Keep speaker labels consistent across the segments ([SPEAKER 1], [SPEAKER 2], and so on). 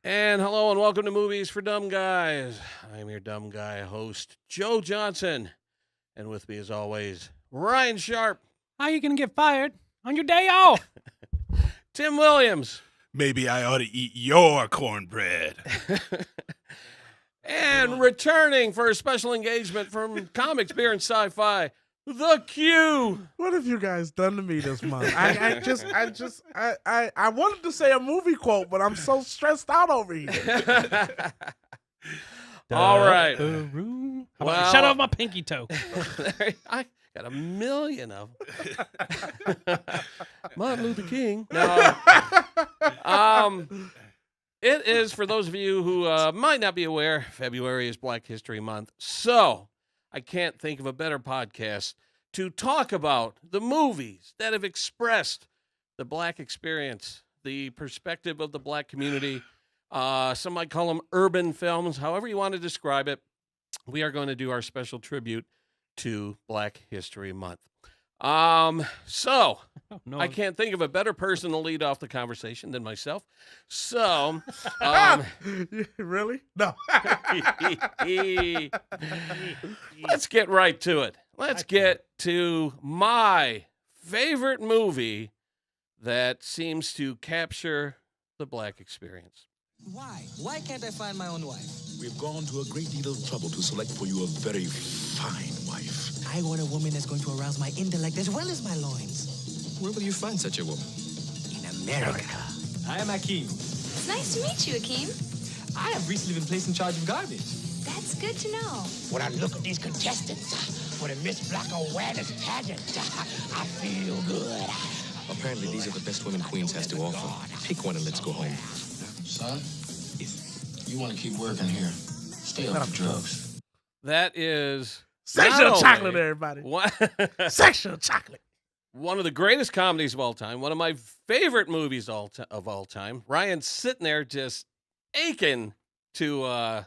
[SPEAKER 1] And hello and welcome to Movies for Dumb Guys. I'm your dumb guy host, Joe Johnson. And with me, as always, Ryan Sharp.
[SPEAKER 2] How you going to get fired on your day off?
[SPEAKER 1] Tim Williams.
[SPEAKER 3] Maybe I ought to eat your cornbread.
[SPEAKER 1] And returning for a special engagement from Comics, Beer, and Sci-Fi, The Q.
[SPEAKER 4] What have you guys done to me this month? I wanted to say a movie quote, but I'm so stressed out over here.
[SPEAKER 1] All right.
[SPEAKER 2] Well, shut off my pinky toe.
[SPEAKER 1] I got a million of them. Martin Luther King. No. It is, for those of you who might not be aware, February is Black History Month. So I can't think of a better podcast to talk about the movies that have expressed the Black experience, the perspective of the Black community. Some might call them urban films, however you want to describe it. We are going to do our special tribute to Black History Month. So I can't think of a better person to lead off the conversation than myself. So,
[SPEAKER 4] Really? No.
[SPEAKER 1] Let's get right to it. Let's get to my favorite movie that seems to capture the Black experience.
[SPEAKER 5] Why? Why can't I find my own wife?
[SPEAKER 6] We've gone to a great deal of trouble to select for you a very fine wife.
[SPEAKER 5] I want a woman that's going to arouse my intellect as well as my loins.
[SPEAKER 6] Where will you find such a woman?
[SPEAKER 5] In America. I am Akeem.
[SPEAKER 7] It's nice to meet you, Akeem.
[SPEAKER 5] I have recently been placed in charge of garbage.
[SPEAKER 7] That's good to know.
[SPEAKER 8] When I look at these contestants for the Miss Black Awareness pageant, I feel good.
[SPEAKER 6] Apparently, these are the best women Queens has to offer. Pick one and let's go home.
[SPEAKER 8] Son, you want to keep working here. Stay off the drugs.
[SPEAKER 1] That is
[SPEAKER 4] Sexual
[SPEAKER 1] not
[SPEAKER 4] chocolate,
[SPEAKER 1] only
[SPEAKER 4] everybody.
[SPEAKER 1] one,
[SPEAKER 4] Sexual chocolate.
[SPEAKER 1] one of the greatest comedies of all time, one of my favorite movies of all time. Ryan's sitting there just aching to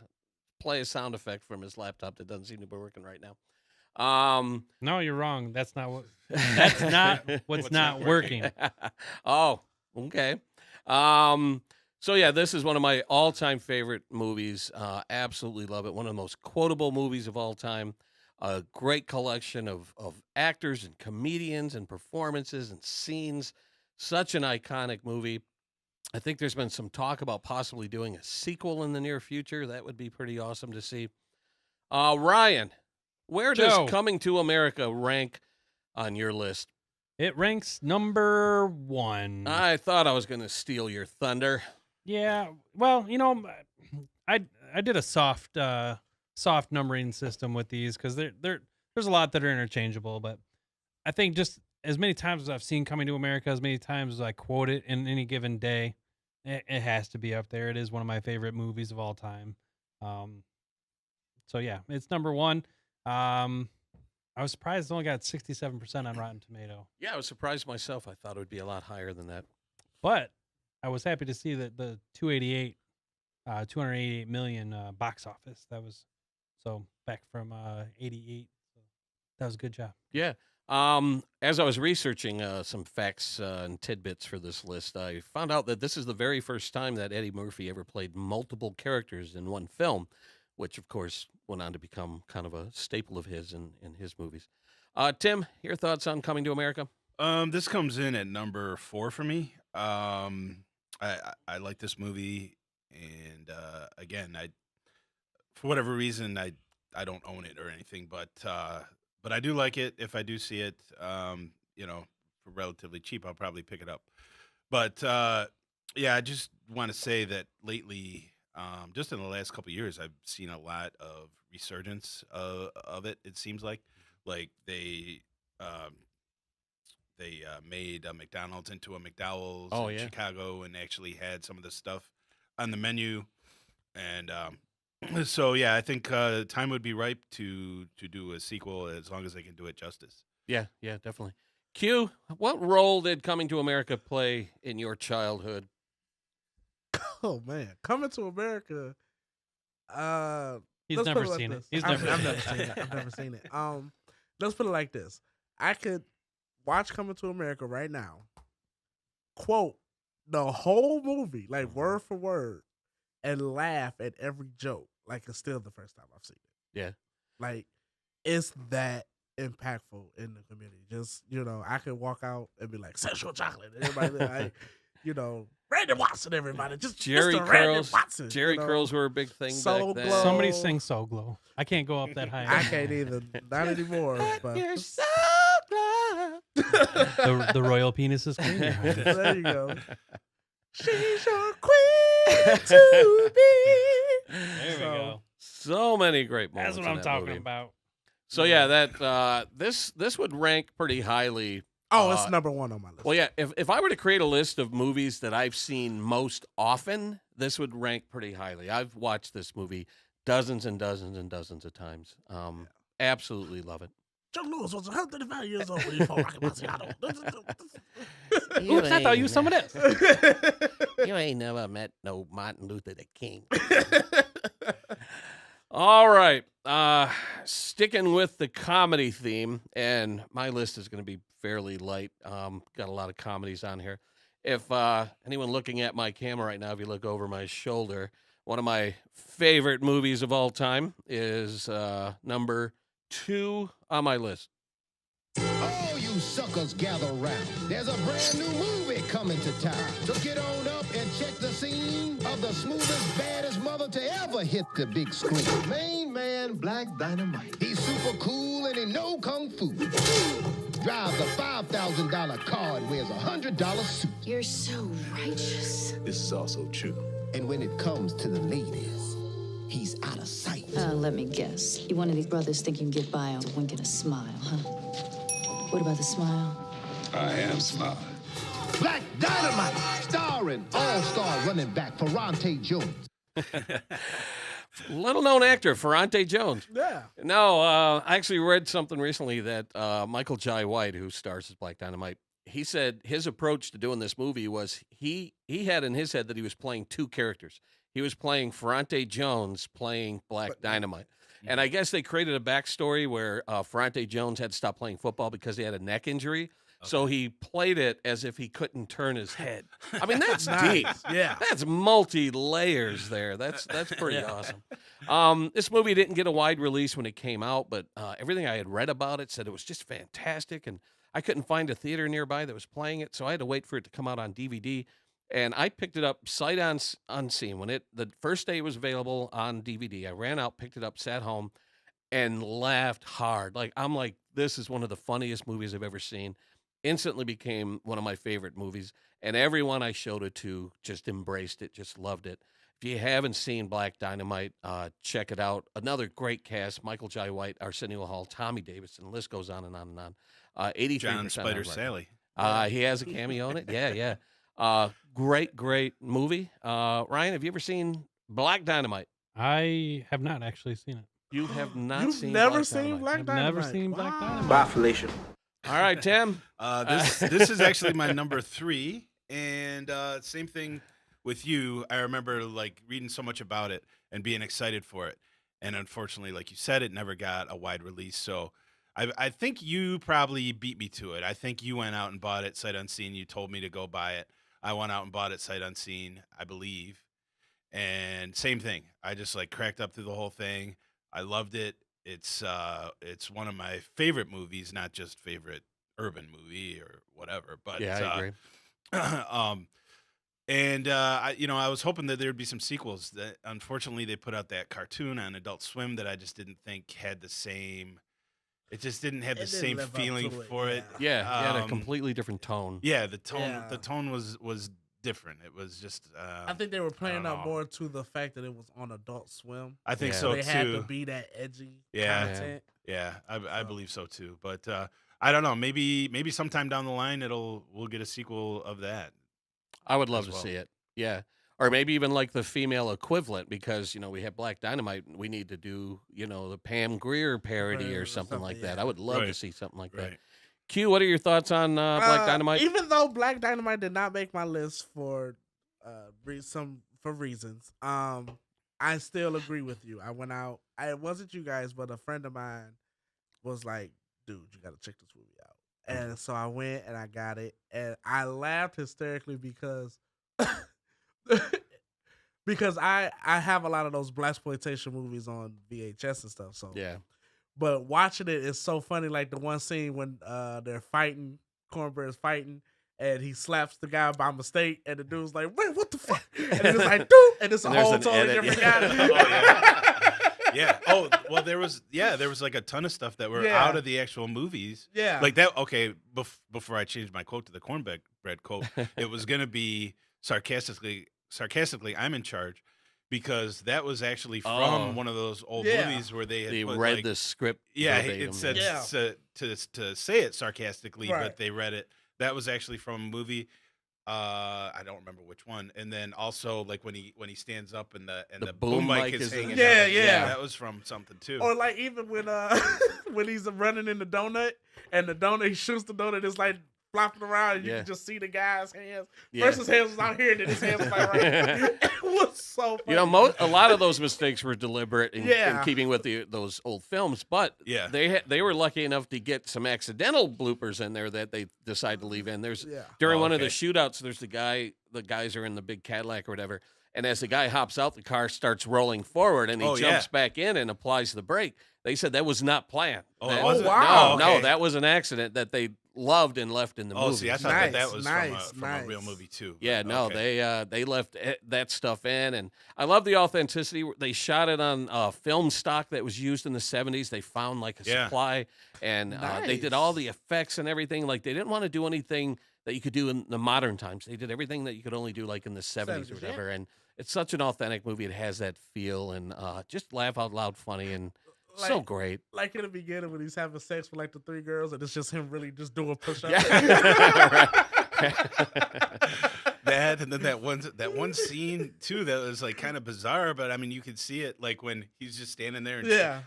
[SPEAKER 1] play a sound effect from his laptop that doesn't seem to be working right now.
[SPEAKER 2] No, you're wrong. That's not what's not working.
[SPEAKER 1] Oh, okay. So yeah, this is one of my all-time favorite movies. Absolutely love it. One of the most quotable movies of all time. A great collection of actors and comedians and performances and scenes. Such an iconic movie. I think there's been some talk about possibly doing a sequel in the near future. That would be pretty awesome to see. Ryan, where does
[SPEAKER 2] Joe.
[SPEAKER 1] Coming to America rank on your list?
[SPEAKER 2] It ranks number 1.
[SPEAKER 1] I thought I was going to steal your thunder.
[SPEAKER 2] Yeah. Well, I did a soft numbering system with these because there's a lot that are interchangeable, but I think just as many times as I've seen Coming to America, as many times as I quote it in any given day, it has to be up there. It is one of my favorite movies of all time. So yeah, it's number 1. I was surprised it only got 67% on Rotten Tomato.
[SPEAKER 1] Yeah, I was surprised myself. I thought it would be a lot higher than that.
[SPEAKER 2] But I was happy to see that the 288 million box office. That was so back from 88. So that was a good job.
[SPEAKER 1] Yeah. As I was researching some facts and tidbits for this list, I found out that this is the very first time that Eddie Murphy ever played multiple characters in one film, which, of course, went on to become kind of a staple of his in his movies. Tim, your thoughts on Coming to America?
[SPEAKER 3] This comes in at number 4 for me. I like this movie, and again, for whatever reason, I don't own it or anything, but I do like it. If I do see it, for relatively cheap, I'll probably pick it up. But yeah, I just want to say that lately, just in the last couple of years, I've seen a lot of resurgence of it. It seems like they made a McDonald's into a McDowell's in Chicago and actually had some of the stuff on the menu. And so, yeah, I think time would be ripe to do a sequel as long as they can do it justice.
[SPEAKER 1] Yeah, definitely. Q, what role did Coming to America play in your childhood?
[SPEAKER 4] Oh man, Coming to America.
[SPEAKER 2] He's
[SPEAKER 4] let's
[SPEAKER 2] never
[SPEAKER 4] put it like
[SPEAKER 2] seen it.
[SPEAKER 4] this.
[SPEAKER 2] He's
[SPEAKER 4] I've
[SPEAKER 2] never
[SPEAKER 4] never seen it. I've never seen it. Let's put it like this. I could watch Coming to America right now, quote the whole movie, like word for word, and laugh at every joke like it's still the first time I've seen it.
[SPEAKER 1] Yeah.
[SPEAKER 4] Like, it's that impactful in the community. Just, I could walk out and be like, sexual chocolate. And everybody, like, Randy Watson, everybody. Just
[SPEAKER 1] Jerry
[SPEAKER 4] Mr. Randy
[SPEAKER 1] curls.
[SPEAKER 4] Watson.
[SPEAKER 1] Jerry curls were a big thing
[SPEAKER 4] Soul
[SPEAKER 1] back then.
[SPEAKER 4] Glow.
[SPEAKER 2] Somebody sing "So Glow." I can't go up that high.
[SPEAKER 4] I can't either. Not anymore. But
[SPEAKER 1] You're so
[SPEAKER 2] The royal penis is clean.
[SPEAKER 4] there you go. She's your queen to be.
[SPEAKER 2] There we go.
[SPEAKER 1] So many great moments.
[SPEAKER 2] That's what
[SPEAKER 1] in
[SPEAKER 2] I'm
[SPEAKER 1] that
[SPEAKER 2] talking
[SPEAKER 1] movie.
[SPEAKER 2] about.
[SPEAKER 1] So yeah, that this would rank pretty highly.
[SPEAKER 4] Oh, it's number one on my list.
[SPEAKER 1] Well, yeah, if I were to create a list of movies that I've seen most often, this would rank pretty highly. I've watched this movie dozens and dozens and dozens of times. Absolutely love it.
[SPEAKER 4] Joe Louis was 135 years old when he fought Rocky Marciano.
[SPEAKER 2] Oops, I thought you were someone else.
[SPEAKER 1] You ain't never met no Martin Luther the King. All right. Sticking with the comedy theme, and my list is going to be fairly light. Got a lot of comedies on here. If anyone looking at my camera right now, if you look over my shoulder, one of my favorite movies of all time is number 2 on my list.
[SPEAKER 9] All you suckers gather round. There's a brand new movie coming to town. So get on up and check the scene of the smoothest, baddest mother to ever hit the big screen. Main man, Black Dynamite. He's super cool and he know kung fu. Drives a $5,000 car and wears a $100 suit.
[SPEAKER 7] You're so righteous.
[SPEAKER 6] This is also true.
[SPEAKER 9] And when it comes to the ladies, he's out of sight.
[SPEAKER 10] Let me guess. You one of these brothers think you can get by on a wink and a smile, huh? What about the smile?
[SPEAKER 6] I am smart.
[SPEAKER 9] Black Dynamite, starring all-star running back Ferrante Jones.
[SPEAKER 1] Little known actor, Ferrante Jones.
[SPEAKER 4] Yeah.
[SPEAKER 1] No, I actually read something recently that Michael Jai White, who stars as Black Dynamite, he said his approach to doing this movie was he had in his head that he was playing 2 characters. He was playing Ferrante Jones, playing Black Dynamite. And I guess they created a backstory where Ferrante Jones had to stop playing football because he had a neck injury. Okay. So he played it as if he couldn't turn his head. I mean, that's deep.
[SPEAKER 4] Yeah.
[SPEAKER 1] That's multi-layers there. That's pretty awesome. This movie didn't get a wide release when it came out, but everything I had read about it said it was just fantastic. And I couldn't find a theater nearby that was playing it, so I had to wait for it to come out on DVD. And I picked it up sight unseen. When the first day it was available on DVD, I ran out, picked it up, sat home, and laughed hard. I'm like, this is one of the funniest movies I've ever seen. Instantly became one of my favorite movies. And everyone I showed it to just embraced it, just loved it. If you haven't seen Black Dynamite, check it out. Another great cast: Michael Jai White, Arsenio Hall, Tommy Davis, and the list goes on and on and on. 83%
[SPEAKER 3] John Spider Sally.
[SPEAKER 1] He has a cameo in it. Yeah. Great movie. Ryan, have you ever seen Black Dynamite?
[SPEAKER 2] I have not actually seen it.
[SPEAKER 1] You have not
[SPEAKER 4] You've
[SPEAKER 1] seen
[SPEAKER 4] never
[SPEAKER 1] Black
[SPEAKER 4] seen
[SPEAKER 1] Dynamite.
[SPEAKER 4] Black
[SPEAKER 2] I've
[SPEAKER 4] Dynamite?
[SPEAKER 2] never seen Black Dynamite.
[SPEAKER 11] Bye, Felicia.
[SPEAKER 1] All right, Tim.
[SPEAKER 3] This is actually my number 3, and same thing with you. I remember reading so much about it and being excited for it, and unfortunately, like you said, it never got a wide release. So I think you probably beat me to it. I think you went out and bought it sight unseen. You told me to go buy it. I went out and bought it sight unseen, I believe. And same thing. I just cracked up through the whole thing. I loved it. It's one of my favorite movies, not just favorite urban movie or whatever. But
[SPEAKER 1] Yeah, I agree.
[SPEAKER 3] I was hoping that there'd be some sequels. That unfortunately they put out that cartoon on Adult Swim that I just didn't think had the same. It just didn't have the same
[SPEAKER 4] live up
[SPEAKER 3] feeling
[SPEAKER 4] to it,
[SPEAKER 3] for it.
[SPEAKER 1] Yeah, it had a completely different tone.
[SPEAKER 3] Yeah, the tone.
[SPEAKER 4] Yeah.
[SPEAKER 3] The tone was different. It was just.
[SPEAKER 4] I think they were playing
[SPEAKER 3] don't
[SPEAKER 4] up
[SPEAKER 3] know.
[SPEAKER 4] more to the fact that it was on Adult Swim.
[SPEAKER 3] I think
[SPEAKER 1] Yeah.
[SPEAKER 3] so
[SPEAKER 4] They
[SPEAKER 3] too.
[SPEAKER 4] had to be that edgy content.
[SPEAKER 3] Yeah, I believe so too. But I don't know. Maybe sometime down the line we'll get a sequel of that.
[SPEAKER 1] I would love
[SPEAKER 3] as
[SPEAKER 1] to
[SPEAKER 3] well.
[SPEAKER 1] see it. Yeah. Or maybe even the female equivalent, because, we have Black Dynamite. We need to do, the Pam Grier parody or something like that. I would love to
[SPEAKER 3] Right.
[SPEAKER 1] see something like that.
[SPEAKER 3] Right.
[SPEAKER 1] Q, what are your thoughts on Black Dynamite?
[SPEAKER 4] Even though Black Dynamite did not make my list for reasons, I still agree with you. I went out. It wasn't you guys, but a friend of mine was like, "Dude, you got to check this movie out." And so I went and I got it, and I laughed hysterically because because I have a lot of those blaxploitation movies on VHS and stuff. So
[SPEAKER 1] Yeah.
[SPEAKER 4] but watching it is so funny. Like the one scene when they're fighting, Cornbread's fighting, and he slaps the guy by mistake, and the dude's like, "Wait, what the fuck?" And it's like, "Dude," and it's a
[SPEAKER 1] And there's
[SPEAKER 4] whole
[SPEAKER 1] an
[SPEAKER 4] totally
[SPEAKER 1] edit,
[SPEAKER 4] different
[SPEAKER 1] yeah.
[SPEAKER 4] guy.
[SPEAKER 3] Yeah. Oh, well, there was like a ton of stuff that were
[SPEAKER 4] Yeah.
[SPEAKER 3] out of the actual movies.
[SPEAKER 4] Yeah.
[SPEAKER 3] Like that. Okay. Before I changed my quote to the cornbread quote, it was gonna be sarcastically, I'm in charge, because that was actually from one of those old
[SPEAKER 4] Yeah.
[SPEAKER 3] movies where they had
[SPEAKER 1] They
[SPEAKER 3] put,
[SPEAKER 1] read
[SPEAKER 3] like,
[SPEAKER 1] the script.
[SPEAKER 3] Yeah,
[SPEAKER 1] verbatim.
[SPEAKER 3] it said
[SPEAKER 4] Yeah.
[SPEAKER 3] to say it sarcastically,
[SPEAKER 4] Right.
[SPEAKER 3] but they read it. That was actually from a movie. I don't remember which one. And then also like when he stands up and the boom mic is hanging
[SPEAKER 4] Yeah,
[SPEAKER 3] down.
[SPEAKER 4] yeah.
[SPEAKER 3] That was from something too.
[SPEAKER 4] Or like even when when he's running in the donut, and the donut, he shoots the donut, it's like flopping around, and you
[SPEAKER 1] Yeah.
[SPEAKER 4] can just see the guy's hands.
[SPEAKER 1] Yeah.
[SPEAKER 4] First his hands was out here, and then his hands was like right. It was so funny.
[SPEAKER 1] You know, a lot of those mistakes were deliberate in
[SPEAKER 4] Yeah.
[SPEAKER 1] keeping with those old films, but
[SPEAKER 3] Yeah.
[SPEAKER 1] they were lucky enough to get some accidental bloopers in there that they decided to leave in. There's
[SPEAKER 4] Yeah.
[SPEAKER 1] during
[SPEAKER 3] Oh,
[SPEAKER 1] one of the
[SPEAKER 3] okay.
[SPEAKER 1] shootouts, there's the guys are in the big Cadillac or whatever, and as the guy hops out, the car starts rolling forward, and he
[SPEAKER 3] Oh,
[SPEAKER 1] jumps
[SPEAKER 3] yeah.
[SPEAKER 1] back in and applies the brake. They said that was not planned.
[SPEAKER 3] Oh,
[SPEAKER 1] That-
[SPEAKER 3] it wasn't?
[SPEAKER 4] wow.
[SPEAKER 3] Oh,
[SPEAKER 1] No,
[SPEAKER 3] okay.
[SPEAKER 1] that was an accident that they loved and left in the
[SPEAKER 3] Oh,
[SPEAKER 1] movie.
[SPEAKER 3] see, I thought
[SPEAKER 4] Nice,
[SPEAKER 3] that was
[SPEAKER 4] nice,
[SPEAKER 3] from a real
[SPEAKER 4] nice.
[SPEAKER 3] movie too.
[SPEAKER 1] Yeah,
[SPEAKER 3] but
[SPEAKER 1] no,
[SPEAKER 3] okay.
[SPEAKER 1] they left that stuff in, and I love the authenticity. They shot it on film stock that was used in the 70s. They found like a
[SPEAKER 3] Yeah.
[SPEAKER 1] supply, and they did all the
[SPEAKER 4] Nice.
[SPEAKER 1] effects and everything. Like they didn't want to do anything that you could do in the modern times. They did everything that you could only do like in the 70s or
[SPEAKER 4] 70s, yeah.
[SPEAKER 1] whatever. And it's such an authentic movie. It has that feel and just laugh out loud funny and so
[SPEAKER 4] Like-
[SPEAKER 1] great.
[SPEAKER 4] Like in the beginning when he's having sex with like the three girls, and it's just him really just doing push-ups.
[SPEAKER 3] That and then that one scene too that was like kind of bizarre, but I mean you could see it like when he's just standing there and
[SPEAKER 4] Yeah.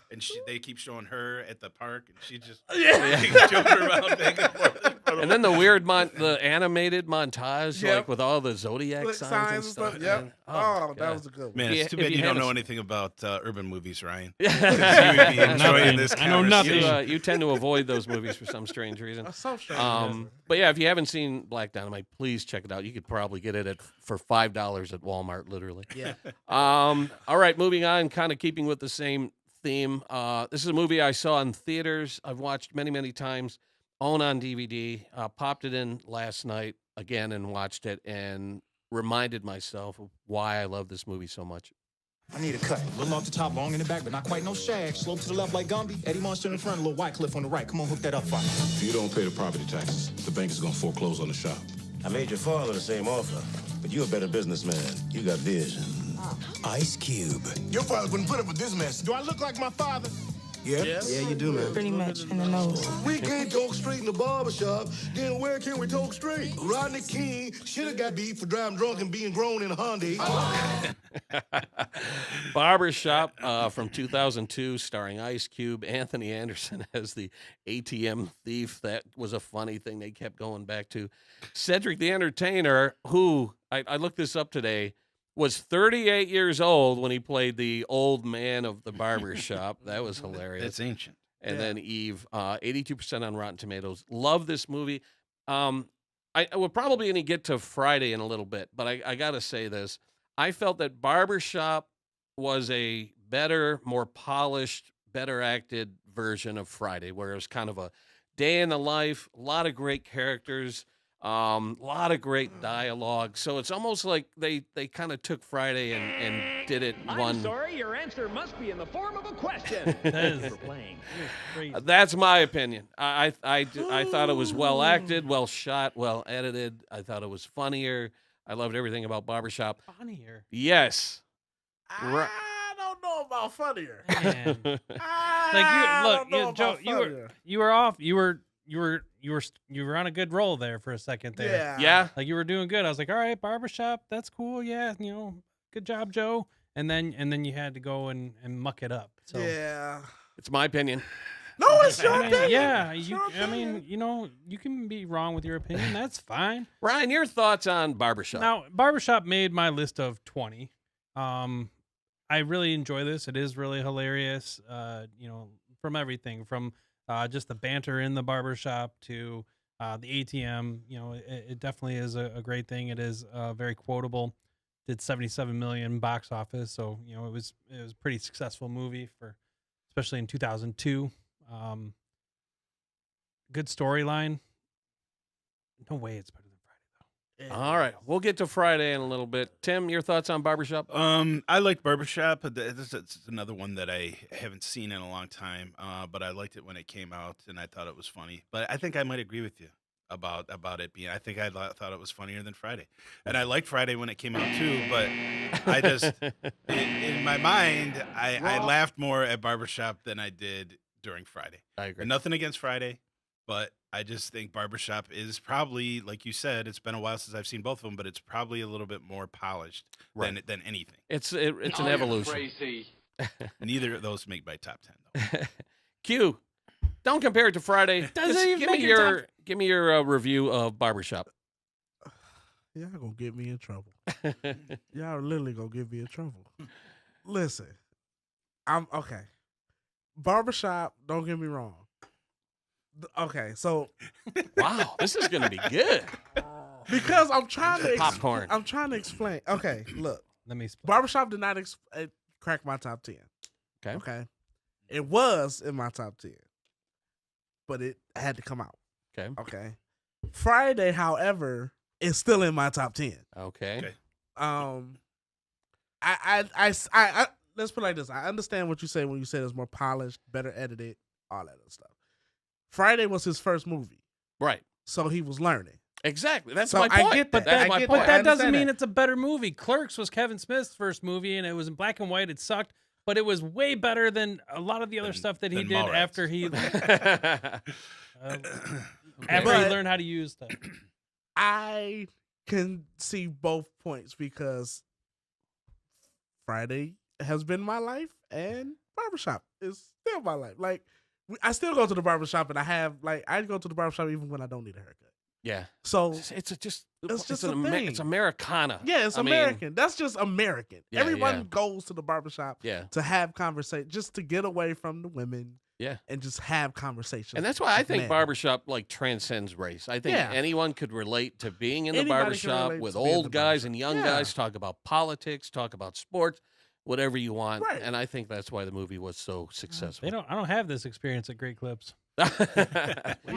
[SPEAKER 3] they keep showing her at the park and she just
[SPEAKER 4] Yeah.
[SPEAKER 3] jumping around back and forth. in front of
[SPEAKER 1] And then the weird the animated montage,
[SPEAKER 4] Yep.
[SPEAKER 1] like with all the zodiac
[SPEAKER 4] Like
[SPEAKER 1] signs and stuff.
[SPEAKER 4] Yep.
[SPEAKER 1] man.
[SPEAKER 4] Oh, that
[SPEAKER 1] God.
[SPEAKER 4] was a good one.
[SPEAKER 3] Man,
[SPEAKER 1] If
[SPEAKER 3] it's too
[SPEAKER 1] you
[SPEAKER 3] bad you don't
[SPEAKER 1] haven't
[SPEAKER 3] know
[SPEAKER 1] seen-
[SPEAKER 3] anything about urban movies, Ryan.
[SPEAKER 1] Yeah.
[SPEAKER 3] You would be enjoying this
[SPEAKER 2] I know nothing.
[SPEAKER 3] conversation.
[SPEAKER 1] You tend to avoid those movies for some strange reason.
[SPEAKER 4] So strange.
[SPEAKER 1] But yeah, if you haven't seen Black Dynamite, please check it out. You could probably get it for $5 at Walmart, literally.
[SPEAKER 4] yeah.
[SPEAKER 1] All right, moving on, kind of keeping with the same theme. This is a movie I saw in theaters. I've watched many, many times. Own on DVD. Popped it in last night again and watched it and reminded myself of why I love this movie so much.
[SPEAKER 11] I need a cut. A little off the top, long in the back, but not quite no shag. Slope to the left like Gumby. Eddie Monster in the front, a little White Cliff on the right. Come on, hook that up for me.
[SPEAKER 6] If you don't pay the property taxes, the bank is going to foreclose on the shop.
[SPEAKER 12] I made your father the same offer, but you're a better businessman. You got vision.
[SPEAKER 11] Ice Cube.
[SPEAKER 6] Your father wouldn't put up with this mess.
[SPEAKER 11] Do I look like my father?
[SPEAKER 6] Yeah?
[SPEAKER 12] Yeah, you do, man.
[SPEAKER 7] Pretty much in the nose.
[SPEAKER 6] We can't talk straight in the barbershop. Then where can we talk straight? Rodney King should have got beat for driving drunk and being grown in a Hyundai.
[SPEAKER 1] Barbershop from 2002, starring Ice Cube, Anthony Anderson as the ATM thief. That was a funny thing they kept going back to. Cedric the Entertainer, who I looked this up today, was 38 years old when he played the old man of the barbershop. That was hilarious.
[SPEAKER 3] That's ancient.
[SPEAKER 1] And then Eve, 82% on Rotten Tomatoes. Love this movie. I will probably only get to Friday in a little bit, but I got to say this. I felt that Barbershop was a better, more polished, better acted version of Friday, where it was kind of a day in the life, a lot of great characters, a lot of great dialogue. So it's almost like they kind of took Friday and did it one.
[SPEAKER 13] I'm sorry, your answer must be in the form of a question.
[SPEAKER 2] That is
[SPEAKER 13] For playing.
[SPEAKER 2] crazy.
[SPEAKER 1] That's my opinion. I thought it was well acted, well shot, well edited. I thought it was funnier. I loved everything about Barbershop.
[SPEAKER 2] Funnier.
[SPEAKER 1] Yes.
[SPEAKER 4] I don't know about funnier.
[SPEAKER 2] Man.
[SPEAKER 4] I
[SPEAKER 2] Like
[SPEAKER 4] don't know
[SPEAKER 2] Joe,
[SPEAKER 4] about
[SPEAKER 2] you were
[SPEAKER 4] funnier.
[SPEAKER 2] you were off. You were on a good roll there for a second there.
[SPEAKER 4] Yeah.
[SPEAKER 1] Yeah.
[SPEAKER 2] Like you were doing good. I was like, all right, barbershop, that's cool. Yeah, good job, Joe. And then you had to go and muck it up. So
[SPEAKER 4] Yeah.
[SPEAKER 1] It's my opinion.
[SPEAKER 4] No, it's your
[SPEAKER 2] I mean,
[SPEAKER 4] opinion.
[SPEAKER 2] yeah,
[SPEAKER 4] It's
[SPEAKER 2] you.
[SPEAKER 4] your
[SPEAKER 2] I mean,
[SPEAKER 4] opinion.
[SPEAKER 2] you can be wrong with your opinion. That's fine.
[SPEAKER 1] Ryan, your thoughts on Barbershop?
[SPEAKER 2] Now, Barbershop made my list of 20. I really enjoy this. It is really hilarious. From everything from just the banter in the barbershop to the ATM. It definitely is a great thing. It is very quotable. did 77 million box office, so you know it was a pretty successful movie for, especially in 2002. Good storyline. No way it's better than Friday though.
[SPEAKER 1] All right, we'll get to Friday in a little bit. Tim, your thoughts on Barbershop?
[SPEAKER 3] I liked Barbershop. But this is another one that I haven't seen in a long time. But I liked it when it came out, and I thought it was funny. But I think I might agree with you about it being. I think thought it was funnier than Friday, and I liked Friday when it came out too. But I just, in my mind, I laughed more at Barbershop than I did during Friday.
[SPEAKER 1] I agree.
[SPEAKER 3] And nothing against Friday, but I just think Barbershop is probably, like you said, it's been a while since I've seen both of them, but it's probably a little bit more polished than anything.
[SPEAKER 1] It's an evolution.
[SPEAKER 3] Neither of those make my top 10 though.
[SPEAKER 1] Q, don't compare it to Friday.
[SPEAKER 2] Doesn't
[SPEAKER 1] Just
[SPEAKER 2] even
[SPEAKER 1] give
[SPEAKER 2] make
[SPEAKER 1] me
[SPEAKER 2] your top-
[SPEAKER 1] give me your review of Barbershop.
[SPEAKER 4] Y'all gonna get me in trouble. Y'all literally gonna get me in trouble. Listen, I'm okay. Barbershop, don't get me wrong. Okay, so
[SPEAKER 1] Wow, this is gonna be good.
[SPEAKER 4] because I'm trying to
[SPEAKER 1] Popcorn.
[SPEAKER 4] I'm trying to explain. Okay, look,
[SPEAKER 2] Let me explain.
[SPEAKER 4] Barbershop did not crack my top 10.
[SPEAKER 1] Okay.
[SPEAKER 4] Okay, it was in my top 10, but it had to come out.
[SPEAKER 1] Okay.
[SPEAKER 4] Okay, Friday, however, is still in my top 10.
[SPEAKER 1] Okay.
[SPEAKER 4] I let's put it like this. I understand what you say when you say it's more polished, better edited, all that other stuff. Friday was his first movie,
[SPEAKER 1] Right.
[SPEAKER 4] so he was learning.
[SPEAKER 1] Exactly. That's
[SPEAKER 4] So
[SPEAKER 1] my point.
[SPEAKER 4] I get that.
[SPEAKER 1] That's
[SPEAKER 4] I
[SPEAKER 1] my
[SPEAKER 4] get
[SPEAKER 1] point.
[SPEAKER 2] But
[SPEAKER 4] I
[SPEAKER 2] that doesn't
[SPEAKER 4] understand
[SPEAKER 2] mean
[SPEAKER 4] that.
[SPEAKER 2] it's a better movie. Clerks was Kevin Smith's first movie, and it was in black and white. It sucked, but it was way better than a lot of the other stuff that he
[SPEAKER 3] than
[SPEAKER 2] did
[SPEAKER 3] Mallrats.
[SPEAKER 2] after he after he
[SPEAKER 4] But-
[SPEAKER 2] learned how to use stuff.
[SPEAKER 4] I can see both points because Friday has been my life and Barbershop is still my life. Like I still go to the barbershop, and I go to the barbershop even when I don't need a haircut.
[SPEAKER 1] Yeah.
[SPEAKER 4] So
[SPEAKER 1] It's just
[SPEAKER 4] just
[SPEAKER 1] an
[SPEAKER 4] a thing.
[SPEAKER 1] It's Americana.
[SPEAKER 4] yeah, it's
[SPEAKER 1] I mean,
[SPEAKER 4] American. That's just American.
[SPEAKER 1] Yeah,
[SPEAKER 4] Everyone
[SPEAKER 1] yeah.
[SPEAKER 4] goes to the barbershop
[SPEAKER 1] Yeah.
[SPEAKER 4] to have conversation, just to get away from the women.
[SPEAKER 1] Yeah.
[SPEAKER 4] And just have conversations.
[SPEAKER 1] And that's why I
[SPEAKER 4] with
[SPEAKER 1] think
[SPEAKER 4] men.
[SPEAKER 1] barbershop like transcends race. I think
[SPEAKER 4] Yeah.
[SPEAKER 1] anyone could relate to being in the
[SPEAKER 4] Anybody can
[SPEAKER 1] barbershop
[SPEAKER 4] relate
[SPEAKER 1] with
[SPEAKER 4] to being in
[SPEAKER 1] old
[SPEAKER 4] the
[SPEAKER 1] guys and young
[SPEAKER 4] Yeah.
[SPEAKER 1] guys, talk about politics, talk about sports, whatever you want.
[SPEAKER 4] Right.
[SPEAKER 1] And I think that's why the movie was so successful.
[SPEAKER 2] I don't have this experience at Great Clips.
[SPEAKER 4] Well,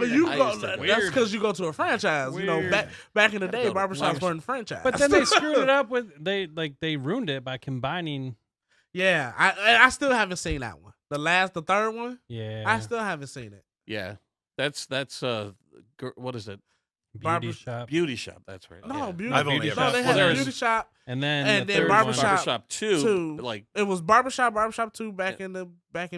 [SPEAKER 4] you
[SPEAKER 1] I
[SPEAKER 4] go.
[SPEAKER 1] used to-
[SPEAKER 4] That's
[SPEAKER 2] Weird.
[SPEAKER 4] because you go to a franchise. You know,
[SPEAKER 2] Weird.
[SPEAKER 4] back in the
[SPEAKER 1] Gotta
[SPEAKER 4] day,
[SPEAKER 1] go to
[SPEAKER 4] barbershops
[SPEAKER 1] barbershop.
[SPEAKER 4] weren't franchise.
[SPEAKER 2] But then they screwed it up with they ruined it by combining.
[SPEAKER 4] Yeah, I still haven't seen that one. The third one.
[SPEAKER 2] Yeah,
[SPEAKER 4] I still haven't seen it.
[SPEAKER 1] Yeah. That's what is it?
[SPEAKER 2] Beauty
[SPEAKER 4] barber-
[SPEAKER 2] shop,
[SPEAKER 1] Beauty shop. That's right.
[SPEAKER 4] No,
[SPEAKER 1] yeah.
[SPEAKER 4] beauty.
[SPEAKER 3] I've only
[SPEAKER 4] no,
[SPEAKER 3] ever
[SPEAKER 4] they
[SPEAKER 3] seen
[SPEAKER 4] had
[SPEAKER 1] Well,
[SPEAKER 4] a
[SPEAKER 1] there's-
[SPEAKER 4] beauty shop.
[SPEAKER 2] and then
[SPEAKER 4] And
[SPEAKER 2] the
[SPEAKER 4] then
[SPEAKER 2] third
[SPEAKER 4] barbershop.
[SPEAKER 2] one-
[SPEAKER 1] Barbershop 2, like
[SPEAKER 4] It was barbershop 2 back in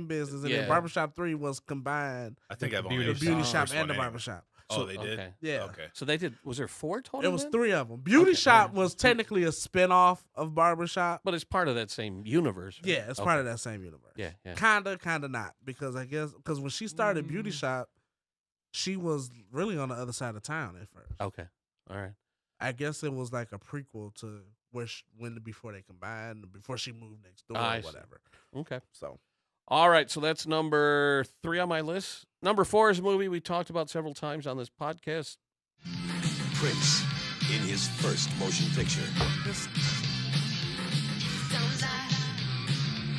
[SPEAKER 4] business, and
[SPEAKER 1] Yeah.
[SPEAKER 4] then barbershop 3 was combined.
[SPEAKER 3] I think I've only
[SPEAKER 2] Beauty
[SPEAKER 4] The
[SPEAKER 3] ever
[SPEAKER 2] shop.
[SPEAKER 3] seen
[SPEAKER 4] beauty
[SPEAKER 3] the
[SPEAKER 4] shop
[SPEAKER 3] first
[SPEAKER 4] and the
[SPEAKER 3] one anyway.
[SPEAKER 4] barbershop.
[SPEAKER 3] Oh, they did?
[SPEAKER 1] okay.
[SPEAKER 4] Yeah.
[SPEAKER 3] Okay.
[SPEAKER 1] So they did. Was there 4 total?
[SPEAKER 4] It was
[SPEAKER 1] then?
[SPEAKER 4] 3 of them. Beauty
[SPEAKER 1] Okay.
[SPEAKER 4] shop was technically a spinoff of barbershop.
[SPEAKER 1] But it's part of that same universe. Right?
[SPEAKER 4] Yeah, it's part of that same universe.
[SPEAKER 1] Yeah, yeah.
[SPEAKER 4] Kinda not, because I guess when she started beauty shop, she was really on the other side of town at first.
[SPEAKER 1] Okay. All right.
[SPEAKER 4] I guess it was like a prequel to before they combined, before she moved next door
[SPEAKER 1] I
[SPEAKER 4] or
[SPEAKER 1] see.
[SPEAKER 4] whatever.
[SPEAKER 1] Okay.
[SPEAKER 4] So
[SPEAKER 1] All right, so that's number 3 on my list. Number 4 is a movie we talked about several times on this podcast.
[SPEAKER 12] Prince in his first motion picture.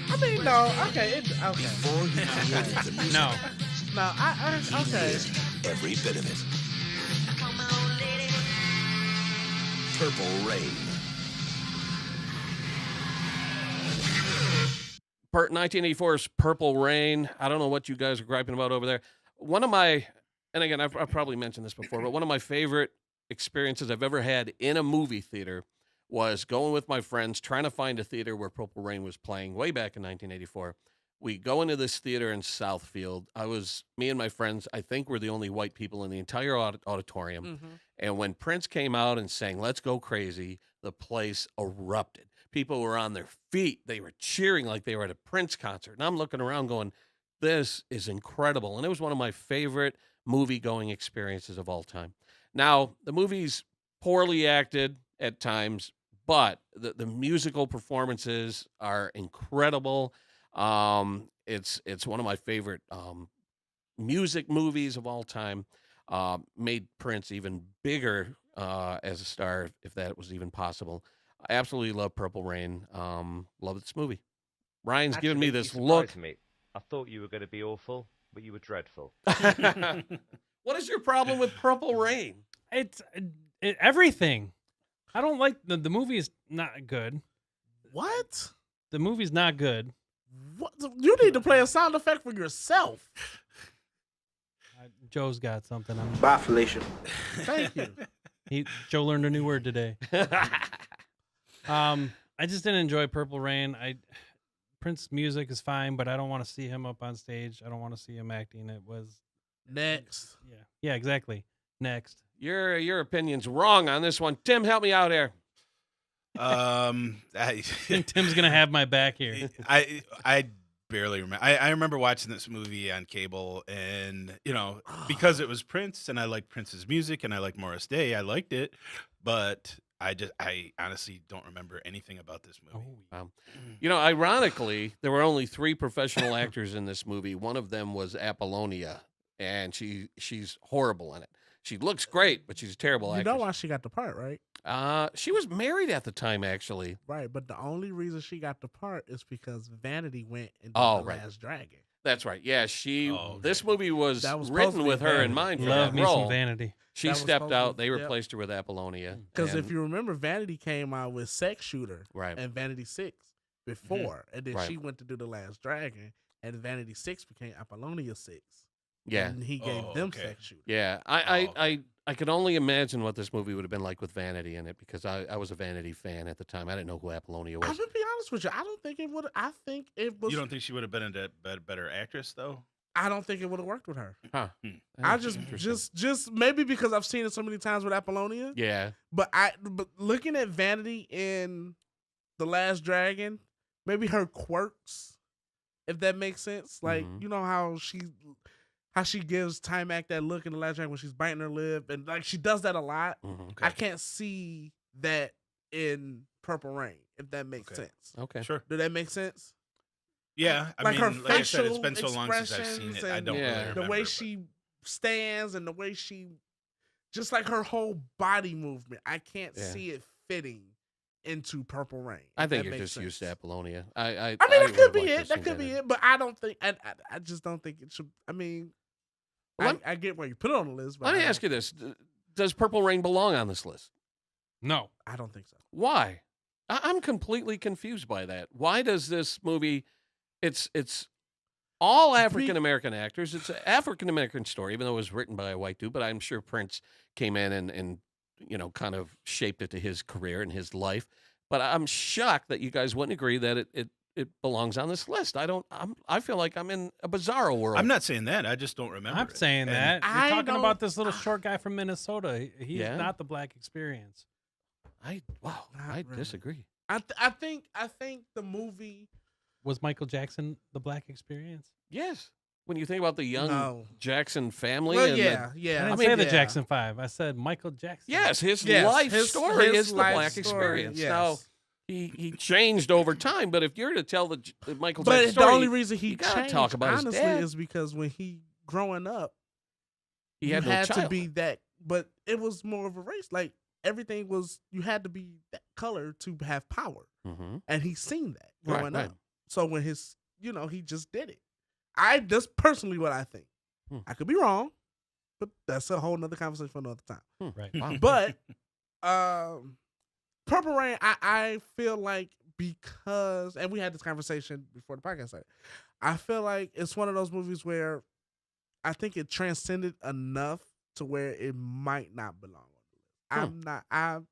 [SPEAKER 4] I mean, no, okay, okay.
[SPEAKER 12] Before he created the music,
[SPEAKER 2] No,
[SPEAKER 4] No,
[SPEAKER 12] he
[SPEAKER 4] okay.
[SPEAKER 12] lived every bit of it. Purple Rain.
[SPEAKER 1] 1984's Purple Rain. I don't know what you guys are griping about over there. One of my, and again, I've probably mentioned this before, but one of my favorite experiences I've ever had in a movie theater was going with my friends, trying to find a theater where Purple Rain was playing way back in 1984. We go into this theater in Southfield. Me and my friends, I think we're the only white people in the entire auditorium.
[SPEAKER 4] Mm-hmm.
[SPEAKER 1] And when Prince came out and sang "Let's Go Crazy," the place erupted. People were on their feet. They were cheering like they were at a Prince concert. And I'm looking around going, this is incredible. And it was one of my favorite movie-going experiences of all time. Now, the movie's poorly acted at times, but the musical performances are incredible. It's one of my favorite music movies of all time. Made Prince even bigger as a star, if that was even possible. I absolutely love Purple Rain. Love this movie. Ryan's
[SPEAKER 14] Actually,
[SPEAKER 1] giving me
[SPEAKER 14] you
[SPEAKER 1] this
[SPEAKER 14] surprised
[SPEAKER 1] look.
[SPEAKER 14] Me. I thought you were going to be awful, but you were dreadful.
[SPEAKER 1] What is your problem with Purple Rain?
[SPEAKER 2] It's everything. I don't like the movie is not good.
[SPEAKER 4] What?
[SPEAKER 2] The movie's not good.
[SPEAKER 4] What? You need to play a sound effect for yourself.
[SPEAKER 2] Joe's got something.
[SPEAKER 15] Bye, Felicia.
[SPEAKER 4] Thank you.
[SPEAKER 2] Joe learned a new word today. I just didn't enjoy Purple Rain. Prince's music is fine, but I don't want to see him up on stage. I don't want to see him acting. It was
[SPEAKER 4] next.
[SPEAKER 2] Yeah, exactly. Next.
[SPEAKER 1] Your opinion's wrong on this one. Tim, help me out here.
[SPEAKER 2] I think Tim's gonna have my back here.
[SPEAKER 3] I barely remember. I remember watching this movie on cable, and because it was Prince, and I liked Prince's music, and I liked Morris Day, I liked it, but I honestly don't remember anything about this movie.
[SPEAKER 1] Ironically, there were only 3 professional actors in this movie. One of them was Apollonia, and she's horrible in it. She looks great, but she's a terrible actress.
[SPEAKER 4] You know why she got the part, right?
[SPEAKER 1] She was married at the time, actually.
[SPEAKER 4] Right, but the only reason she got the part is because Vanity went and did The Last Dragon.
[SPEAKER 1] That's right. Yeah, this movie was written with her in mind for
[SPEAKER 2] Love
[SPEAKER 1] that
[SPEAKER 2] me
[SPEAKER 1] role.
[SPEAKER 2] some Vanity.
[SPEAKER 1] She stepped out. They replaced her with Apollonia.
[SPEAKER 4] Because if you remember, Vanity came out with Sex Shooter and Vanity 6 before, and then she went to do The Last Dragon, and Vanity 6 became Apollonia 6.
[SPEAKER 1] Yeah,
[SPEAKER 4] and he gave them Sex Shooter.
[SPEAKER 1] Yeah, I could only imagine what this movie would have been like with Vanity in it, because I was a Vanity fan at the time. I didn't know who Apollonia was.
[SPEAKER 4] I'm gonna be honest with you. I don't think it would. I think it was.
[SPEAKER 3] You don't think she would have been a better actress, though?
[SPEAKER 4] I don't think it would have worked with her.
[SPEAKER 1] Huh.
[SPEAKER 4] I just maybe because I've seen it so many times with Apollonia.
[SPEAKER 1] Yeah.
[SPEAKER 4] But looking at Vanity in The Last Dragon, maybe her quirks, if that makes sense. Like, you know how she gives Timac that look in The Last Dragon when she's biting her lip, and like she does that a lot. I can't see that in Purple Rain, if that makes sense.
[SPEAKER 1] Okay.
[SPEAKER 3] Sure.
[SPEAKER 4] Does that make sense?
[SPEAKER 3] Yeah, I mean,
[SPEAKER 4] her
[SPEAKER 3] like I said, it's
[SPEAKER 4] facial
[SPEAKER 3] been so long since I've seen it. I don't really remember.
[SPEAKER 4] The way she stands and the way she, just like her whole body movement, I can't see it fitting into Purple Rain.
[SPEAKER 1] I think you're just used to Apollonia.
[SPEAKER 4] I mean, that could be it. That could be it. But I don't think. I just don't think it should. I mean, I get why you put it on the list. But
[SPEAKER 1] Let me ask you this: does Purple Rain belong on this list?
[SPEAKER 2] No,
[SPEAKER 4] I don't think so.
[SPEAKER 1] Why? I'm completely confused by that. Why does this movie? It's all African American actors. It's an African American story, even though it was written by a white dude. But I'm sure Prince came in and kind of shaped it to his career and his life. But I'm shocked that you guys wouldn't agree that it belongs on this list. I feel like I'm in a bizarro world.
[SPEAKER 3] I'm not saying that. I just don't remember.
[SPEAKER 2] I'm saying that. You're talking about this little short guy from Minnesota. He's not the Black experience.
[SPEAKER 1] I disagree.
[SPEAKER 4] I think the movie.
[SPEAKER 2] Was Michael Jackson the Black experience?
[SPEAKER 1] Yes. When you think about the young Jackson family.
[SPEAKER 4] Well,
[SPEAKER 1] and
[SPEAKER 4] yeah.
[SPEAKER 2] I didn't say the Jackson 5. I said Michael Jackson.
[SPEAKER 1] Yes, his life story is the Black experience.
[SPEAKER 4] Yes.
[SPEAKER 1] Now, he changed over time, but if you're to tell the Michael Jackson
[SPEAKER 4] But
[SPEAKER 1] story,
[SPEAKER 4] the only reason he
[SPEAKER 1] gotta
[SPEAKER 4] changed,
[SPEAKER 1] talk about
[SPEAKER 4] honestly,
[SPEAKER 1] his dad.
[SPEAKER 4] is because when he growing up,
[SPEAKER 1] He
[SPEAKER 4] you
[SPEAKER 1] had no
[SPEAKER 4] had to
[SPEAKER 1] child.
[SPEAKER 4] be that. But it was more of a race. Like everything was, you had to be that color to have power, and he's seen that growing up. So when he just did it. That's personally what I think. I could be wrong, but that's a whole nother conversation for another time.
[SPEAKER 2] Right.
[SPEAKER 1] Wow.
[SPEAKER 4] But Purple Rain, I feel like, because, and we had this conversation before the podcast started, I feel like it's one of those movies where I think it transcended enough to where it might not belong on the list.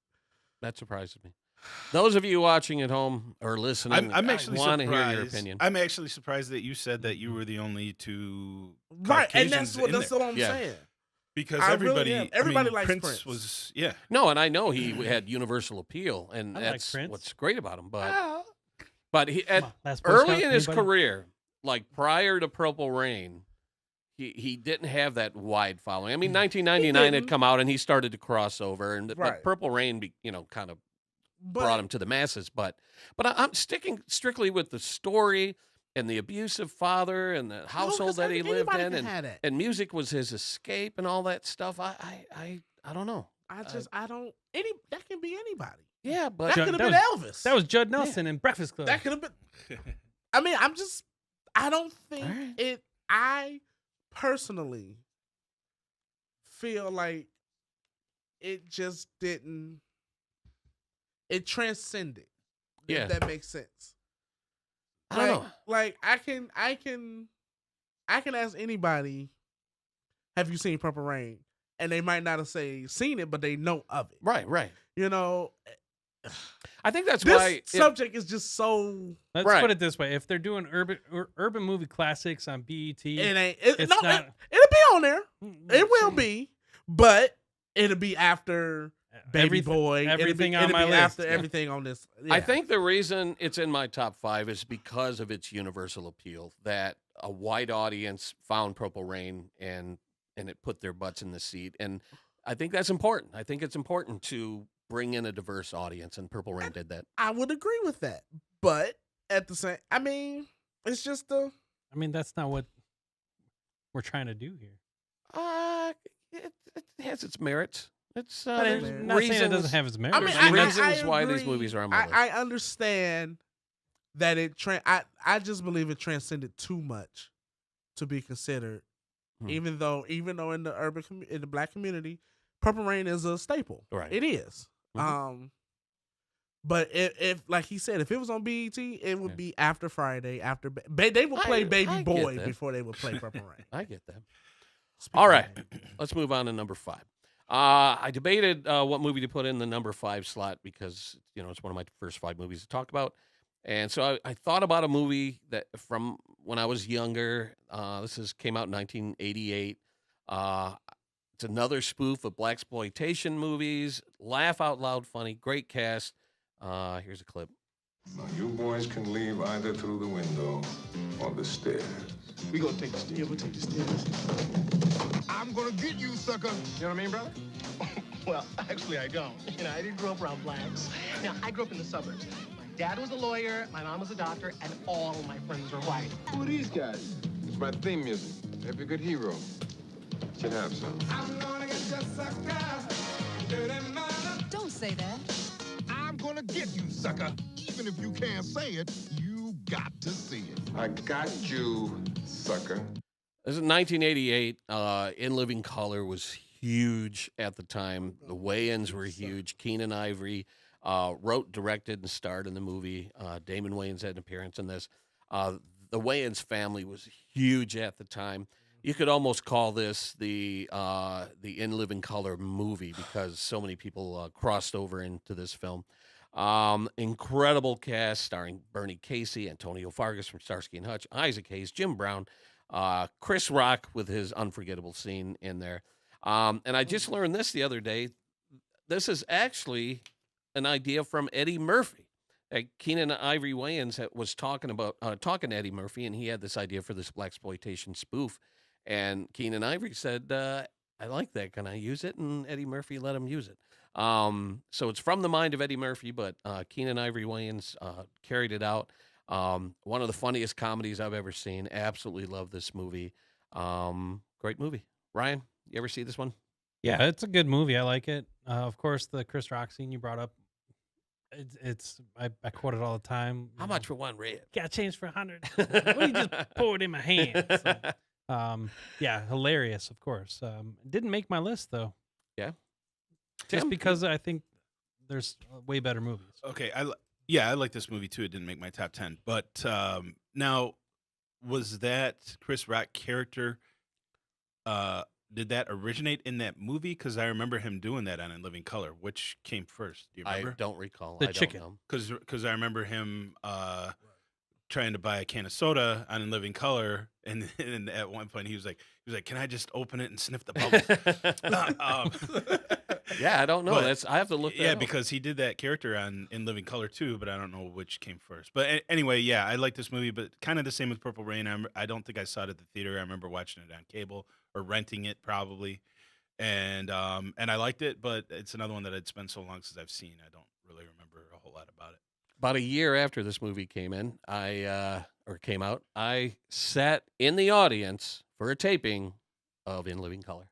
[SPEAKER 1] That surprises me. Those of you watching at home or listening,
[SPEAKER 3] I'm actually
[SPEAKER 1] want to
[SPEAKER 3] surprised.
[SPEAKER 1] hear your opinion.
[SPEAKER 3] I'm actually surprised that you said that you were the only two
[SPEAKER 4] Right, and
[SPEAKER 3] Caucasians
[SPEAKER 4] that's
[SPEAKER 3] in
[SPEAKER 4] what
[SPEAKER 3] there.
[SPEAKER 4] I'm saying.
[SPEAKER 3] Because
[SPEAKER 4] I
[SPEAKER 3] everybody,
[SPEAKER 4] really am. Everybody
[SPEAKER 3] I mean,
[SPEAKER 4] likes
[SPEAKER 3] Prince.
[SPEAKER 4] Prince.
[SPEAKER 3] Was
[SPEAKER 1] No, and I know he had universal appeal, and
[SPEAKER 2] I like
[SPEAKER 1] that's
[SPEAKER 2] Prince.
[SPEAKER 1] what's great about him. But he
[SPEAKER 2] Last Boy
[SPEAKER 1] early
[SPEAKER 2] Scout,
[SPEAKER 1] in his
[SPEAKER 2] anybody?
[SPEAKER 1] career, like prior to Purple Rain, he didn't have that wide following. I mean, 1999 had come out, and he started to cross over, and but Purple Rain, kind of brought him to the masses. But I'm sticking strictly with the story and the abusive father and the household that he lived in, and music was his escape and all that stuff. I don't know.
[SPEAKER 4] That can be anybody.
[SPEAKER 1] Yeah, but
[SPEAKER 4] that could have been Elvis.
[SPEAKER 2] That was Judd Nelson in Breakfast Club.
[SPEAKER 4] That could have been. I mean, I don't think it. I personally feel like it just didn't. It transcended.
[SPEAKER 1] Yeah.
[SPEAKER 4] If that makes sense.
[SPEAKER 1] I don't know.
[SPEAKER 4] Like I can ask anybody, have you seen Purple Rain? And they might not have seen it, but they know of it.
[SPEAKER 1] Right.
[SPEAKER 4] You know,
[SPEAKER 1] I think that's
[SPEAKER 4] this
[SPEAKER 1] why
[SPEAKER 4] subject is just so.
[SPEAKER 2] Let's put it this way: if they're doing urban movie classics on BET,
[SPEAKER 4] It'll
[SPEAKER 2] not.
[SPEAKER 4] be on there. It will be, but it'll be after Baby Boy.
[SPEAKER 2] Everything
[SPEAKER 4] it'll
[SPEAKER 2] on my
[SPEAKER 4] be
[SPEAKER 2] list.
[SPEAKER 4] after everything on this. Yeah.
[SPEAKER 1] I think the reason it's in my top 5 is because of its universal appeal. That a wide audience found Purple Rain and it put their butts in the seat, and I think that's important. I think it's important to bring in a diverse audience, and Purple Rain did that.
[SPEAKER 4] I would agree with that, but at the same, I mean, it's just the.
[SPEAKER 2] I mean, that's not what we're trying to do here.
[SPEAKER 1] It has its merits. It's
[SPEAKER 2] I'm not saying it doesn't have its merits.
[SPEAKER 4] I mean,
[SPEAKER 1] There's reasons
[SPEAKER 4] I
[SPEAKER 1] why
[SPEAKER 4] agree.
[SPEAKER 1] these movies are on my list.
[SPEAKER 4] I understand that it. I just believe it transcended too much to be considered. Even though in the in the Black community, Purple Rain is a staple.
[SPEAKER 1] Right.
[SPEAKER 4] It is. But if like he said, if it was on BET, it would be after Friday. After they would play Baby Boy before they would play Purple Rain.
[SPEAKER 1] I get that. All right, let's move on to number 5. I debated what movie to put in the number 5 slot because it's one of my first 5 movies to talk about, and so I thought about a movie that from when I was younger. This came out in 1988. It's another spoof of blaxploitation movies. Laugh out loud, funny, great cast. Here's a clip.
[SPEAKER 15] Now, you boys can leave either through the window or the stairs.
[SPEAKER 6] We gonna take the stairs. We'll take the stairs. I'm gonna get you, sucker. You know what I mean, brother?
[SPEAKER 16] Well, actually, I don't. I didn't grow up around blacks. Now, I grew up in the suburbs. My dad was a lawyer, my mom was a doctor, and all my friends were white.
[SPEAKER 15] Who are these guys? It's my theme music. Every good hero should have some.
[SPEAKER 6] I'm gonna get you, sucker.
[SPEAKER 7] Don't say that.
[SPEAKER 6] I'm gonna get you, sucker. Even if you can't say it, you got to see it.
[SPEAKER 15] I got you, sucker.
[SPEAKER 1] This is 1988. In Living Color was huge at the time. The Wayans were huge. Keenan Ivory wrote, directed, and starred in the movie. Damon Wayans had an appearance in this. The Wayans family was huge at the time. You could almost call this the In Living Color movie because so many people crossed over into this film. Incredible cast starring Bernie Casey, Antonio Fargas from Starsky and Hutch, Isaac Hayes, Jim Brown, Chris Rock with his unforgettable scene in there. And I just learned this the other day. This is actually an idea from Eddie Murphy. Keenan Ivory Wayans was talking to Eddie Murphy, and he had this idea for this blaxploitation spoof. And Keenan Ivory said, I like that. Can I use it? And Eddie Murphy let him use it. So it's from the mind of Eddie Murphy, but Keenan Ivory Wayans carried it out. One of the funniest comedies I've ever seen. Absolutely love this movie. Great movie. Ryan, you ever see this one?
[SPEAKER 2] Yeah, it's a good movie. I like it. Of course, the Chris Rock scene you brought up. I quote it all the time.
[SPEAKER 1] How much for one rib?
[SPEAKER 2] Got change for 100. Well, you just pour it in my hand. So, yeah, hilarious. Of course. Didn't make my list though.
[SPEAKER 1] Yeah.
[SPEAKER 2] Just
[SPEAKER 1] Tim?
[SPEAKER 2] because I think there's way better movies.
[SPEAKER 3] Okay, I like this movie too. It didn't make my top 10, but now was that Chris Rock character? Did that originate in that movie? Because I remember him doing that on In Living Color. Which came first? Do you remember?
[SPEAKER 1] I don't recall.
[SPEAKER 2] The
[SPEAKER 1] I
[SPEAKER 2] chicken.
[SPEAKER 1] Don't know.
[SPEAKER 3] Because I remember him trying to buy a can of soda on In Living Color, and at one point he was like, "Can I just open it and sniff the bubbles?"
[SPEAKER 1] Yeah, I don't know.
[SPEAKER 3] But,
[SPEAKER 1] I have to look. That up.
[SPEAKER 3] Because he did that character on In Living Color too, but I don't know which came first. But anyway, yeah, I like this movie, but kind of the same with Purple Rain. I don't think I saw it at the theater. I remember watching it on cable or renting it probably, and I liked it. But it's another one that I'd spent so long since I've seen. I don't really remember a whole lot about it.
[SPEAKER 1] About a year after this movie came out, I sat in the audience for a taping of In Living Color.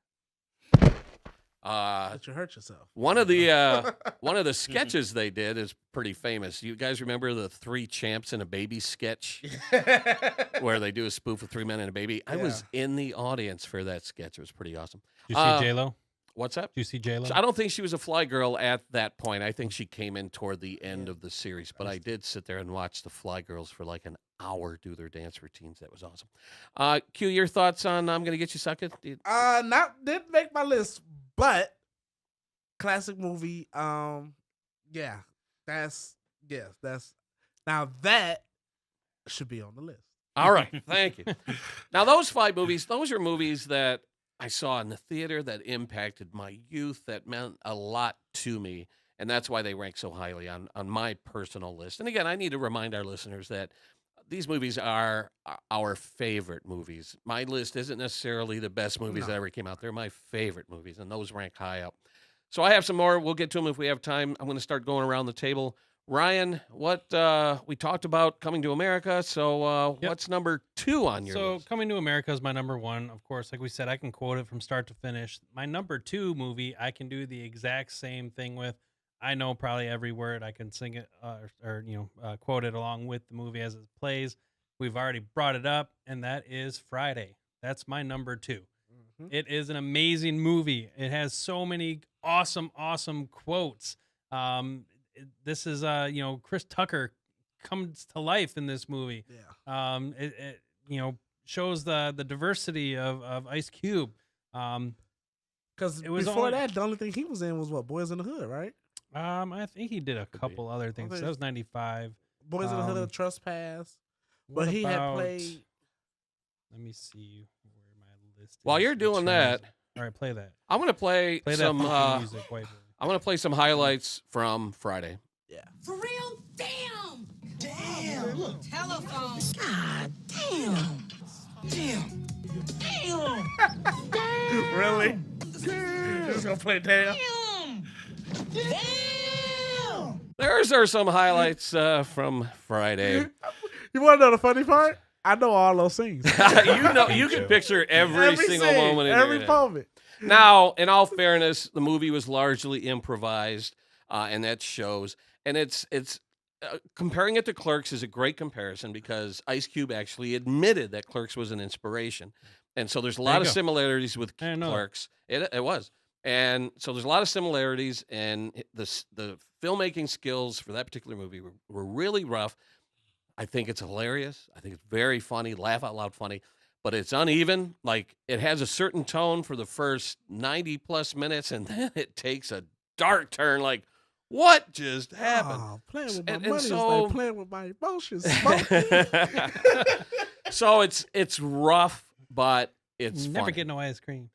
[SPEAKER 4] But you hurt yourself.
[SPEAKER 1] One of the sketches they did is pretty famous. You guys remember the 3 Champs and a Baby sketch, where they do a spoof of 3 men and a baby? I was in the audience for that sketch. It was pretty awesome.
[SPEAKER 2] Did you see J-Lo?
[SPEAKER 1] What's that?
[SPEAKER 2] Did you see J-Lo?
[SPEAKER 1] I don't think she was a fly girl at that point. I think she came in toward the end of the series. But I did sit there and watch the fly girls for like an hour do their dance routines. That was awesome. Q, your thoughts on I'm Gonna Get You Suckin'?
[SPEAKER 4] Didn't make my list, but classic movie. That's now that should be on the list.
[SPEAKER 1] All right, thank you. Now, those 5 movies, those are movies that I saw in the theater that impacted my youth, that meant a lot to me, and that's why they rank so highly on my personal list. And again, I need to remind our listeners that these movies are our favorite movies. My list isn't necessarily the best movies that ever came out. They're my favorite movies, and those rank high up. So I have some more. We'll get to them if we have time. I'm going to start going around the table. Ryan, what we talked about Coming to America. So what's number 2 on your list?
[SPEAKER 2] So Coming to America is my number 1. Of course, like we said, I can quote it from start to finish. My number 2 movie, I can do the exact same thing with. I know probably every word. I can sing it or quote it along with the movie as it plays. We've already brought it up, and that is Friday. That's my number 2. Mm-hmm. It is an amazing movie. It has so many awesome quotes. This is Chris Tucker comes to life in this movie.
[SPEAKER 4] Yeah.
[SPEAKER 2] It shows the diversity of Ice Cube.
[SPEAKER 4] Because before that, the only thing he was in was what, Boys in the Hood, right?
[SPEAKER 2] I think he did a couple other things. That was 95.
[SPEAKER 4] Boys in the Hood, Trespass. But he had played.
[SPEAKER 2] Let me see where my list is.
[SPEAKER 1] While you're doing that,
[SPEAKER 2] all right, play that.
[SPEAKER 1] I'm going to play some
[SPEAKER 2] music.
[SPEAKER 1] I'm going to play some highlights from Friday.
[SPEAKER 4] Yeah.
[SPEAKER 5] For real? Damn! Damn! Telephone. God damn! Damn!
[SPEAKER 4] Really? You're just going to play damn?
[SPEAKER 5] Damn!
[SPEAKER 1] There's some highlights from Friday.
[SPEAKER 4] You want to know the funny part? I know all those scenes.
[SPEAKER 1] You can picture every single
[SPEAKER 4] scene,
[SPEAKER 1] moment.
[SPEAKER 4] Every moment.
[SPEAKER 1] Now, in all fairness, the movie was largely improvised, and that shows. And it's comparing it to Clerks is a great comparison because Ice Cube actually admitted that Clerks was an inspiration, and so there's a lot of similarities with Clerks. It was, and so there's a lot of similarities, and the filmmaking skills for that particular movie were really rough. I think it's hilarious. I think it's very funny, laugh out loud funny. But it's uneven. Like, it has a certain tone for the first 90-plus minutes, and then it takes a dark turn. Like, what just happened?
[SPEAKER 4] Oh, playing with my money is like playing with my emotions.
[SPEAKER 1] So it's rough, but it's
[SPEAKER 2] never
[SPEAKER 1] funny.
[SPEAKER 2] get no ice cream.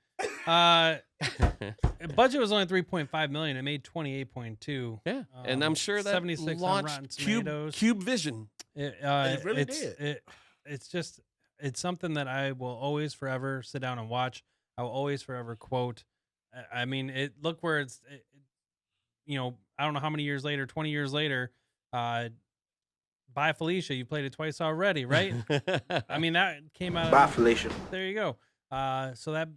[SPEAKER 2] Budget was only $3.5 million. It made $28.2.
[SPEAKER 1] Yeah, and I'm sure that
[SPEAKER 2] 76
[SPEAKER 1] launched
[SPEAKER 2] on Rotten Tomatoes.
[SPEAKER 1] Cube Vision.
[SPEAKER 4] It really did.
[SPEAKER 2] It's something that I will always forever sit down and watch. I will always forever quote. I mean, look where it's, I don't know how many years later, 20 years later, Bye Felicia, you played it twice already, right? I mean, that came out.
[SPEAKER 17] Bye Felicia.
[SPEAKER 2] There you go. So that,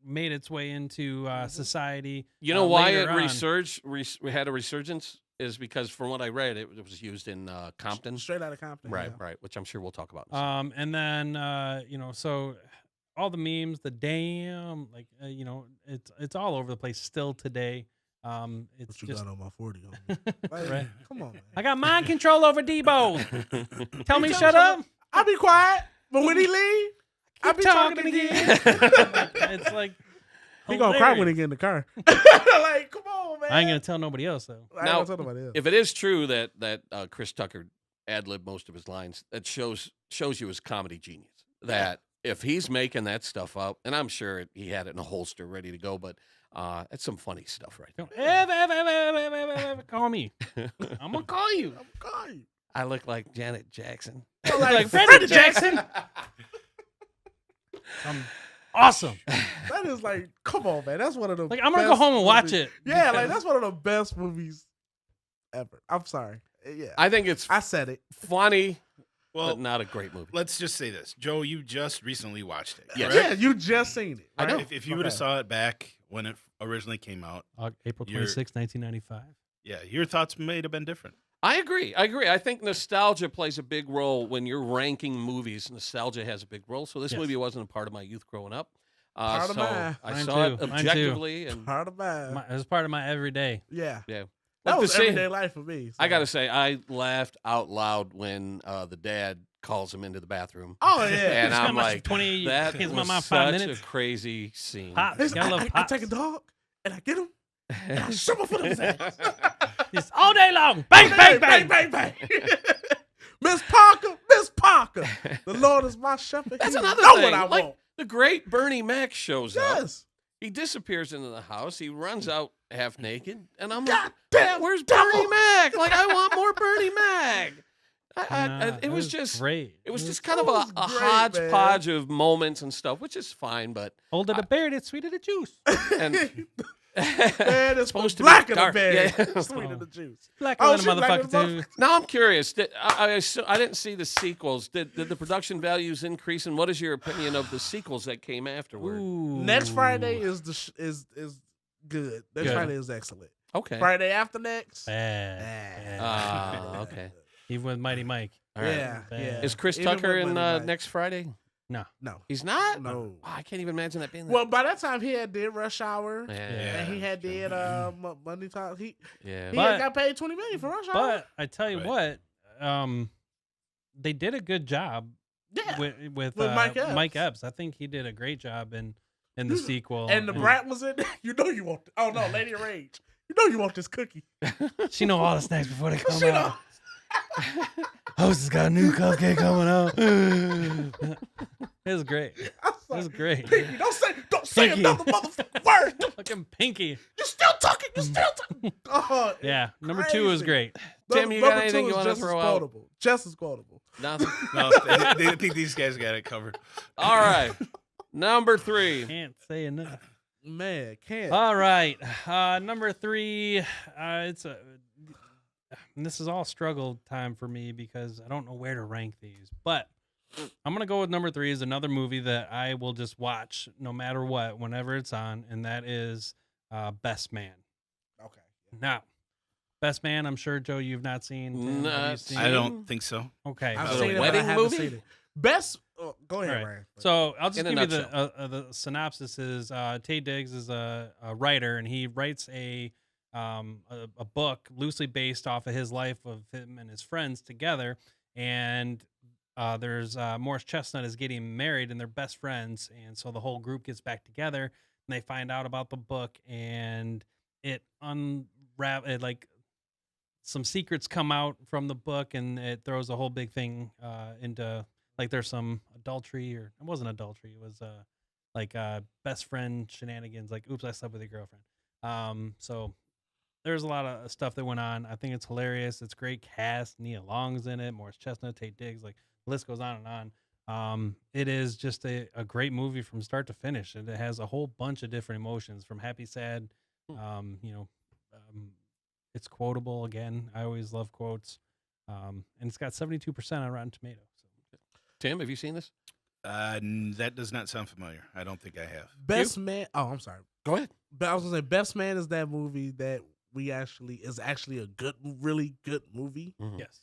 [SPEAKER 2] made its way into society.
[SPEAKER 1] You know why it had a resurgence? Is because from what I read, it was used in Compton.
[SPEAKER 4] Straight out of Compton.
[SPEAKER 1] Right,
[SPEAKER 4] yeah.
[SPEAKER 1] right, which I'm sure we'll talk about.
[SPEAKER 2] And then, so all the memes, the damn, it's all over the place still today. It's
[SPEAKER 4] what you
[SPEAKER 2] just
[SPEAKER 4] got on my 40 on
[SPEAKER 2] right.
[SPEAKER 4] Come on, man.
[SPEAKER 2] I got mind control over Debo. Tell me shut up.
[SPEAKER 4] I'll be quiet, but when he leave, I'll be talking again.
[SPEAKER 2] It's like
[SPEAKER 4] he gonna cry when he get in the car. Like, come on, man.
[SPEAKER 2] I ain't gonna tell nobody else though.
[SPEAKER 1] Now, if it is true that Chris Tucker ad-libbed most of his lines, that shows you his comedy genius. That if he's making that stuff up, and I'm sure he had it in a holster ready to go, but it's some funny stuff right there.
[SPEAKER 2] Call me. I'm gonna call you.
[SPEAKER 1] I look like Janet Jackson.
[SPEAKER 2] Like Freddie Jackson. Awesome.
[SPEAKER 4] That is like, come on, man. That's one of the
[SPEAKER 2] I'm gonna go home and watch it.
[SPEAKER 4] Yeah, like that's one of the best movies ever. I'm sorry. Yeah,
[SPEAKER 1] I think
[SPEAKER 4] I said it.
[SPEAKER 1] Funny, but not a great movie.
[SPEAKER 3] Let's just say this, Joe. You just recently watched it.
[SPEAKER 1] Yes.
[SPEAKER 4] Yeah, you just seen it.
[SPEAKER 3] I
[SPEAKER 4] Right?
[SPEAKER 3] know. If you would have saw it back when it originally came out.
[SPEAKER 2] April
[SPEAKER 3] Your-
[SPEAKER 2] 26, 1995.
[SPEAKER 3] Yeah, your thoughts may have been different.
[SPEAKER 1] I agree. I think nostalgia plays a big role when you're ranking movies. Nostalgia has a big role. So this
[SPEAKER 2] Yes.
[SPEAKER 1] movie wasn't a part of my youth growing up.
[SPEAKER 4] Part of
[SPEAKER 1] So
[SPEAKER 4] mine.
[SPEAKER 1] I
[SPEAKER 2] Mine
[SPEAKER 1] saw
[SPEAKER 2] too.
[SPEAKER 1] it
[SPEAKER 2] Mine too.
[SPEAKER 1] objectively. And
[SPEAKER 4] Part of mine.
[SPEAKER 2] It was part of my everyday.
[SPEAKER 4] Yeah.
[SPEAKER 1] yeah.
[SPEAKER 4] That
[SPEAKER 1] Like
[SPEAKER 4] was
[SPEAKER 1] the same-
[SPEAKER 4] everyday life for me.
[SPEAKER 1] I
[SPEAKER 4] so.
[SPEAKER 1] got to say, I laughed out loud when the dad calls him into the bathroom.
[SPEAKER 4] Oh, yeah.
[SPEAKER 1] And
[SPEAKER 2] Just got
[SPEAKER 1] I'm
[SPEAKER 2] my
[SPEAKER 1] like,
[SPEAKER 2] 20
[SPEAKER 1] that
[SPEAKER 2] kids,
[SPEAKER 1] was
[SPEAKER 2] my mom,
[SPEAKER 1] such
[SPEAKER 2] 5 minutes.
[SPEAKER 1] a crazy scene.
[SPEAKER 2] Pops.
[SPEAKER 4] Listen,
[SPEAKER 2] Gotta love
[SPEAKER 4] I
[SPEAKER 2] pops.
[SPEAKER 4] take a dog and I get him and I shoot my foot in his ass.
[SPEAKER 2] Just all day long. Bang, bang, bang.
[SPEAKER 4] bang, bang. Miss Parker, the Lord is my shepherd.
[SPEAKER 1] That's
[SPEAKER 4] He
[SPEAKER 1] another
[SPEAKER 4] know
[SPEAKER 1] thing.
[SPEAKER 4] what I
[SPEAKER 1] Like
[SPEAKER 4] want.
[SPEAKER 1] the great Bernie Mac shows up.
[SPEAKER 4] Yes.
[SPEAKER 1] He disappears into the house. He runs out half naked, and I'm
[SPEAKER 4] God
[SPEAKER 1] like,
[SPEAKER 4] damn,
[SPEAKER 1] "Where's
[SPEAKER 4] devil."
[SPEAKER 1] Bernie Mac? Like, I want more Bernie Mac." It
[SPEAKER 2] It
[SPEAKER 1] was just
[SPEAKER 2] great.
[SPEAKER 1] It was
[SPEAKER 2] It
[SPEAKER 1] just kind of
[SPEAKER 4] was
[SPEAKER 1] a
[SPEAKER 4] great,
[SPEAKER 1] hodgepodge of moments and stuff, which is fine, but
[SPEAKER 2] Older the berry, it's sweeter the juice.
[SPEAKER 1] and
[SPEAKER 4] Man, it's
[SPEAKER 1] supposed to be
[SPEAKER 4] black in the
[SPEAKER 1] dark.
[SPEAKER 4] bed.
[SPEAKER 1] Yeah.
[SPEAKER 4] Sweet in the juice.
[SPEAKER 2] Black
[SPEAKER 4] Oh,
[SPEAKER 2] little
[SPEAKER 4] shit, black
[SPEAKER 2] motherfucker
[SPEAKER 4] little
[SPEAKER 2] too.
[SPEAKER 1] Now I'm curious. I didn't see the sequels. Did the production values increase? And what is your opinion of the sequels that came afterward?
[SPEAKER 4] Next Friday is is good. Next
[SPEAKER 1] Good.
[SPEAKER 4] Friday is excellent.
[SPEAKER 1] Okay.
[SPEAKER 4] Friday after next.
[SPEAKER 2] Bad.
[SPEAKER 1] Ah, okay.
[SPEAKER 2] Even with Mighty Mike.
[SPEAKER 1] All right.
[SPEAKER 4] Yeah,
[SPEAKER 2] Bad.
[SPEAKER 4] yeah.
[SPEAKER 1] Is Chris
[SPEAKER 4] Even
[SPEAKER 1] Tucker
[SPEAKER 4] with
[SPEAKER 1] in
[SPEAKER 4] Money Mike.
[SPEAKER 1] next Friday?
[SPEAKER 2] No.
[SPEAKER 4] No.
[SPEAKER 1] He's not.
[SPEAKER 4] No.
[SPEAKER 1] Oh, I can't even imagine that being.
[SPEAKER 4] Well, by that time he had did Rush Hour.
[SPEAKER 1] Yeah.
[SPEAKER 4] And he had did Money Talk. He
[SPEAKER 1] Yeah.
[SPEAKER 4] he
[SPEAKER 2] But-
[SPEAKER 4] had got paid $20 million for Rush Hour.
[SPEAKER 2] But I tell you
[SPEAKER 3] Right.
[SPEAKER 2] what, they did a good job
[SPEAKER 4] Yeah.
[SPEAKER 2] with
[SPEAKER 4] Mike Epps.
[SPEAKER 2] Epps. I think he did a great job in the sequel.
[SPEAKER 4] And the brat was in there. You know you want. Oh no, Lady Rage. You know you want this cookie.
[SPEAKER 2] She know all the snacks before they come
[SPEAKER 4] She know.
[SPEAKER 2] out. Hostess got a new cupcake coming out. It was great. It was great.
[SPEAKER 4] Pinky, don't say
[SPEAKER 2] Pinky.
[SPEAKER 4] another motherfucking word.
[SPEAKER 2] Fucking Pinky.
[SPEAKER 4] You still talking. You still talking. Oh,
[SPEAKER 2] Yeah, number 2 was
[SPEAKER 4] crazy.
[SPEAKER 2] great.
[SPEAKER 1] Tim, you got anything you want to throw out?
[SPEAKER 4] Quotable. Just as quotable.
[SPEAKER 1] Nothing.
[SPEAKER 3] No, they think these guys got it covered.
[SPEAKER 1] All right. Number 3.
[SPEAKER 2] Can't say enough.
[SPEAKER 4] Man, can't.
[SPEAKER 2] All right, number 3. This is all struggle time for me because I don't know where to rank these. But I'm gonna go with number 3 is another movie that I will just watch no matter what, whenever it's on, and that is Best Man.
[SPEAKER 4] Okay.
[SPEAKER 2] Now, Best Man, I'm sure Joe you've not seen. Tim, have you
[SPEAKER 1] Not
[SPEAKER 2] seen
[SPEAKER 3] I
[SPEAKER 2] it?
[SPEAKER 3] don't think so.
[SPEAKER 2] Okay,
[SPEAKER 4] I've
[SPEAKER 1] Is it
[SPEAKER 4] seen
[SPEAKER 1] a
[SPEAKER 4] it, but I
[SPEAKER 1] wedding
[SPEAKER 4] haven't
[SPEAKER 1] movie?
[SPEAKER 4] seen it. Best. Oh, go ahead,
[SPEAKER 2] Right.
[SPEAKER 4] Ryan.
[SPEAKER 2] So I'll just
[SPEAKER 1] In a
[SPEAKER 2] give you the synopsis. Is Tay Diggs is a writer, and he writes a book loosely based off of his life of him and his friends together. And there's Morris Chestnut is getting married, and they're best friends, and so the whole group gets back together, and they find out about the book, and it like some secrets come out from the book, and it throws a whole big thing into. Like there's some adultery, or it wasn't adultery. It was like best friend shenanigans. Like, oops, I slept with your girlfriend. So there's a lot of stuff that went on. I think it's hilarious. It's great cast. Nia Long's in it. Morris Chestnut, Tate Diggs. Like the list goes on and on. It is just a great movie from start to finish, and it has a whole bunch of different emotions from happy, sad. It's quotable again. I always love quotes. And it's got 72% on Rotten Tomatoes.
[SPEAKER 1] Tim, have you seen this?
[SPEAKER 3] That does not sound familiar. I don't think I have.
[SPEAKER 4] Best Man. Oh, I'm sorry.
[SPEAKER 1] Go ahead.
[SPEAKER 4] But I was gonna say, Best Man is that movie that is actually a good, really good movie.
[SPEAKER 2] Yes.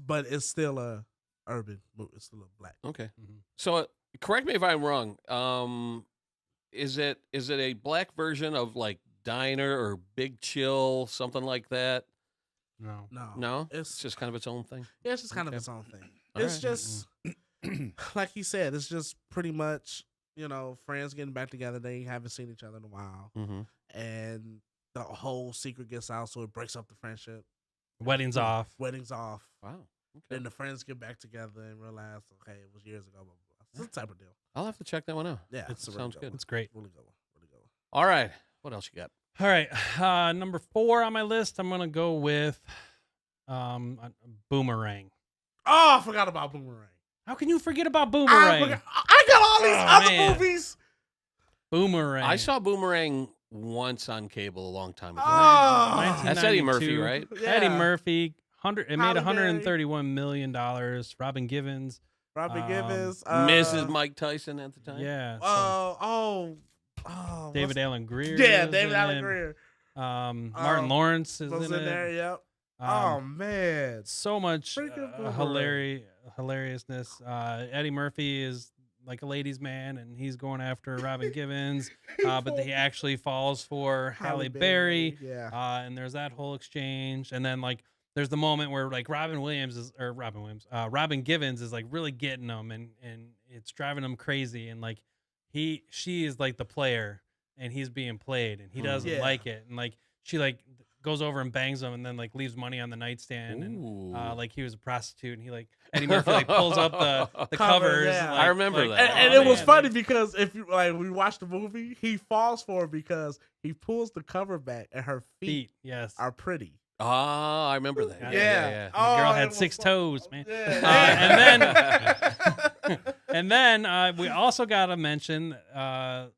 [SPEAKER 4] But it's still a urban movie. It's still a black.
[SPEAKER 1] Okay. So correct me if I'm wrong. Is it a black version of like Diner or Big Chill, something like that?
[SPEAKER 2] No.
[SPEAKER 4] It's
[SPEAKER 1] just kind of its own thing.
[SPEAKER 4] Yeah, it's just kind of
[SPEAKER 1] Okay.
[SPEAKER 4] its own thing.
[SPEAKER 1] All
[SPEAKER 4] It's
[SPEAKER 1] right.
[SPEAKER 4] just like he said. It's just pretty much friends getting back together. They haven't seen each other in a while, and the whole secret gets out, so it breaks up the friendship.
[SPEAKER 2] Wedding's off.
[SPEAKER 4] Wedding's off.
[SPEAKER 1] Wow. Okay.
[SPEAKER 4] Then the friends get back together and realize, okay, it was years ago. Blah, blah, blah. It's the type of deal.
[SPEAKER 1] I'll have to check that one out.
[SPEAKER 4] Yeah,
[SPEAKER 1] That
[SPEAKER 4] it's a really
[SPEAKER 1] sounds
[SPEAKER 4] good
[SPEAKER 1] good.
[SPEAKER 4] one.
[SPEAKER 2] It's great.
[SPEAKER 4] Really good one. Really good one.
[SPEAKER 1] All right. What else you got?
[SPEAKER 2] All right. Number 4 on my list, I'm going to go with Boomerang.
[SPEAKER 4] Oh, I forgot about Boomerang.
[SPEAKER 2] How can you forget about Boomerang?
[SPEAKER 4] I got all these other
[SPEAKER 2] man.
[SPEAKER 4] movies.
[SPEAKER 2] Boomerang.
[SPEAKER 1] I saw Boomerang once on cable a long time ago.
[SPEAKER 4] Oh.
[SPEAKER 1] That's Eddie Murphy,
[SPEAKER 2] 1992.
[SPEAKER 1] right?
[SPEAKER 2] Eddie
[SPEAKER 4] Yeah.
[SPEAKER 2] Murphy. It made
[SPEAKER 4] Halle Berry.
[SPEAKER 2] $131 million. Robin Givens.
[SPEAKER 4] Robin Givens.
[SPEAKER 1] Mrs. Mike Tyson at the time.
[SPEAKER 2] Yeah.
[SPEAKER 4] Oh,
[SPEAKER 2] David Allen Greer.
[SPEAKER 4] Yeah,
[SPEAKER 2] is
[SPEAKER 4] David
[SPEAKER 2] in
[SPEAKER 4] Allen
[SPEAKER 2] it.
[SPEAKER 4] Greer.
[SPEAKER 2] Martin Lawrence is
[SPEAKER 4] was
[SPEAKER 2] in
[SPEAKER 4] in
[SPEAKER 2] it.
[SPEAKER 4] there. Yep. Oh man,
[SPEAKER 2] so much
[SPEAKER 4] Freaking
[SPEAKER 2] hilariousness. Eddie Murphy is like a ladies' man, and he's going after Robin Givens, but he actually falls for Halle Berry.
[SPEAKER 4] Yeah.
[SPEAKER 2] And there's that whole exchange, and then like there's the moment where like Robin Givens is like really getting him, and it's driving him crazy, and like she is like the player, and he's being played, and he doesn't like it, and like she like goes over and bangs him, and then like leaves money on the nightstand, and like he was a prostitute, and he like Eddie Murphy like pulls up the covers.
[SPEAKER 4] Yeah.
[SPEAKER 2] And, like,
[SPEAKER 1] I remember that.
[SPEAKER 4] And it was funny because if you like, we watched the movie, he falls for her because he pulls the cover back, and her feet
[SPEAKER 2] yes
[SPEAKER 4] are pretty.
[SPEAKER 1] Oh, I remember that.
[SPEAKER 4] Yeah.
[SPEAKER 2] The girl had 6 toes, man.
[SPEAKER 4] Yeah.
[SPEAKER 2] And then we also got to mention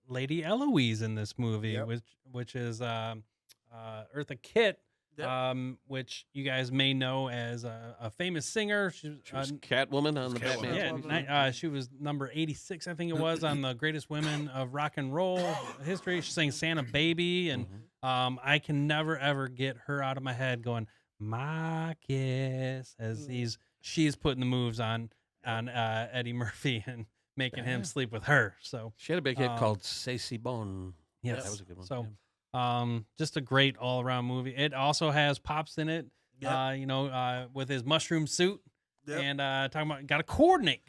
[SPEAKER 2] Lady Eloise in this movie, which is Eartha Kitt, which you guys may know as a famous singer. She was
[SPEAKER 1] Catwoman on the Batman.
[SPEAKER 2] Yeah, she was number 86, I think it was, on the Greatest Women of Rock and Roll history. She sang Santa Baby, and I can never ever get her out of my head going my kiss as she's putting the moves on Eddie Murphy and making him sleep with her. So
[SPEAKER 1] she had a big hit called C'est Si Bon.
[SPEAKER 2] Yes,
[SPEAKER 1] that was a good one.
[SPEAKER 2] So. Just a great all-around movie. It also has Pops in it, with his mushroom suit, and talking about gotta coordinate.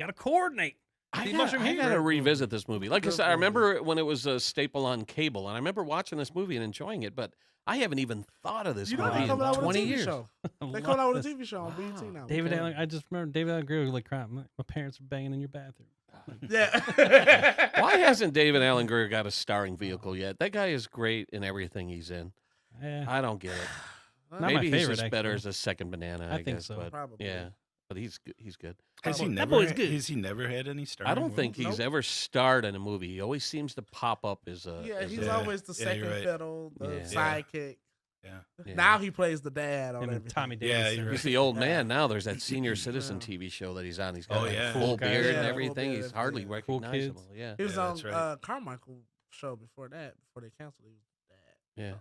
[SPEAKER 1] I gotta revisit this movie. Like I said, I remember when it was a staple on cable, and I remember watching this movie and enjoying it, but I haven't even thought of this movie in 20 years.
[SPEAKER 4] They come out with a TV show on BET now.
[SPEAKER 2] David Allen, I just remember David Allen Greer was like crying. My parents are banging in your bathroom.
[SPEAKER 4] Yeah.
[SPEAKER 1] Why hasn't David Allen Greer got a starring vehicle yet? That guy is great in everything he's in. I don't get it.
[SPEAKER 2] Not
[SPEAKER 1] Maybe
[SPEAKER 2] my
[SPEAKER 1] he's
[SPEAKER 2] favorite,
[SPEAKER 1] just better
[SPEAKER 2] actually.
[SPEAKER 1] as a second banana. I
[SPEAKER 2] think
[SPEAKER 1] guess,
[SPEAKER 2] so.
[SPEAKER 1] But
[SPEAKER 4] Probably.
[SPEAKER 1] yeah, but he's good.
[SPEAKER 3] Has he never had any starring?
[SPEAKER 1] I don't think he's ever starred in a movie. He always seems to pop up as a.
[SPEAKER 4] Yeah,
[SPEAKER 1] as
[SPEAKER 4] he's
[SPEAKER 1] a-
[SPEAKER 4] always the second fiddle, the sidekick.
[SPEAKER 3] Yeah.
[SPEAKER 4] Now he plays the dad on
[SPEAKER 2] Him and
[SPEAKER 4] everything.
[SPEAKER 2] Tommy Davis.
[SPEAKER 3] Yeah, you're
[SPEAKER 1] He's the old man now. There's that Senior Citizen TV show that he's on. He's got a full
[SPEAKER 2] Cool guy.
[SPEAKER 1] beard and
[SPEAKER 4] Yeah,
[SPEAKER 1] everything.
[SPEAKER 4] full
[SPEAKER 1] He's
[SPEAKER 4] beard,
[SPEAKER 1] hardly
[SPEAKER 4] yeah.
[SPEAKER 2] Cool
[SPEAKER 1] recognizable.
[SPEAKER 2] kids.
[SPEAKER 1] Yeah.
[SPEAKER 4] He was
[SPEAKER 3] Yeah,
[SPEAKER 4] on
[SPEAKER 3] that's right.
[SPEAKER 4] Carmichael show before that. Before they canceled, he was the dad.
[SPEAKER 1] Yeah.
[SPEAKER 4] So.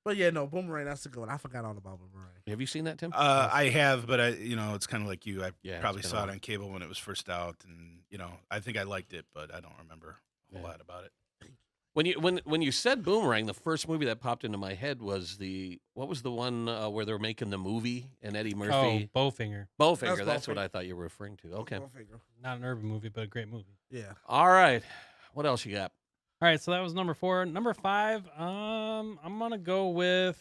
[SPEAKER 4] But yeah, no, Boomerang. That's a good one. I forgot all about Boomerang.
[SPEAKER 1] Have you seen that, Tim?
[SPEAKER 3] I have, but it's kind of like you. I
[SPEAKER 1] Yeah, it's
[SPEAKER 3] probably
[SPEAKER 1] been a
[SPEAKER 3] saw it
[SPEAKER 1] while.
[SPEAKER 3] on cable when it was first out, and I think I liked it, but I don't remember a whole lot about it.
[SPEAKER 1] When you said Boomerang, the first movie that popped into my head was what was the one where they're making the movie and Eddie Murphy?
[SPEAKER 2] Oh, Bowfinger.
[SPEAKER 1] Bowfinger. That's
[SPEAKER 4] Bowfinger.
[SPEAKER 1] what I thought you were referring to. Okay.
[SPEAKER 2] Not an urban movie, but a great movie.
[SPEAKER 4] Yeah.
[SPEAKER 1] All right. What else you got?
[SPEAKER 2] All right, so that was number 4. Number 5, I'm gonna go with.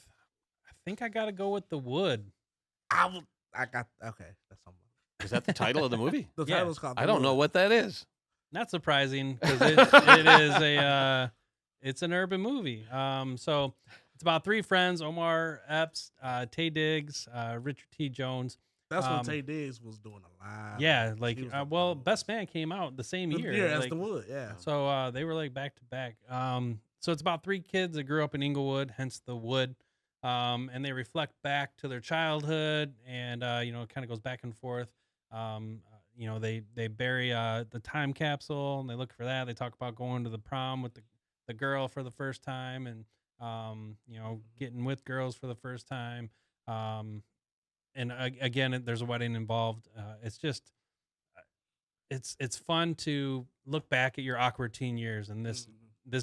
[SPEAKER 2] I think I gotta go with The Wood.
[SPEAKER 4] I got okay. That's something.
[SPEAKER 1] Is that the title of the movie?
[SPEAKER 4] The
[SPEAKER 2] Yeah.
[SPEAKER 4] title's called.
[SPEAKER 1] I don't know what that is.
[SPEAKER 2] Not surprising because it is it's an urban movie. So it's about 3 friends: Omar Epps, Tay Diggs, Richard T. Jones.
[SPEAKER 4] That's when Tay Diggs was doing a lot.
[SPEAKER 2] Yeah, like Best Man came out the same year.
[SPEAKER 4] Yeah, as
[SPEAKER 2] like,
[SPEAKER 4] The Wood. Yeah.
[SPEAKER 2] So they were like back to back. So it's about 3 kids that grew up in Inglewood, hence The Wood. And they reflect back to their childhood, and it kind of goes back and forth. They bury the time capsule, and they look for that. They talk about going to the prom with the girl for the first time, and getting with girls for the first time. And again, there's a wedding involved. It's just, it's fun to look back at your awkward teen years, and this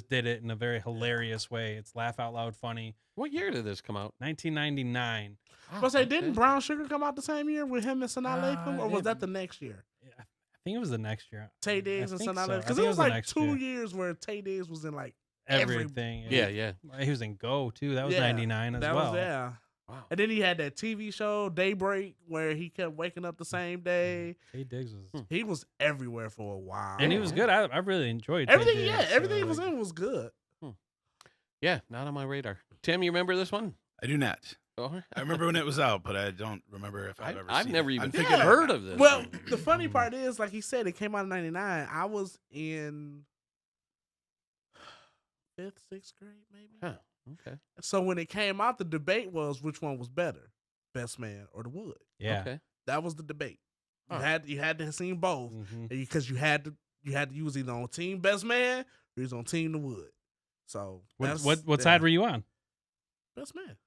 [SPEAKER 2] did it in a very hilarious way. It's laugh out loud funny.
[SPEAKER 1] What year did this come out?
[SPEAKER 2] 1999.
[SPEAKER 4] But say, didn't Brown Sugar come out the same year with him and Sanaa Lathan, or was that the next year?
[SPEAKER 2] I think it was the next year.
[SPEAKER 4] Tay Diggs and
[SPEAKER 2] think
[SPEAKER 4] Sanaa
[SPEAKER 2] so.
[SPEAKER 4] Lathan,
[SPEAKER 2] I
[SPEAKER 4] because
[SPEAKER 2] think
[SPEAKER 4] it was
[SPEAKER 2] the
[SPEAKER 4] like
[SPEAKER 2] next
[SPEAKER 4] 2
[SPEAKER 2] year.
[SPEAKER 4] years where Tay Diggs was in like
[SPEAKER 2] Everything.
[SPEAKER 1] Yeah.
[SPEAKER 2] He was in Go too. That was 99 as
[SPEAKER 4] that
[SPEAKER 2] well.
[SPEAKER 4] Was, yeah.
[SPEAKER 1] Wow.
[SPEAKER 4] And then he had that TV show Daybreak where he kept waking up the same day.
[SPEAKER 2] Tay Diggs was.
[SPEAKER 4] He was everywhere for a while,
[SPEAKER 2] And he was good. I really enjoyed
[SPEAKER 4] everything.
[SPEAKER 2] Tay Diggs,
[SPEAKER 4] Everything he
[SPEAKER 2] so,
[SPEAKER 4] was in was good.
[SPEAKER 1] Yeah, not on my radar. Tim, you remember this one?
[SPEAKER 3] I do not.
[SPEAKER 1] Oh.
[SPEAKER 3] I remember when it was out, but I don't remember if I've ever
[SPEAKER 1] I've
[SPEAKER 3] seen
[SPEAKER 1] never
[SPEAKER 3] it.
[SPEAKER 1] even
[SPEAKER 3] I'm thinking
[SPEAKER 1] heard of this.
[SPEAKER 4] Well, the funny part is, like he said, it came out in '99. I was in 5th, 6th grade, maybe.
[SPEAKER 1] Huh. Okay.
[SPEAKER 4] So when it came out, the debate was which one was better, Best Man or The Wood.
[SPEAKER 2] Yeah.
[SPEAKER 1] Okay.
[SPEAKER 4] That was the debate. You
[SPEAKER 1] Huh.
[SPEAKER 4] had to have seen both
[SPEAKER 2] Mhm.
[SPEAKER 4] because you was either on Team Best Man or you was on Team The Wood. So
[SPEAKER 2] What
[SPEAKER 4] that's-
[SPEAKER 2] what
[SPEAKER 4] yeah.
[SPEAKER 2] side were you on?
[SPEAKER 4] Best man.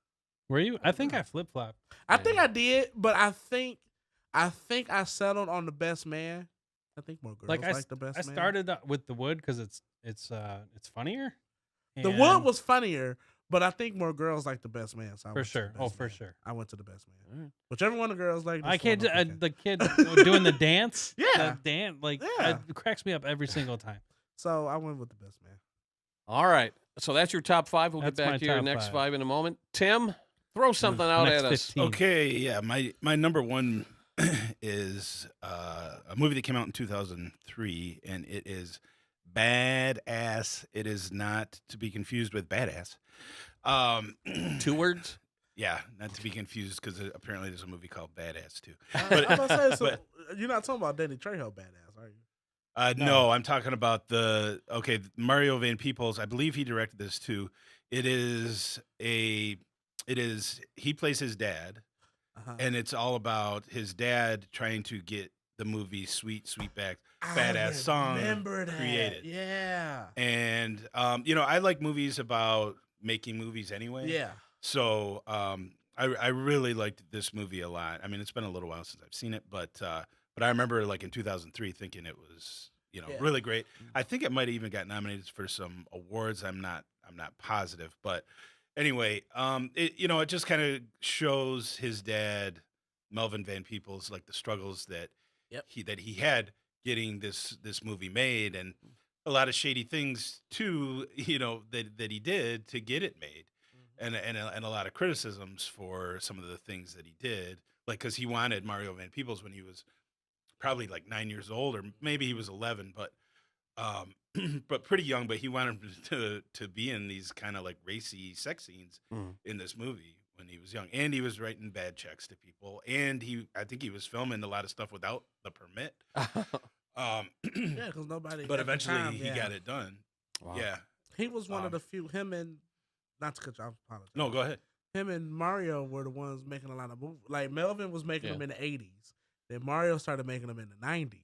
[SPEAKER 2] Were you? I think I flip flop.
[SPEAKER 4] I think I did, but I think I settled on the best man. I think more girls
[SPEAKER 2] Like
[SPEAKER 4] like the best
[SPEAKER 2] I
[SPEAKER 4] man.
[SPEAKER 2] started with the Wood because it's funnier.
[SPEAKER 4] The Wood was funnier, but I think more girls like the best man. So I
[SPEAKER 2] For
[SPEAKER 4] went to the
[SPEAKER 2] sure.
[SPEAKER 4] best
[SPEAKER 2] Oh, for
[SPEAKER 4] man.
[SPEAKER 2] sure.
[SPEAKER 4] I went to the best man. Whichever one of the girls like.
[SPEAKER 2] I
[SPEAKER 4] this one
[SPEAKER 2] can't.
[SPEAKER 4] I'm picking.
[SPEAKER 2] The kid doing the dance.
[SPEAKER 4] Yeah.
[SPEAKER 2] the dance. Like
[SPEAKER 4] Yeah.
[SPEAKER 2] it cracks me up every single time.
[SPEAKER 4] So I went with the best man.
[SPEAKER 1] All right. So that's your top 5. We'll
[SPEAKER 2] That's
[SPEAKER 1] get
[SPEAKER 2] my
[SPEAKER 1] back to your
[SPEAKER 2] top
[SPEAKER 1] next
[SPEAKER 2] 5.
[SPEAKER 1] 5 in a moment. Tim, throw something out
[SPEAKER 2] Next
[SPEAKER 1] at us.
[SPEAKER 2] 15.
[SPEAKER 3] Okay, yeah, my number one is a movie that came out in 2003, and it is Badass. It is not to be confused with Badass.
[SPEAKER 1] 2 words?
[SPEAKER 3] Yeah, not to be confused because apparently there's a movie called Badass too.
[SPEAKER 4] I'm
[SPEAKER 3] But,
[SPEAKER 4] about to say, so
[SPEAKER 3] but
[SPEAKER 4] you're not talking about Danny Trejo badass, are you?
[SPEAKER 3] no, I'm talking about Mario Van Peebles. I believe he directed this too. He plays his dad.
[SPEAKER 4] Uh-huh.
[SPEAKER 3] And it's all about his dad trying to get the movie Sweet Sweetback Badass Song
[SPEAKER 4] Remember that?
[SPEAKER 3] created.
[SPEAKER 4] Yeah.
[SPEAKER 3] And I like movies about making movies anyway.
[SPEAKER 4] Yeah.
[SPEAKER 3] So I really liked this movie a lot. I mean, it's been a little while since I've seen it, but I remember like in 2003 thinking it was really great. I think it might have even got nominated for some awards. I'm not positive, but anyway, it just kind of shows his dad, Melvin Van Peebles, like the struggles that he had getting this movie made, and a lot of shady things too, that he did to get it made, and a lot of criticisms for some of the things that he did, like because he wanted Mario Van Peebles when he was probably like 9 years old, or maybe he was 11, but but pretty young, but he wanted him to be in these kind of like racy sex scenes in this movie when he was young, and he was writing bad checks to people, and I think he was filming a lot of stuff without the permit.
[SPEAKER 4] Yeah, because nobody.
[SPEAKER 3] But
[SPEAKER 4] at the
[SPEAKER 3] eventually
[SPEAKER 4] time,
[SPEAKER 3] he got it done.
[SPEAKER 1] Wow.
[SPEAKER 3] Yeah,
[SPEAKER 4] He was one of the few. Him and not to cut you off. I apologize.
[SPEAKER 3] no, go ahead.
[SPEAKER 4] Him and Mario were the ones making a lot of movies. Like Melvin was making them in the 80s. Then Mario started making them in the 90s.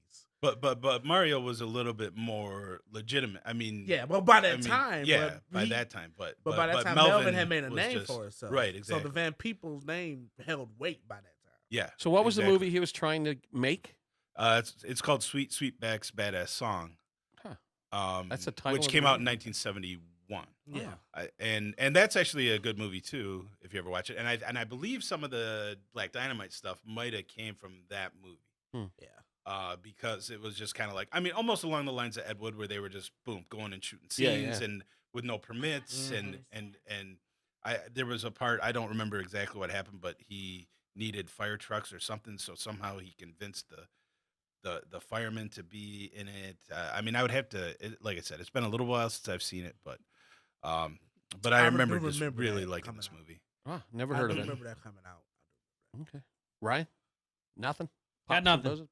[SPEAKER 3] But Mario was a little bit more legitimate. I mean,
[SPEAKER 4] Yeah, well, by that time,
[SPEAKER 3] yeah,
[SPEAKER 4] but
[SPEAKER 3] by
[SPEAKER 4] he-
[SPEAKER 3] that time, but
[SPEAKER 4] by that time, Melvin had made a
[SPEAKER 3] was
[SPEAKER 4] name
[SPEAKER 3] just-
[SPEAKER 4] for himself.
[SPEAKER 3] right? Exactly.
[SPEAKER 4] So the Van Peebles name held weight by that time.
[SPEAKER 3] Yeah.
[SPEAKER 1] So what was
[SPEAKER 3] exactly.
[SPEAKER 1] the movie he was trying to make?
[SPEAKER 3] It's called Sweet Sweetback's Badass Song.
[SPEAKER 1] Huh. That's the title
[SPEAKER 3] which
[SPEAKER 1] of the
[SPEAKER 3] came out in
[SPEAKER 1] movie?
[SPEAKER 3] 1971.
[SPEAKER 4] Yeah.
[SPEAKER 3] And that's actually a good movie too, if you ever watch it. And I believe some of the Black Dynamite stuff might have came from that movie.
[SPEAKER 4] Yeah.
[SPEAKER 3] Because it was just kind of like, I mean, almost along the lines of Ed Wood, where they were just boom going and shooting
[SPEAKER 1] Yeah,
[SPEAKER 3] scenes
[SPEAKER 1] yeah.
[SPEAKER 3] and with no permits, and there was a part, I don't remember exactly what happened, but he needed fire trucks or something, so somehow he convinced the firemen to be in it. I mean, I would have to, like I said, it's been a little while since I've seen it, but I remember just really
[SPEAKER 4] that
[SPEAKER 3] liking
[SPEAKER 4] coming
[SPEAKER 3] this
[SPEAKER 4] out.
[SPEAKER 3] movie.
[SPEAKER 1] Oh, never
[SPEAKER 4] I
[SPEAKER 1] heard
[SPEAKER 4] do
[SPEAKER 1] of it.
[SPEAKER 4] remember that coming out.
[SPEAKER 1] Okay. Ryan? Nothing?
[SPEAKER 2] Got
[SPEAKER 1] Pops
[SPEAKER 2] nothing.
[SPEAKER 1] does it?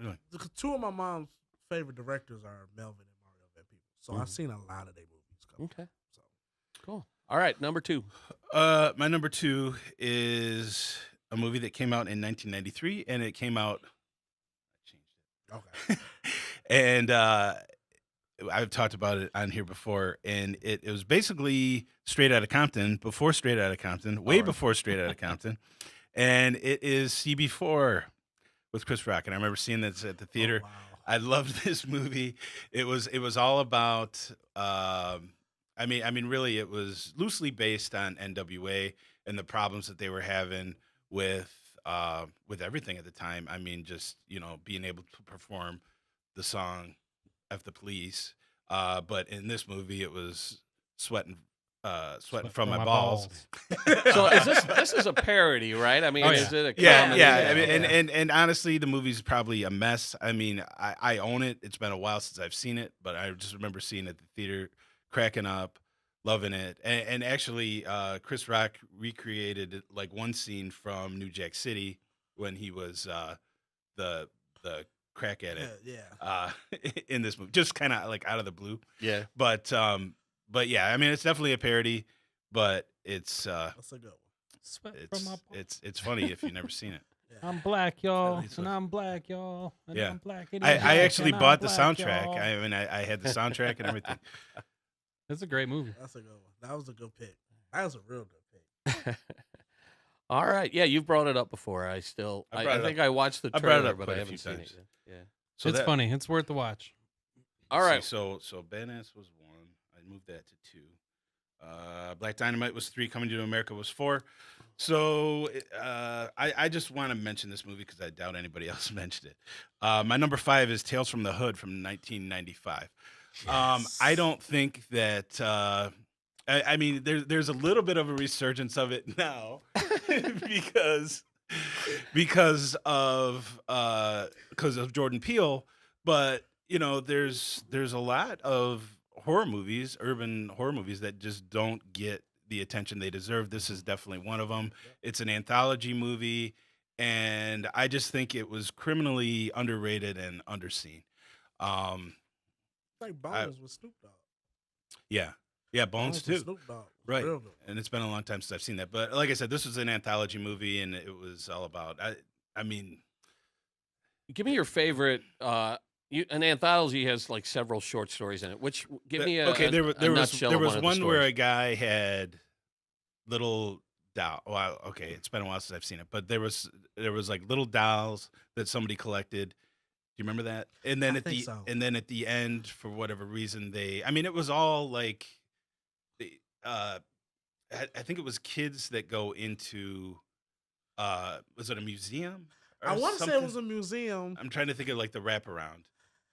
[SPEAKER 3] Really?
[SPEAKER 4] Two of my mom's favorite directors are Melvin and Mario Van Peebles. So I've seen a lot of their movies come out.
[SPEAKER 1] Okay.
[SPEAKER 4] So
[SPEAKER 1] Cool. All right, number 2.
[SPEAKER 3] My number 2 is a movie that came out in 1993, and it came out.
[SPEAKER 4] okay.
[SPEAKER 3] And I've talked about it on here before, and it was basically Straight Outta Compton, before Straight Outta Compton, way before Straight Outta Compton, and it is CB4 with Chris Rock. And I remember seeing this at the theater.
[SPEAKER 4] Oh, wow.
[SPEAKER 3] I loved this movie. It was all about. I mean, really, it was loosely based on NWA and the problems that they were having with everything at the time. I mean, just being able to perform the song "F the Police," but in this movie, it was sweating from my balls.
[SPEAKER 1] So is this is a parody, right? I mean,
[SPEAKER 2] Oh, yeah.
[SPEAKER 1] is it a
[SPEAKER 3] Yeah,
[SPEAKER 1] comedy?
[SPEAKER 3] yeah. I mean, and honestly, the movie's probably a mess. I mean, I own it. It's been a while since I've seen it, but I just remember seeing it at the theater, cracking up, loving it. And actually, Chris Rock recreated like one scene from New Jack City when he was the crack addict.
[SPEAKER 4] Yeah.
[SPEAKER 3] In this movie, just kind of like out of the blue.
[SPEAKER 1] Yeah.
[SPEAKER 3] But yeah, I mean, it's definitely a parody, but it's
[SPEAKER 4] That's a good one.
[SPEAKER 2] Sweat from my
[SPEAKER 3] it's funny if you've never seen it.
[SPEAKER 2] I'm black, y'all,
[SPEAKER 3] least
[SPEAKER 2] and I'm black, y'all, and
[SPEAKER 3] Yeah.
[SPEAKER 2] I'm black.
[SPEAKER 3] I actually
[SPEAKER 2] and I'm
[SPEAKER 3] bought the
[SPEAKER 2] black,
[SPEAKER 3] soundtrack.
[SPEAKER 2] y'all.
[SPEAKER 3] I mean, I had the soundtrack and everything.
[SPEAKER 2] It's a great movie.
[SPEAKER 4] That's a good one. That was a good pick. That was a real good pick.
[SPEAKER 1] All right. Yeah, you've brought it up before. I think I watched the
[SPEAKER 3] I brought it
[SPEAKER 1] trailer,
[SPEAKER 3] up
[SPEAKER 1] but
[SPEAKER 3] quite
[SPEAKER 1] I
[SPEAKER 3] a
[SPEAKER 1] haven't
[SPEAKER 3] few
[SPEAKER 1] seen
[SPEAKER 3] times.
[SPEAKER 1] it yet. Yeah.
[SPEAKER 3] So
[SPEAKER 2] It's funny. It's worth the watch.
[SPEAKER 1] All right.
[SPEAKER 3] So Badass was 1. I moved that to 2. Black Dynamite was 3. Coming to America was 4. So I just want to mention this movie because I doubt anybody else mentioned it. My number 5 is Tales from the Hood from 1995. I don't think that. I mean, there's a little bit of a resurgence of it now because of Jordan Peele, but there's a lot of horror movies, urban horror movies that just don't get the attention they deserve. This is definitely one of them. It's an anthology movie, and I just think it was criminally underrated and underseen.
[SPEAKER 4] Like Bones with Snoop Dogg.
[SPEAKER 3] Yeah, Bones
[SPEAKER 4] with
[SPEAKER 3] too.
[SPEAKER 4] Snoop Dogg.
[SPEAKER 3] Right,
[SPEAKER 4] Real good.
[SPEAKER 3] and it's been a long time since I've seen that. But like I said, this was an anthology movie, and it was all about. I mean,
[SPEAKER 1] Give me your favorite. An anthology has like several short stories in it. Give me a
[SPEAKER 3] there was
[SPEAKER 1] nutshell of
[SPEAKER 3] one
[SPEAKER 1] of the
[SPEAKER 3] where
[SPEAKER 1] stories.
[SPEAKER 3] a guy had little doll. Well, okay, it's been a while since I've seen it, but there was like little dolls that somebody collected. Do you remember that? And then at the end, for whatever reason, it was all like, I think it was kids that go into, was it a museum?
[SPEAKER 4] I want to say it was a museum.
[SPEAKER 3] I'm trying to think of like the wraparound.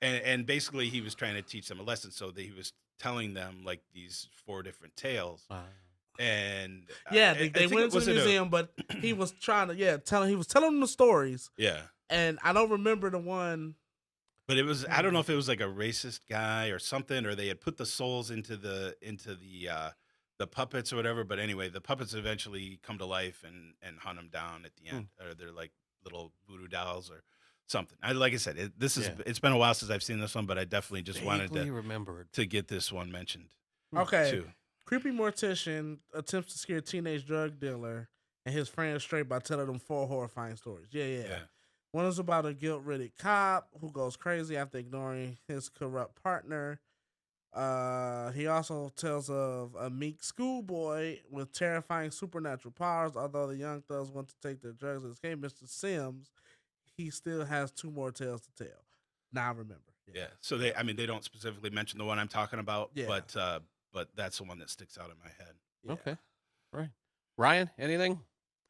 [SPEAKER 3] And basically he was trying to teach them a lesson. So he was telling them like these 4 different tales. And
[SPEAKER 4] they went into the museum, but he was trying to he was telling them the stories.
[SPEAKER 3] Yeah.
[SPEAKER 4] And I don't remember the one.
[SPEAKER 3] But it was, I don't know if it was like a racist guy or something, or they had put the souls into the puppets or whatever. But anyway, the puppets eventually come to life and hunt them down at the end. Or they're like little voodoo dolls or something. Like I said, it's been a while since I've seen this one, but I definitely just wanted to get this one mentioned.
[SPEAKER 4] Okay.
[SPEAKER 3] Too.
[SPEAKER 4] Creepy mortician attempts to scare a teenage drug dealer and his friends straight by telling them 4 horrifying stories. Yeah. One is about a guilt-ridden cop who goes crazy after ignoring his corrupt partner. He also tells of a meek schoolboy with terrifying supernatural powers. Although the young thugs want to take their drugs and escape Mr. Sims, he still has 2 more tales to tell. Now I remember.
[SPEAKER 3] Yeah. So they don't specifically mention the one I'm talking about, but that's the one that sticks out in my head.
[SPEAKER 4] Yeah.
[SPEAKER 1] Okay. Right. Ryan, anything?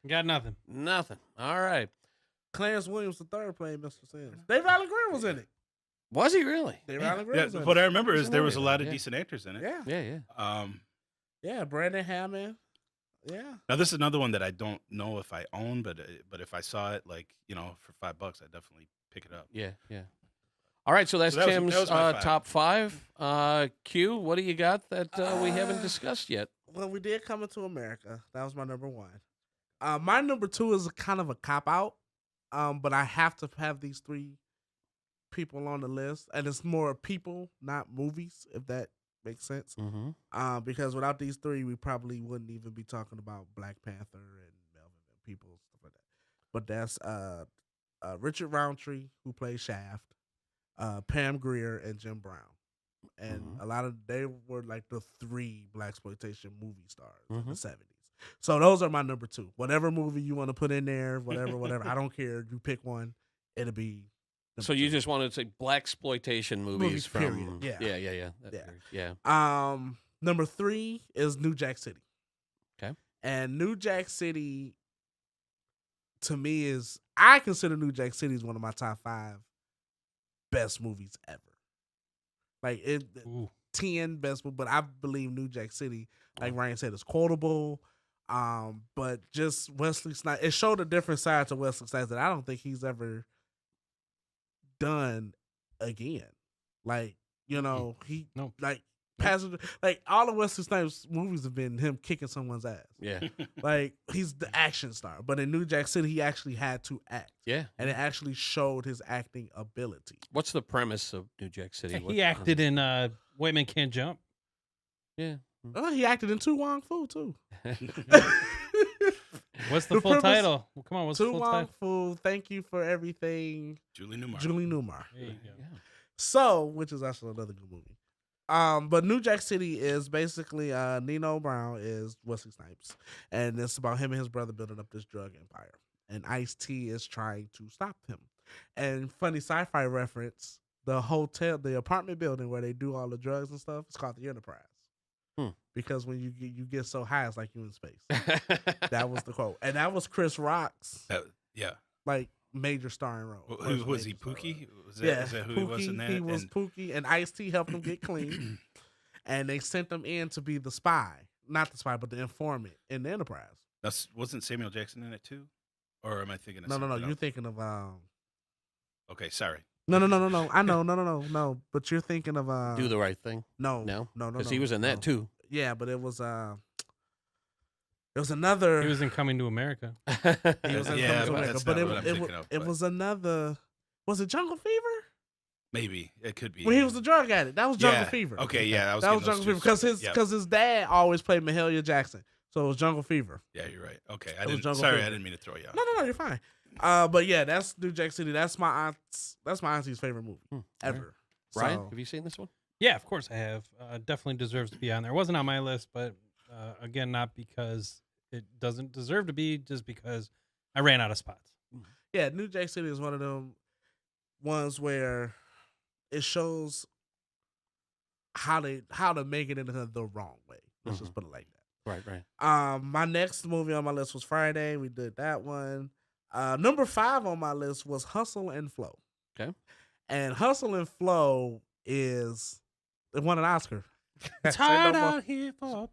[SPEAKER 2] Got nothing.
[SPEAKER 1] Nothing. All right.
[SPEAKER 4] Clarence Williams III played Mr. Sims. David Allen Greer was in it.
[SPEAKER 1] Was he really?
[SPEAKER 4] David Allen Greer was in
[SPEAKER 3] what
[SPEAKER 4] it.
[SPEAKER 3] I remember is there was a lot of decent actors in it.
[SPEAKER 4] Yeah. Yeah, Brandon Hammond. Yeah.
[SPEAKER 3] Now this is another one that I don't know if I own, but if I saw it like for $5, I'd definitely pick it up.
[SPEAKER 1] Yeah. All right, so that's Tim's
[SPEAKER 3] that was my 5.
[SPEAKER 1] top 5. Q, what do you got that we haven't discussed yet?
[SPEAKER 4] Well, we did Coming to America. That was my number 1. My number 2 is kind of a cop out, but I have to have these 3 people on the list, and it's more people, not movies, if that makes sense.
[SPEAKER 1] Mm-hmm.
[SPEAKER 4] Because without these 3, we probably wouldn't even be talking about Black Panther and Melvin and people stuff like that. But that's Richard Roundtree, who plays Shaft, Pam Grier, and Jim Brown. And they were like the 3 blaxploitation movie stars in the 70s. So those are my number 2. Whatever movie you want to put in there, whatever. I don't care. You pick one, it'll be.
[SPEAKER 1] So you just wanted to say blaxploitation movies from
[SPEAKER 4] period.
[SPEAKER 1] Yeah.
[SPEAKER 4] Number 3 is New Jack City.
[SPEAKER 1] Okay.
[SPEAKER 4] And New Jack City, to me, I consider New Jack City as one of my top 5 best movies ever. Like 10 best, but I believe New Jack City, like Ryan said, is quotable. But just Wesley Snipes, it showed a different side to Wesley Snipes that I don't think he's ever done again. Like, Passenger, like all of Wesley Snipes' movies have been him kicking someone's ass.
[SPEAKER 1] Yeah.
[SPEAKER 4] Like he's the action star. But in New Jack City, he actually had to act.
[SPEAKER 1] Yeah.
[SPEAKER 4] And it actually showed his acting ability.
[SPEAKER 1] What's the premise of New Jack City?
[SPEAKER 2] He acted in White Men Can't Jump.
[SPEAKER 1] Yeah.
[SPEAKER 4] Oh, he acted in Tu Wong Fu too.
[SPEAKER 2] What's the full title? Well, come on, what's the
[SPEAKER 4] Tu
[SPEAKER 2] full
[SPEAKER 4] Wong
[SPEAKER 2] title?
[SPEAKER 4] Fu, Thank You for Everything.
[SPEAKER 3] Julie Newmar.
[SPEAKER 4] Julie Newmar.
[SPEAKER 2] There you go.
[SPEAKER 4] So, which is also another good movie. But New Jack City is basically Nino Brown is Wesley Snipes, and it's about him and his brother building up this drug empire, and Ice-T is trying to stop him. And funny sci-fi reference: the apartment building where they do all the drugs and stuff, it's called the Enterprise. Because when you get so high, it's like you in space. That was the quote, and that was Chris Rock's like major starring role.
[SPEAKER 3] Who was he? Pookie? Is that who
[SPEAKER 4] Pookie,
[SPEAKER 3] he was in that?
[SPEAKER 4] He was Pookie, and Ice-T helped him get clean, and they sent him in to be the spy, not the spy, but the informant in the Enterprise.
[SPEAKER 3] Wasn't Samuel Jackson in it too, or am I thinking of
[SPEAKER 4] No.
[SPEAKER 3] something
[SPEAKER 4] You're
[SPEAKER 3] else?
[SPEAKER 4] thinking of
[SPEAKER 3] Okay, sorry.
[SPEAKER 4] No. I know, no. But you're thinking of
[SPEAKER 1] Do the Right Thing.
[SPEAKER 4] No.
[SPEAKER 1] Because he was in that too.
[SPEAKER 4] Yeah, but it was another.
[SPEAKER 2] He was in Coming to America.
[SPEAKER 4] He was in Coming to America, but it was another. Was it Jungle Fever?
[SPEAKER 3] Maybe it could be.
[SPEAKER 4] When he was the drug addict, that was Jungle Fever.
[SPEAKER 3] Okay, yeah,
[SPEAKER 4] that was Jungle Fever because his dad always played Mahalia Jackson, so it was Jungle Fever.
[SPEAKER 3] Yeah, you're right. Okay, I
[SPEAKER 4] It was
[SPEAKER 3] didn't.
[SPEAKER 4] Jungle
[SPEAKER 3] Sorry,
[SPEAKER 4] Fever.
[SPEAKER 3] I didn't mean to throw you off.
[SPEAKER 4] No, you're fine. But yeah, that's New Jack City. That's my auntie's favorite movie ever.
[SPEAKER 1] Ryan,
[SPEAKER 4] So-
[SPEAKER 1] have you seen this one?
[SPEAKER 2] Yeah, of course I have. Definitely deserves to be on there. It wasn't on my list, but again, not because it doesn't deserve to be, just because I ran out of spots.
[SPEAKER 4] Yeah, New Jack City is one of them ones where it shows how to make it into the wrong way. Let's just put it like that.
[SPEAKER 1] Right.
[SPEAKER 4] My next movie on my list was Friday. We did that one. Number 5 on my list was Hustle and Flow.
[SPEAKER 1] Okay.
[SPEAKER 4] And Hustle and Flow it won an Oscar.
[SPEAKER 2] It's hard out here for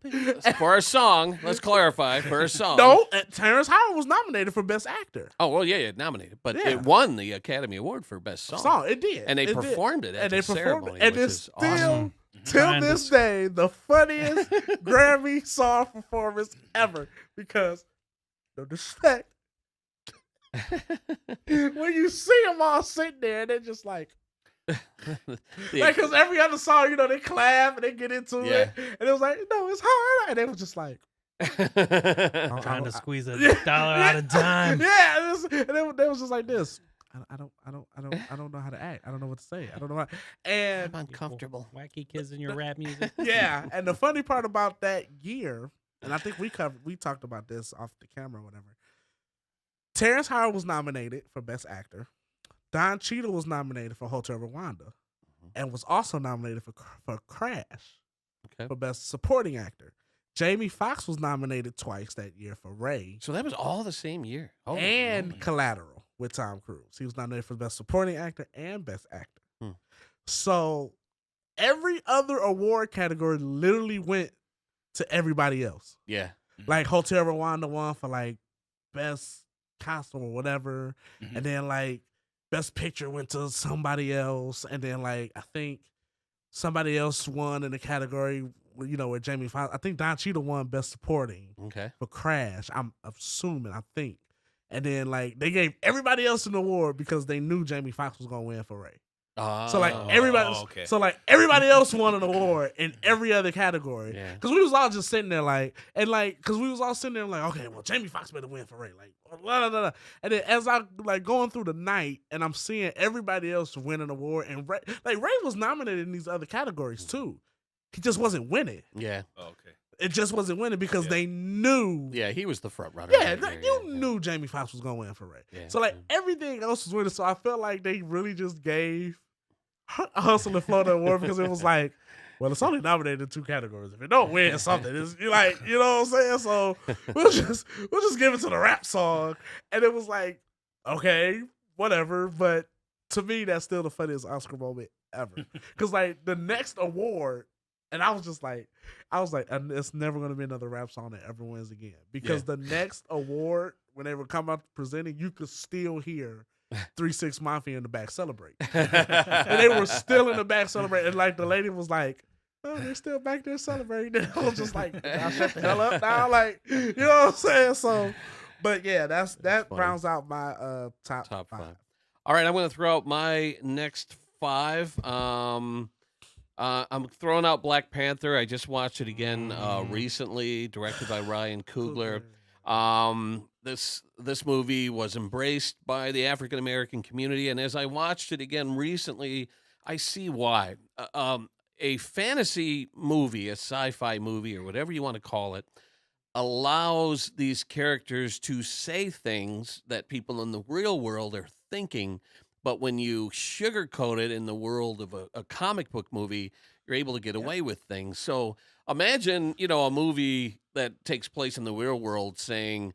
[SPEAKER 1] For a song, let's clarify. For a song.
[SPEAKER 4] No, Terrence Howard was nominated for Best Actor.
[SPEAKER 1] Oh, well, yeah, nominated. But
[SPEAKER 4] Yeah.
[SPEAKER 1] it won the Academy Award for Best Song.
[SPEAKER 4] It did.
[SPEAKER 1] And they
[SPEAKER 4] It did.
[SPEAKER 1] performed it at
[SPEAKER 4] And
[SPEAKER 1] the
[SPEAKER 4] they performed
[SPEAKER 1] ceremony,
[SPEAKER 4] it. And
[SPEAKER 1] which
[SPEAKER 4] it's
[SPEAKER 1] is
[SPEAKER 4] still,
[SPEAKER 1] awesome.
[SPEAKER 4] till this day, the funniest Grammy song performance ever. Because, no disrespect, when you see them all sitting there, and they're just like, because every other song, they clap and they get into it, and it was like, no, it's hard, and they was just like,
[SPEAKER 2] Trying to squeeze a dollar out of dime.
[SPEAKER 4] Yeah, and they was just like this. I don't know how to act. I don't know what to say. I don't know how. And
[SPEAKER 1] I'm uncomfortable.
[SPEAKER 2] Wacky kids in your rap music.
[SPEAKER 4] Yeah, and the funny part about that year, and I think we talked about this off the camera or whatever. Terrence Howard was nominated for Best Actor. Don Cheadle was nominated for Hotel Rwanda, and was also nominated for Crash for Best Supporting Actor. Jamie Foxx was nominated twice that year for Ray.
[SPEAKER 1] So that was all the same year. Oh,
[SPEAKER 4] And Collateral with Tom Cruise. He was nominated for Best Supporting Actor and Best Actor. So every other award category literally went to everybody else.
[SPEAKER 1] Yeah.
[SPEAKER 4] Like Hotel Rwanda won for like Best Costume or whatever. And then like Best Picture went to somebody else. And then like I think somebody else won in the category, where Jamie Foxx. I think Don Cheadle won Best Supporting for Crash. I'm assuming, I think. And then like they gave everybody else an award because they knew Jamie Foxx was gonna win for Ray. So like everybody else won an award in every other category. Because we was all just sitting there because we was all sitting there like, okay, well Jamie Foxx better win for Ray. Like, blah, blah, blah. And then as I like going through the night and I'm seeing everybody else win an award, and Ray was nominated in these other categories too. He just wasn't winning.
[SPEAKER 1] Yeah.
[SPEAKER 3] Oh, okay.
[SPEAKER 4] It just wasn't winning because they knew.
[SPEAKER 1] Yeah, he was the front runner.
[SPEAKER 4] Yeah, you knew Jamie Foxx was gonna win for Ray.
[SPEAKER 1] Yeah.
[SPEAKER 4] So like everything else was winning. So I felt like they really just gave Hustle and Flow the award because it was like, well, it's only nominated in 2 categories. If it don't win something, it's like, you know what I'm saying? So we'll just give it to the rap song. And it was like, okay, whatever. But to me, that's still the funniest Oscar moment ever. Because like the next award. And I was like, it's never going to be another rap song that ever wins again. Because the next award, when they were coming out presenting, you could still hear 3 6 Mafia in the back celebrate. And they were still in the back celebrating. And like the lady was like, oh, they're still back there celebrating. And I was just like, I'll shut the hell up now. Like, you know what I'm saying? So, but yeah, that rounds out my top 5.
[SPEAKER 1] All right, I'm going to throw out my next 5. I'm throwing out Black Panther. I just watched it again recently, directed by Ryan Coogler. This movie was embraced by the African American community, and as I watched it again recently, I see why. a fantasy movie, a sci-fi movie, or whatever you want to call it, allows these characters to say things that people in the real world are thinking, but when you sugarcoat it in the world of a comic book movie, you're able to get away with things. So imagine, a movie that takes place in the real world saying,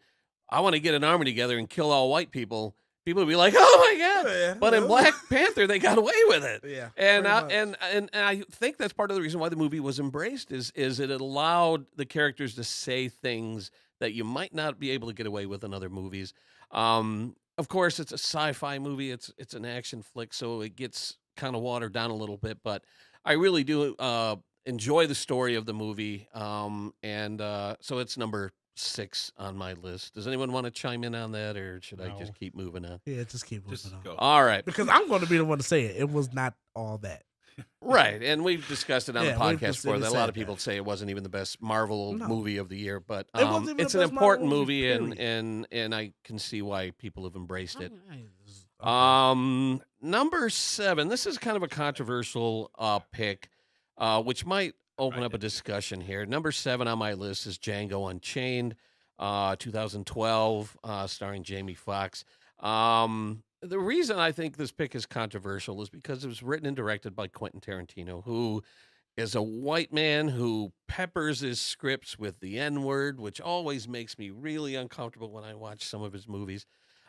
[SPEAKER 1] I want to get an army together and kill all white people. People would be like, "Oh my god!"
[SPEAKER 4] Yeah.
[SPEAKER 1] But in Black Panther, they got away with it.
[SPEAKER 4] Yeah,
[SPEAKER 1] and
[SPEAKER 4] pretty much.
[SPEAKER 1] and I think that's part of the reason why the movie was embraced is it allowed the characters to say things that you might not be able to get away with in other movies. Of course, it's a sci-fi movie. It's an action flick, so it gets kind of watered down a little bit. But I really do enjoy the story of the movie, and so it's number 6 on my list. Does anyone want to chime in on that, or should I just keep moving on?
[SPEAKER 4] Yeah, just keep moving on.
[SPEAKER 3] Go.
[SPEAKER 1] All right.
[SPEAKER 4] Because I'm going to be the one to say it. It was not all that.
[SPEAKER 1] Right, and we've discussed it on the
[SPEAKER 4] Yeah, we've
[SPEAKER 1] podcast
[SPEAKER 4] just
[SPEAKER 1] before. That a lot
[SPEAKER 4] said
[SPEAKER 1] of people
[SPEAKER 4] that.
[SPEAKER 1] say it wasn't even the best Marvel
[SPEAKER 4] No.
[SPEAKER 1] movie of the year, but
[SPEAKER 4] It wasn't even
[SPEAKER 1] it's
[SPEAKER 4] the
[SPEAKER 1] an
[SPEAKER 4] best
[SPEAKER 1] important
[SPEAKER 4] Marvel
[SPEAKER 1] movie,
[SPEAKER 4] movie,
[SPEAKER 1] and I can see why people have embraced it.
[SPEAKER 4] Okay.
[SPEAKER 1] Number 7. This is kind of a controversial pick, which might open up a discussion here. Number 7 on my list is Django Unchained, 2012, starring Jamie Foxx. The reason I think this pick is controversial is because it was written and directed by Quentin Tarantino, who is a white man who peppers his scripts with the N-word, which always makes me really uncomfortable when I watch some of his movies.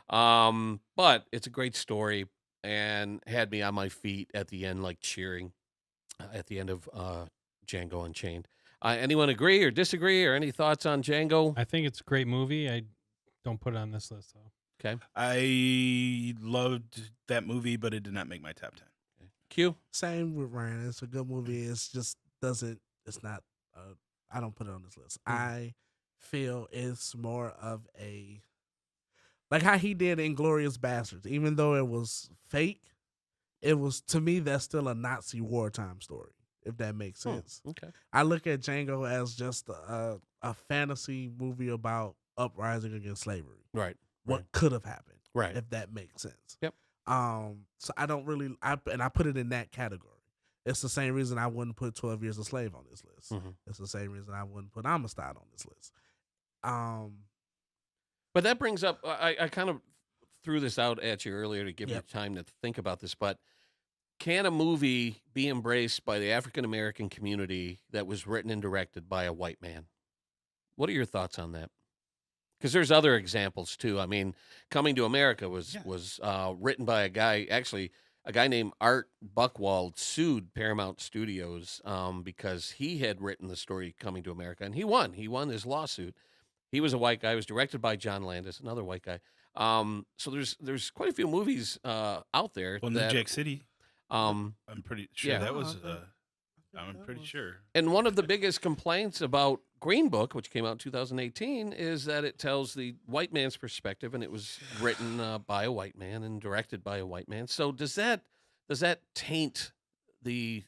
[SPEAKER 1] But it's a great story and had me on my feet at the end, like cheering at the end of Django Unchained. Anyone agree or disagree, or any thoughts on Django?
[SPEAKER 2] I think it's a great movie. I don't put it on this list, though.
[SPEAKER 1] Okay.
[SPEAKER 3] I loved that movie, but it did not make my top 10.
[SPEAKER 1] Q?
[SPEAKER 4] Same with Ryan. It's a good movie. It's just doesn't. It's not. I don't put it on this list. I feel it's more of a like how he did Inglourious Bastards. Even though it was fake, it was to me that's still a Nazi wartime story. If that makes sense.
[SPEAKER 1] Okay.
[SPEAKER 4] I look at Django as just a fantasy movie about uprising against slavery.
[SPEAKER 1] Right.
[SPEAKER 4] What could have happened.
[SPEAKER 1] Right.
[SPEAKER 4] If that makes sense.
[SPEAKER 1] Yep.
[SPEAKER 4] So I don't really I put it in that category. It's the same reason I wouldn't put 12 Years a Slave on this list.
[SPEAKER 1] Mhm.
[SPEAKER 4] It's the same reason I wouldn't put Amistad on this list.
[SPEAKER 1] But that brings up, I kind of threw this out at you earlier to give
[SPEAKER 4] Yep.
[SPEAKER 1] you time to think about this, but can a movie be embraced by the African-American community that was written and directed by a white man? What are your thoughts on that? Because there's other examples too. I mean, Coming to America was written by a guy named Art Buchwald sued Paramount Studios because he had written the story Coming to America, and he won. He won his lawsuit. He was a white guy. It was directed by John Landis, another white guy. So there's quite a few movies out there.
[SPEAKER 3] Well, New Jack City.
[SPEAKER 1] I'm
[SPEAKER 3] pretty sure that was. I'm pretty sure.
[SPEAKER 1] And one of the biggest complaints about Green Book, which came out in 2018, is that it tells the white man's perspective, and it was written by a white man and directed by a white man. So does that taint the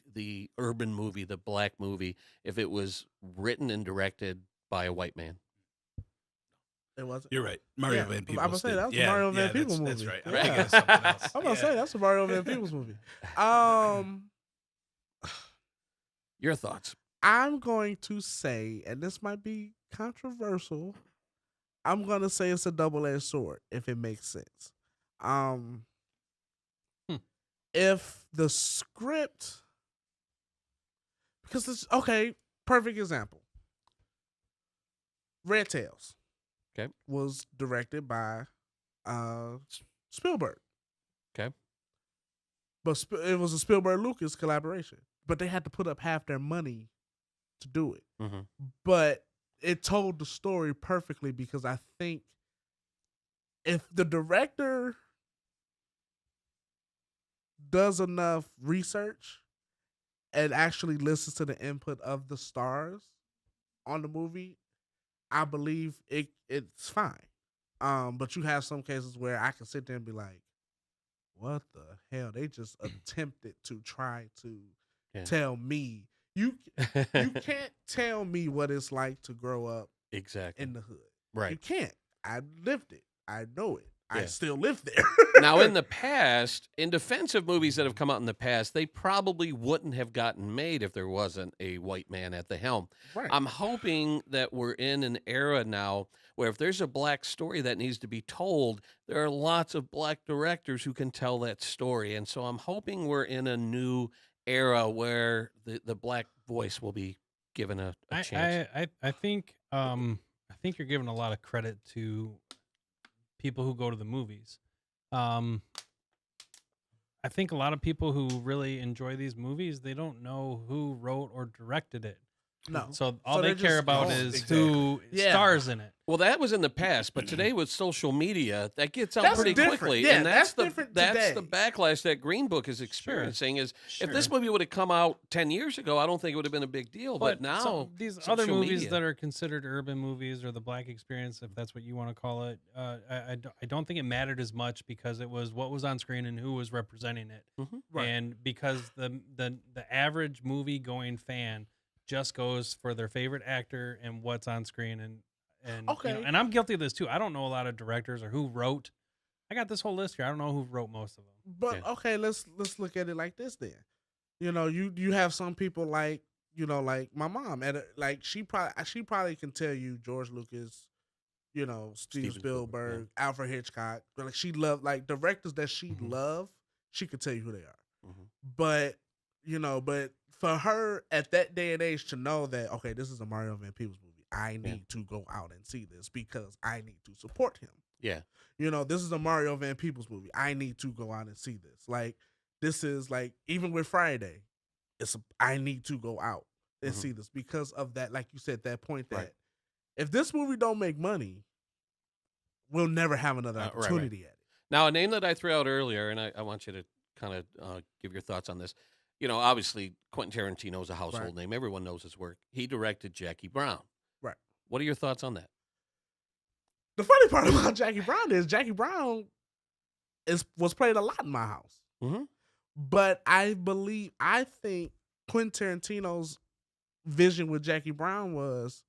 [SPEAKER 1] urban movie, the black movie, if it was written and directed by a white man?
[SPEAKER 4] It wasn't.
[SPEAKER 3] You're right. Mario Van Peebles.
[SPEAKER 4] I'm gonna say
[SPEAKER 3] did.
[SPEAKER 4] that's a Mario Van Peebles movie.
[SPEAKER 3] That's right. I'm
[SPEAKER 4] Yeah.
[SPEAKER 3] thinking of something else.
[SPEAKER 4] I'm gonna say that's a Mario Van Peebles movie.
[SPEAKER 1] Your thoughts?
[SPEAKER 4] I'm going to say, and this might be controversial, I'm gonna say it's a double-edged sword, if it makes sense. If the script, because this, okay, perfect example. Red Tails.
[SPEAKER 1] Okay.
[SPEAKER 4] Was directed by Spielberg.
[SPEAKER 1] Okay.
[SPEAKER 4] But it was a Spielberg-Lucas collaboration. But they had to put up half their money to do it.
[SPEAKER 1] Mm-hmm.
[SPEAKER 4] But it told the story perfectly because I think if the director does enough research and actually listens to the input of the stars on the movie, I believe it's fine. But you have some cases where I can sit there and be like, what the hell? They just attempted to try to tell me. You can't tell me what it's like to grow up
[SPEAKER 1] exactly
[SPEAKER 4] in the hood.
[SPEAKER 1] Right.
[SPEAKER 4] You can't. I lived it. I know it. I still live there.
[SPEAKER 1] Now, in the past, in defense of movies that have come out in the past, they probably wouldn't have gotten made if there wasn't a white man at the helm.
[SPEAKER 4] Right.
[SPEAKER 1] I'm hoping that we're in an era now where if there's a black story that needs to be told, there are lots of black directors who can tell that story. And so I'm hoping we're in a new era where the black voice will be given a chance.
[SPEAKER 2] I think you're giving a lot of credit to people who go to the movies. I think a lot of people who really enjoy these movies, they don't know who wrote or directed it.
[SPEAKER 4] No.
[SPEAKER 2] So all they care about is who
[SPEAKER 4] Yeah.
[SPEAKER 2] stars in it.
[SPEAKER 1] Well, that was in the past, but today with social media, that gets out
[SPEAKER 4] That's
[SPEAKER 1] pretty
[SPEAKER 4] different.
[SPEAKER 1] quickly.
[SPEAKER 4] Yeah,
[SPEAKER 1] and
[SPEAKER 4] that's
[SPEAKER 1] the
[SPEAKER 4] different
[SPEAKER 1] that's
[SPEAKER 4] today.
[SPEAKER 1] the backlash that Green Book is experiencing. Is if this
[SPEAKER 2] Sure.
[SPEAKER 1] movie would have come out 10 years ago, I don't think it would have been a big deal. But now
[SPEAKER 2] some- these
[SPEAKER 1] social
[SPEAKER 2] other movies
[SPEAKER 1] media-
[SPEAKER 2] that are considered urban movies or the black experience, if that's what you want to call it, I don't think it mattered as much because it was what was on screen and who was representing it.
[SPEAKER 4] Right.
[SPEAKER 2] And because the average movie going fan just goes for their favorite actor and what's on screen and
[SPEAKER 4] Okay.
[SPEAKER 2] and I'm guilty of this too. I don't know a lot of directors or who wrote. I got this whole list here. I don't know who wrote most of them.
[SPEAKER 4] But okay, let's look at it like this then. You know, you have some people like, you know, like my mom like she probably can tell you George Lucas, you know, Steven Spielberg, Alfred Hitchcock. Like she loved like directors that she loved, she could tell you who they are. But you know, but for her at that day and age to know that okay, this is a Mario Van Peebles movie, I need to go out and see this because I need to support him.
[SPEAKER 1] Yeah.
[SPEAKER 4] You know, this is a Mario Van Peebles movie. I need to go out and see this. Like, this is like, even with Friday, I need to go out and see this because of that, like you said, that point that if this movie don't make money, we'll never have another opportunity at it.
[SPEAKER 1] Now, a name that I threw out earlier, and I want you to kind of give your thoughts on this. You know, obviously, Quentin Tarantino is a household name. Everyone knows his work. He directed Jackie Brown.
[SPEAKER 4] Right.
[SPEAKER 1] What are your thoughts on that?
[SPEAKER 4] The funny part about Jackie Brown is Jackie Brown was played a lot in my house. But I think Quentin Tarantino's vision with Jackie Brown was,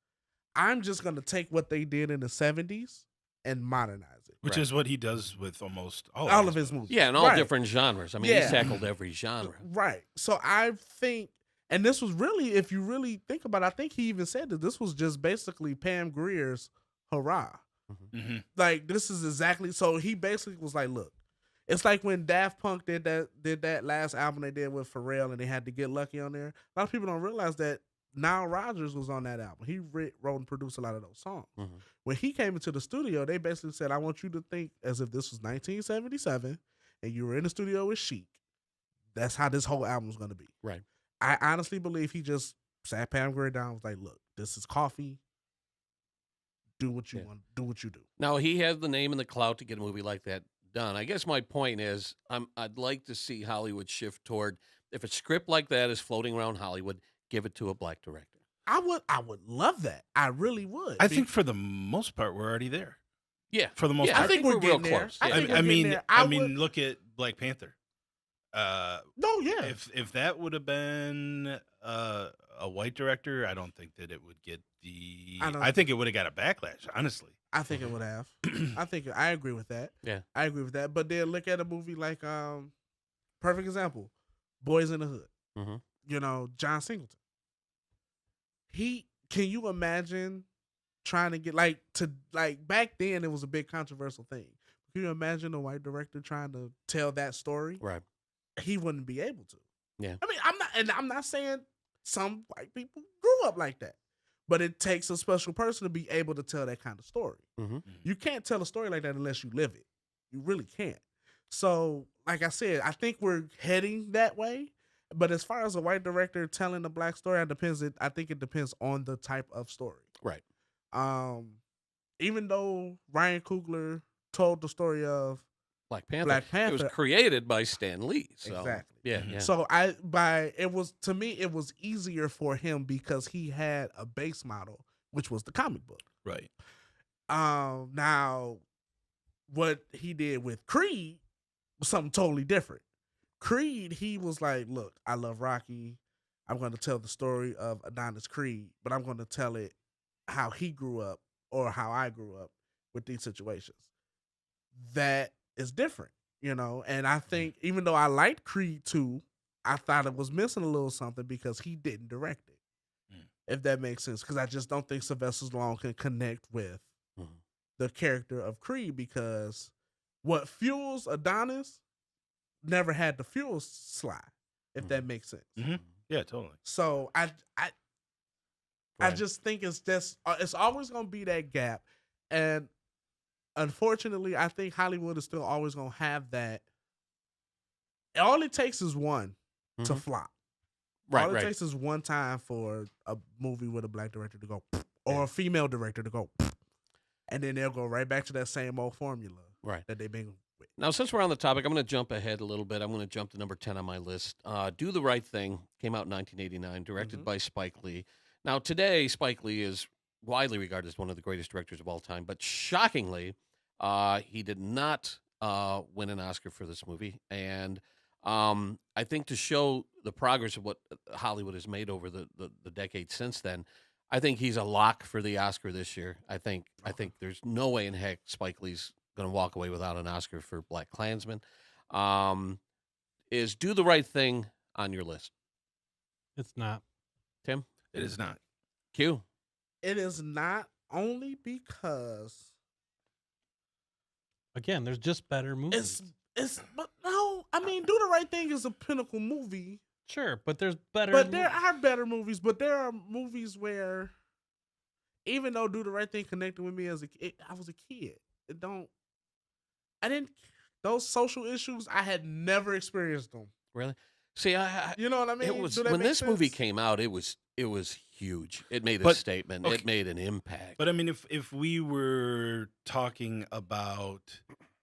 [SPEAKER 4] I'm just going to take what they did in the 70s and modernize it.
[SPEAKER 3] Which is what he does with almost all
[SPEAKER 4] of his movies.
[SPEAKER 1] Yeah, and all different genres. I mean, he's tackled every genre.
[SPEAKER 4] Right. So I think, and this was really, if you really think about it, I think he even said that this was just basically Pam Grier's hurrah. Like, this is exactly, so he basically was like, look, it's like when Daft Punk did that last album they did with Pharrell and they had to Get Lucky on there. A lot of people don't realize that Nile Rodgers was on that album. He wrote and produced a lot of those songs. When he came into the studio, they basically said, I want you to think as if this was 1977 and you were in the studio with Chic. That's how this whole album is going to be.
[SPEAKER 1] Right.
[SPEAKER 4] I honestly believe he just sat Pam Grier down and was like, look, this is coffee. Do what you want. Do what you do.
[SPEAKER 1] Now, he has the name and the clout to get a movie like that done. I guess my point is I'd like to see Hollywood shift toward, if a script like that is floating around Hollywood, give it to a black director.
[SPEAKER 4] I would love that. I really would.
[SPEAKER 3] I think for the most part, we're already there.
[SPEAKER 1] Yeah.
[SPEAKER 3] For the most
[SPEAKER 1] Yeah,
[SPEAKER 3] part.
[SPEAKER 1] I think we're real close. Yeah.
[SPEAKER 3] I mean, look at Black Panther.
[SPEAKER 4] No, yeah.
[SPEAKER 3] If that would have been a white director, I don't think that it would get the. I think it would have got a backlash. Honestly,
[SPEAKER 4] I think it would have. I agree with that.
[SPEAKER 1] Yeah,
[SPEAKER 4] I agree with that. But then look at a movie like perfect example, Boys in the Hood. You know, John Singleton. Can you imagine trying to get back then it was a big controversial thing. Can you imagine a white director trying to tell that story?
[SPEAKER 1] Right.
[SPEAKER 4] He wouldn't be able to.
[SPEAKER 1] Yeah.
[SPEAKER 4] I mean, I'm not saying some white people grew up like that, but it takes a special person to be able to tell that kind of story. You can't tell a story like that unless you live it. You really can't. So, like I said, I think we're heading that way. But as far as a white director telling a black story, I think it depends on the type of story.
[SPEAKER 1] Right.
[SPEAKER 4] Even though Ryan Coogler told the story of
[SPEAKER 1] Black Panther, it was created by Stan Lee. So,
[SPEAKER 4] exactly.
[SPEAKER 1] Yeah.
[SPEAKER 4] So to me it was easier for him because he had a base model, which was the comic book.
[SPEAKER 3] Right.
[SPEAKER 4] Now, what he did with Creed was something totally different. Creed, he was like, look, I love Rocky. I'm going to tell the story of Adonis Creed, but I'm going to tell it how he grew up or how I grew up with these situations. that is different, you know. And I think even though I liked Creed 2, I thought it was missing a little something because he didn't direct it. If that makes sense, because I just don't think Sylvester Stallone can connect with the character of Creed, because what fuels Adonis never had the fuel slide, if that makes sense.
[SPEAKER 3] Yeah, totally.
[SPEAKER 4] So I just think it's always gonna be that gap, and unfortunately, I think Hollywood is still always gonna have that. All it takes is one to flop. All it takes is one time for a movie with a black director to go, or a female director to go, and then they'll go right back to that same old formula that they've been with.
[SPEAKER 1] Now, since we're on the topic, I'm going to jump ahead a little bit. I'm going to jump to number 10 on my list. Do the Right Thing came out in 1989, directed by Spike Lee. Now, today, Spike Lee is widely regarded as one of the greatest directors of all time, but shockingly, he did not win an Oscar for this movie. And I think to show the progress of what Hollywood has made over the decade since then, I think he's a lock for the Oscar this year. I think there's no way in heck Spike Lee's going to walk away without an Oscar for Black Klansman. Is Do the Right Thing on your list?
[SPEAKER 2] It's not.
[SPEAKER 1] Tim?
[SPEAKER 3] It is not.
[SPEAKER 1] Q?
[SPEAKER 4] It is not, only because
[SPEAKER 2] again, there's just better movies.
[SPEAKER 4] But no, I mean, Do the Right Thing is a pinnacle movie.
[SPEAKER 2] Sure, but there's better.
[SPEAKER 4] But there are better movies. But there are movies where, even though Do the Right Thing connected with me as I was a kid. Those social issues, I had never experienced them.
[SPEAKER 1] Really? See,
[SPEAKER 4] you know what I mean?
[SPEAKER 1] It was, when this movie came out, it was huge. It made a statement.
[SPEAKER 3] Okay.
[SPEAKER 1] It made an impact.
[SPEAKER 3] But I mean, if we were talking about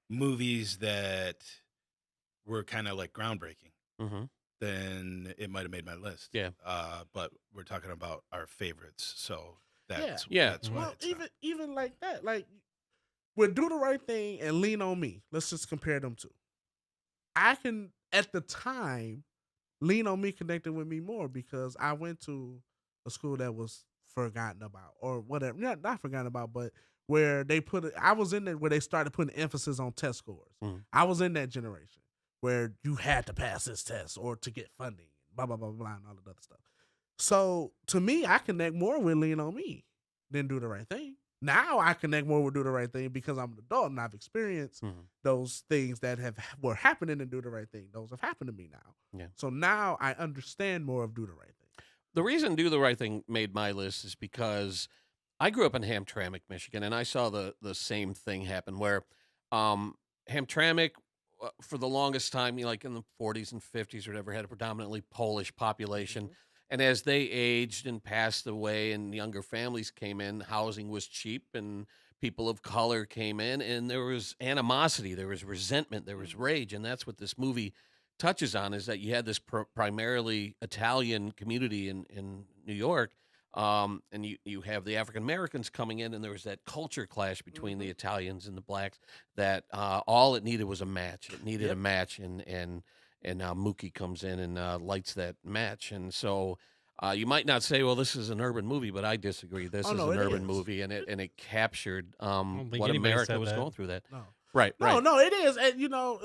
[SPEAKER 3] movies that were kind of like groundbreaking, then it might have made my list.
[SPEAKER 1] Yeah.
[SPEAKER 3] But we're talking about our favorites, so that's
[SPEAKER 1] that's
[SPEAKER 3] why.
[SPEAKER 4] Well,
[SPEAKER 3] It's
[SPEAKER 4] even like that, like with Do the Right Thing and Lean on Me, let's just compare them two. I can, at the time, Lean on Me connected with me more because I went to a school that was forgotten about, or whatever. Not forgotten about, but where they I was in there where they started putting emphasis on test scores. I was in that generation where you had to pass this test or to get funding, blah, blah, blah, blah, and all that other stuff. So to me, I connect more with Lean on Me than Do the Right Thing. Now I connect more with Do the Right Thing because I'm an adult and I've experienced those things that were happening in Do the Right Thing. Those have happened to me now.
[SPEAKER 1] Yeah.
[SPEAKER 4] So now I understand more of Do the Right Thing.
[SPEAKER 1] The reason Do the Right Thing made my list is because I grew up in Hamtramck, Michigan, and I saw the same thing happen where Hamtramck, for the longest time, like in the 40s and 50s or whatever, had a predominantly Polish population. And as they aged and passed away and younger families came in, housing was cheap and people of color came in, and there was animosity, there was resentment, there was rage. And that's what this movie touches on, is that you had this primarily Italian community in New York, and you have the African Americans coming in, and there was that culture clash between the Italians and the blacks that all it needed was a match. It needed a match, and now Mookie comes in and lights that match. And so you might not say, well, this is an urban movie, but I disagree. This is an urban movie, and it captured what America was going through that.
[SPEAKER 4] No.
[SPEAKER 1] Right.
[SPEAKER 4] No, it is. And, you know,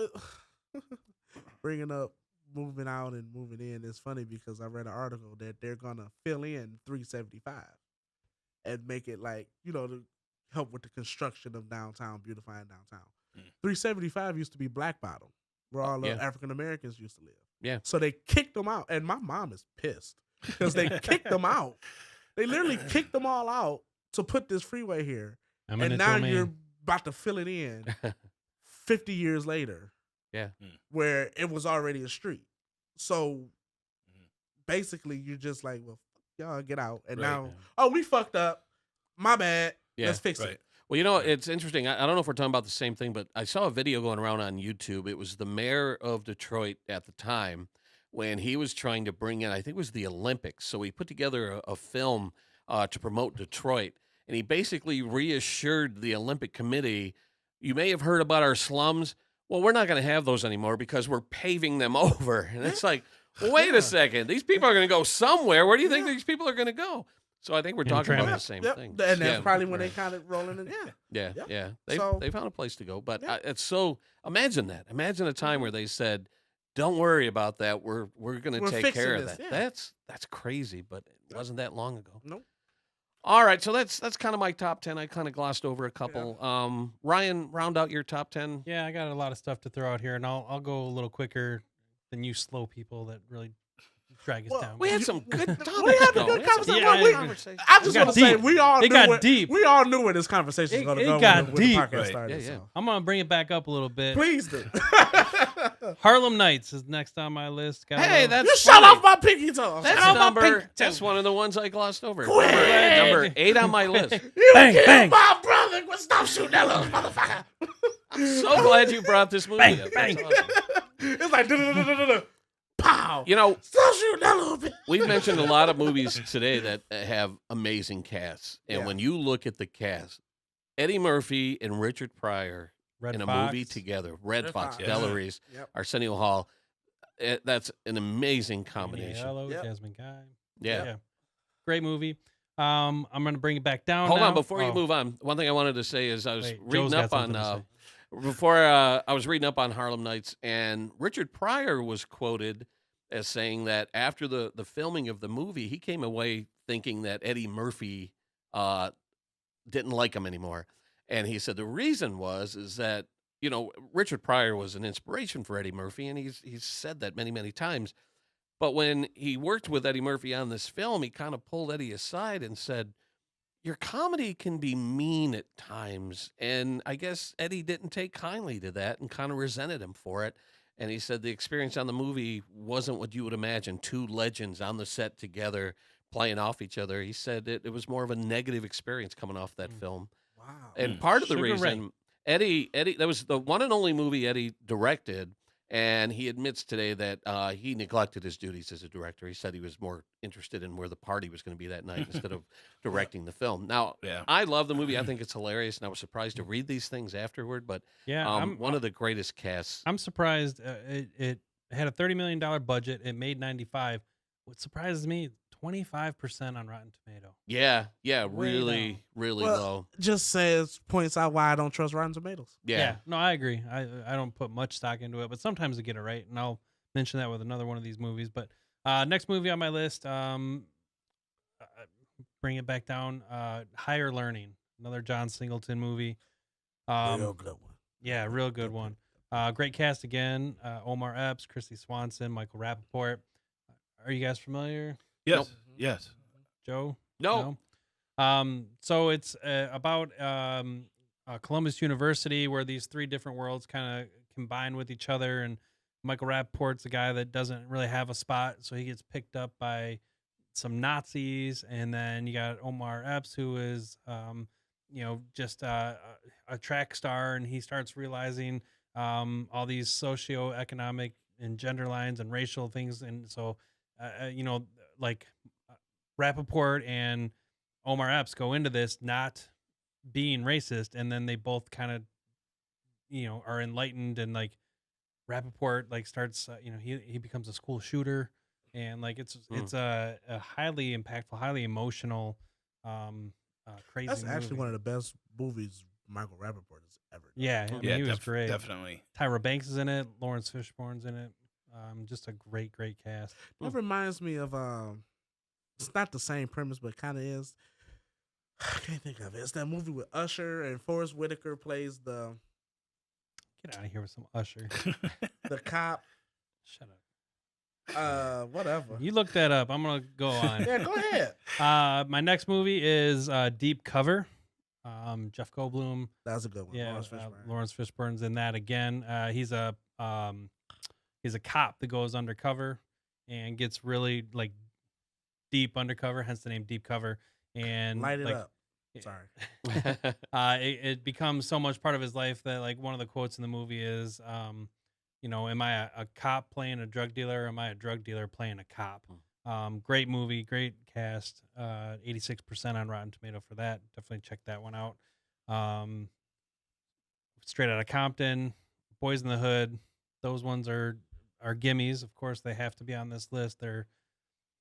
[SPEAKER 4] bringing up moving out and moving in is funny because I read an article that they're going to fill in 375 and make it like, you know, to help with the construction of downtown, beautifying downtown. 375 used to be Black Bottom, where all the African Americans used to live.
[SPEAKER 1] Yeah.
[SPEAKER 4] So they kicked them out. And my mom is pissed because they kicked them out. They literally kicked them all out to put this freeway here. And now you're about to fill it in 50 years later.
[SPEAKER 1] Yeah.
[SPEAKER 4] Where it was already a street. So basically you're just like, well, y'all get out. And now, we fucked up. My bad. Let's fix it.
[SPEAKER 1] Well, you know, it's interesting. I don't know if we're talking about the same thing, but I saw a video going around on YouTube. It was the mayor of Detroit at the time when he was trying to bring in, I think it was the Olympics. So he put together a film to promote Detroit. And he basically reassured the Olympic Committee, you may have heard about our slums. Well, we're not going to have those anymore because we're paving them over. And it's like, well, wait a second. These people are going to go somewhere. Where do you think these people are going to go? So I think we're
[SPEAKER 2] In
[SPEAKER 1] talking about
[SPEAKER 2] Tramp.
[SPEAKER 1] the same
[SPEAKER 4] Yep.
[SPEAKER 1] thing.
[SPEAKER 4] And that's
[SPEAKER 1] Yeah,
[SPEAKER 4] probably when they
[SPEAKER 1] right.
[SPEAKER 4] kind of rolling in. Yeah.
[SPEAKER 1] Yeah,
[SPEAKER 4] Yep.
[SPEAKER 1] yeah.
[SPEAKER 4] So-
[SPEAKER 1] They found a place to go, but
[SPEAKER 4] Yeah.
[SPEAKER 1] it's so. Imagine that. Imagine a time where they said, "Don't worry about that. We're going to
[SPEAKER 4] We're
[SPEAKER 1] take
[SPEAKER 4] fixing
[SPEAKER 1] care of
[SPEAKER 4] this."
[SPEAKER 1] that."
[SPEAKER 4] Yeah.
[SPEAKER 1] That's crazy, but it wasn't that long ago.
[SPEAKER 4] Nope.
[SPEAKER 1] All right, so that's kind of my top 10. I kind of glossed over a couple. Ryan, round out your top 10.
[SPEAKER 2] Yeah, I got a lot of stuff to throw out here, and I'll go a little quicker than you slow people that really drag us down.
[SPEAKER 1] We had some good topics.
[SPEAKER 4] We had a
[SPEAKER 1] though.
[SPEAKER 4] good
[SPEAKER 1] We had some
[SPEAKER 4] conversation.
[SPEAKER 1] good
[SPEAKER 2] Yeah,
[SPEAKER 1] conversation.
[SPEAKER 4] I just
[SPEAKER 2] got
[SPEAKER 4] want to say
[SPEAKER 2] deep.
[SPEAKER 4] we all
[SPEAKER 2] It
[SPEAKER 4] knew
[SPEAKER 2] got
[SPEAKER 4] where,
[SPEAKER 2] deep.
[SPEAKER 4] We all knew where this conversation was going to
[SPEAKER 2] it
[SPEAKER 4] go
[SPEAKER 2] got
[SPEAKER 4] when the
[SPEAKER 2] deep.
[SPEAKER 4] podcast
[SPEAKER 3] Right.
[SPEAKER 4] started.
[SPEAKER 1] Yeah, yeah.
[SPEAKER 4] So.
[SPEAKER 2] I'm gonna bring it back up a little bit.
[SPEAKER 4] Please do.
[SPEAKER 2] Harlem Nights is next on my list. Got a
[SPEAKER 1] Hey,
[SPEAKER 2] little-
[SPEAKER 1] that's
[SPEAKER 4] You
[SPEAKER 1] funny.
[SPEAKER 4] shut off my pinky toe.
[SPEAKER 1] That's
[SPEAKER 2] Shut off my
[SPEAKER 1] number.
[SPEAKER 2] pink
[SPEAKER 1] That's
[SPEAKER 2] toe.
[SPEAKER 1] one of the ones I glossed over.
[SPEAKER 4] Quit.
[SPEAKER 1] Number 8 on my list.
[SPEAKER 4] You
[SPEAKER 2] Bang,
[SPEAKER 4] killed
[SPEAKER 2] bang.
[SPEAKER 4] my brother. Stop shooting that little motherfucker.
[SPEAKER 1] I'm so glad you brought this movie
[SPEAKER 2] Bang,
[SPEAKER 1] up.
[SPEAKER 2] bang.
[SPEAKER 1] That's awesome.
[SPEAKER 4] It's like pow.
[SPEAKER 1] You know,
[SPEAKER 4] Stop shooting that little bit.
[SPEAKER 1] we've mentioned a lot of movies today that have amazing casts, and
[SPEAKER 4] Yeah.
[SPEAKER 1] when you look at the cast, Eddie Murphy and Richard Pryor
[SPEAKER 2] Red
[SPEAKER 1] in a
[SPEAKER 2] Fox.
[SPEAKER 1] movie together, Red Fox,
[SPEAKER 4] Fox.
[SPEAKER 1] Della Reese,
[SPEAKER 4] Yep.
[SPEAKER 1] Arsenio Hall, that's an amazing combination.
[SPEAKER 2] Hello,
[SPEAKER 4] Yep.
[SPEAKER 2] Jasmine Guy.
[SPEAKER 1] Yeah.
[SPEAKER 2] Great movie. I'm gonna bring it back down.
[SPEAKER 1] Hold
[SPEAKER 2] now.
[SPEAKER 1] on, before you
[SPEAKER 2] Oh,
[SPEAKER 1] move on, one thing I wanted to say is I was
[SPEAKER 2] wait,
[SPEAKER 1] reading
[SPEAKER 2] Joe's got
[SPEAKER 1] up on
[SPEAKER 2] something to
[SPEAKER 1] before I was reading up on Harlem Nights, and Richard Pryor was quoted as saying that after the filming of the movie, he came away thinking that Eddie Murphy didn't like him anymore, and he said the reason is that Richard Pryor was an inspiration for Eddie Murphy, and he's said that many times. But when he worked with Eddie Murphy on this film, he kind of pulled Eddie aside and said, your comedy can be mean at times. And I guess Eddie didn't take kindly to that and kind of resented him for it. And he said the experience on the movie wasn't what you would imagine, two legends on the set together playing off each other. He said it was more of a negative experience coming off that film.
[SPEAKER 4] Wow.
[SPEAKER 1] And part of the
[SPEAKER 2] Sugar
[SPEAKER 1] reason Eddie, that was the one and only movie Eddie directed. And he admits today that he neglected his duties as a director. He said he was more interested in where the party was going to be that night instead of directing the film. Now,
[SPEAKER 3] Yeah.
[SPEAKER 1] I love the movie. I think it's hilarious, and I was surprised to read these things afterward. But
[SPEAKER 2] Yeah,
[SPEAKER 1] one of the greatest casts.
[SPEAKER 2] I'm surprised. It had a $30 million budget. It made 95. What surprises me, 25% on Rotten Tomato.
[SPEAKER 1] Yeah,
[SPEAKER 2] Way
[SPEAKER 1] really,
[SPEAKER 2] down.
[SPEAKER 1] really
[SPEAKER 4] Well,
[SPEAKER 1] low.
[SPEAKER 4] Just points out why I don't trust Rotten Tomatoes.
[SPEAKER 1] Yeah.
[SPEAKER 2] No, I agree. I don't put much stock into it, but sometimes I get it right, and I'll mention that with another one of these movies. But next movie on my list, bring it back down. Higher Learning, another John Singleton movie.
[SPEAKER 4] Real good one.
[SPEAKER 2] Yeah, real good one. Great cast again. Omar Epps, Christy Swanson, Michael Rappaport. Are you guys familiar?
[SPEAKER 3] Yes.
[SPEAKER 1] Nope.
[SPEAKER 3] Yes.
[SPEAKER 2] Joe?
[SPEAKER 1] No.
[SPEAKER 2] So it's about Columbus University, where these three different worlds kind of combine with each other, and Michael Rappaport's a guy that doesn't really have a spot, so he gets picked up by some Nazis, and then you got Omar Epps, who is just a track star, and he starts realizing all these socioeconomic and gender lines and racial things, and so like Rappaport and Omar Epps go into this not being racist, and then they both kind of are enlightened, and like Rappaport like starts he becomes a school shooter, and like it's a highly impactful, highly emotional, crazy
[SPEAKER 4] That's actually
[SPEAKER 2] movie.
[SPEAKER 4] one of the best movies Michael Rappaport has ever done.
[SPEAKER 2] Yeah, I mean, he was great.
[SPEAKER 3] Definitely.
[SPEAKER 2] Tyra Banks is in it. Lawrence Fishburne's in it. Just a great cast.
[SPEAKER 4] That reminds me of it's not the same premise, but kind of is. I can't think of it. It's that movie with Usher and Forrest Whitaker plays the
[SPEAKER 2] Get out of here with some Usher.
[SPEAKER 4] the cop.
[SPEAKER 2] Shut up.
[SPEAKER 4] Whatever.
[SPEAKER 2] You look that up. I'm gonna go on.
[SPEAKER 4] Yeah, go ahead.
[SPEAKER 2] My next movie is Deep Cover. Jeff Goldblum.
[SPEAKER 4] That was a good one.
[SPEAKER 2] Yeah,
[SPEAKER 4] Lawrence Fishburne.
[SPEAKER 2] Lawrence Fishburne's in that again. He's a cop that goes undercover and gets really like deep undercover, hence the name Deep Cover. And
[SPEAKER 4] Light it
[SPEAKER 2] like,
[SPEAKER 4] up. Sorry.
[SPEAKER 2] it becomes so much part of his life that like one of the quotes in the movie is, am I a cop playing a drug dealer, or am I a drug dealer playing a cop? Great movie, great cast. 86% on Rotten Tomato for that. Definitely check that one out. Straight Outta Compton, Boys in the Hood. Those ones are gimmies. Of course, they have to be on this list. They're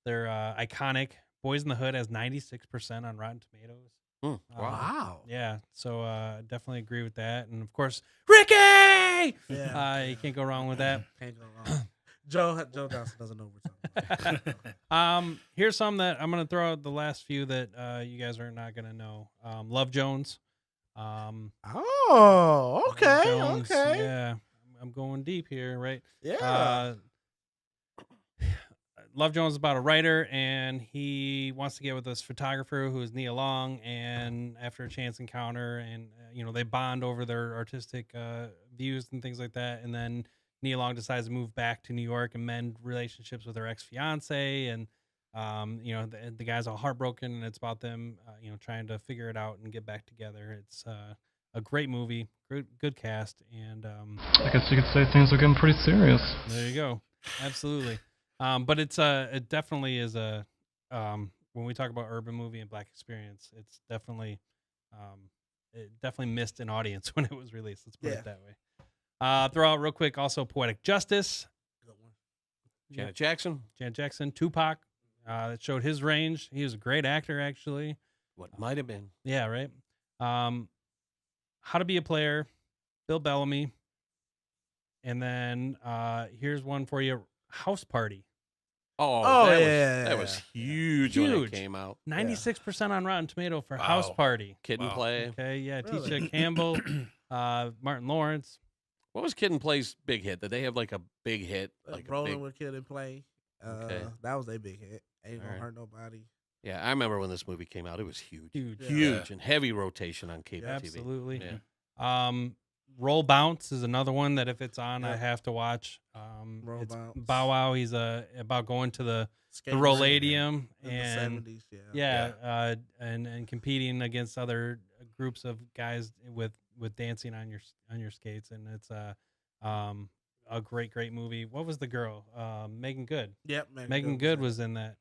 [SPEAKER 2] iconic. Boys in the Hood has 96% on Rotten Tomatoes.
[SPEAKER 4] Wow.
[SPEAKER 2] Yeah, so definitely agree with that. And of course, Ricky!
[SPEAKER 4] Yeah.
[SPEAKER 2] You can't go wrong with that.
[SPEAKER 4] Can't go wrong. Joe Johnson doesn't know what we're talking about.
[SPEAKER 2] Here's some that I'm gonna throw out the last few that you guys are not gonna know. Love Jones.
[SPEAKER 4] Oh, okay,
[SPEAKER 2] Jones,
[SPEAKER 4] okay.
[SPEAKER 2] Yeah, I'm going deep here, right?
[SPEAKER 4] Yeah.
[SPEAKER 2] Love Jones is about a writer, and he wants to get with this photographer who is Nia Long. And after a chance encounter, and they bond over their artistic views and things like that. And then Nia Long decides to move back to New York and mend relationships with her ex-fiance. And the guy's all heartbroken, and it's about them, trying to figure it out and get back together. It's a great movie, good cast, and
[SPEAKER 17] I guess you could say things are getting pretty serious.
[SPEAKER 2] there you go, absolutely. But it definitely is a when we talk about urban movie and Black experience, it's definitely it definitely missed an audience when it was released. Let's put it that way. Throw out real quick also Poetic Justice.
[SPEAKER 1] Janet Jackson.
[SPEAKER 2] Tupac. That showed his range. He was a great actor, actually.
[SPEAKER 1] What might have been.
[SPEAKER 2] Yeah, right. How to Be a Player, Bill Bellamy. And then here's one for you, House Party.
[SPEAKER 1] Oh, that was huge when it came out.
[SPEAKER 2] 96% on Rotten Tomato for House Party.
[SPEAKER 1] Kid and Play.
[SPEAKER 2] Okay, yeah.
[SPEAKER 1] Really?
[SPEAKER 2] Tisha Campbell, Martin Lawrence.
[SPEAKER 1] What was Kid and Play's big hit? Did they have like a big hit? Like
[SPEAKER 4] Rolling with Kid and Play.
[SPEAKER 1] Okay.
[SPEAKER 4] That was a big hit. Ain't gonna
[SPEAKER 1] Alright.
[SPEAKER 4] hurt nobody.
[SPEAKER 1] Yeah, I remember when this movie came out. It was huge.
[SPEAKER 2] Huge.
[SPEAKER 1] Huge and heavy rotation on cable TV.
[SPEAKER 2] Absolutely.
[SPEAKER 1] Yeah.
[SPEAKER 2] Roll Bounce is another one that if it's on, I have to watch. It's
[SPEAKER 4] Bounce.
[SPEAKER 2] Bow Wow. He's about going to the
[SPEAKER 4] Skating
[SPEAKER 2] Rolladium
[SPEAKER 4] in
[SPEAKER 2] and
[SPEAKER 4] the 70s,
[SPEAKER 2] and competing against other groups of guys with dancing on your skates, and it's a great movie. What was the girl? Megan Good.
[SPEAKER 4] Yep,
[SPEAKER 2] Megan Good was in that.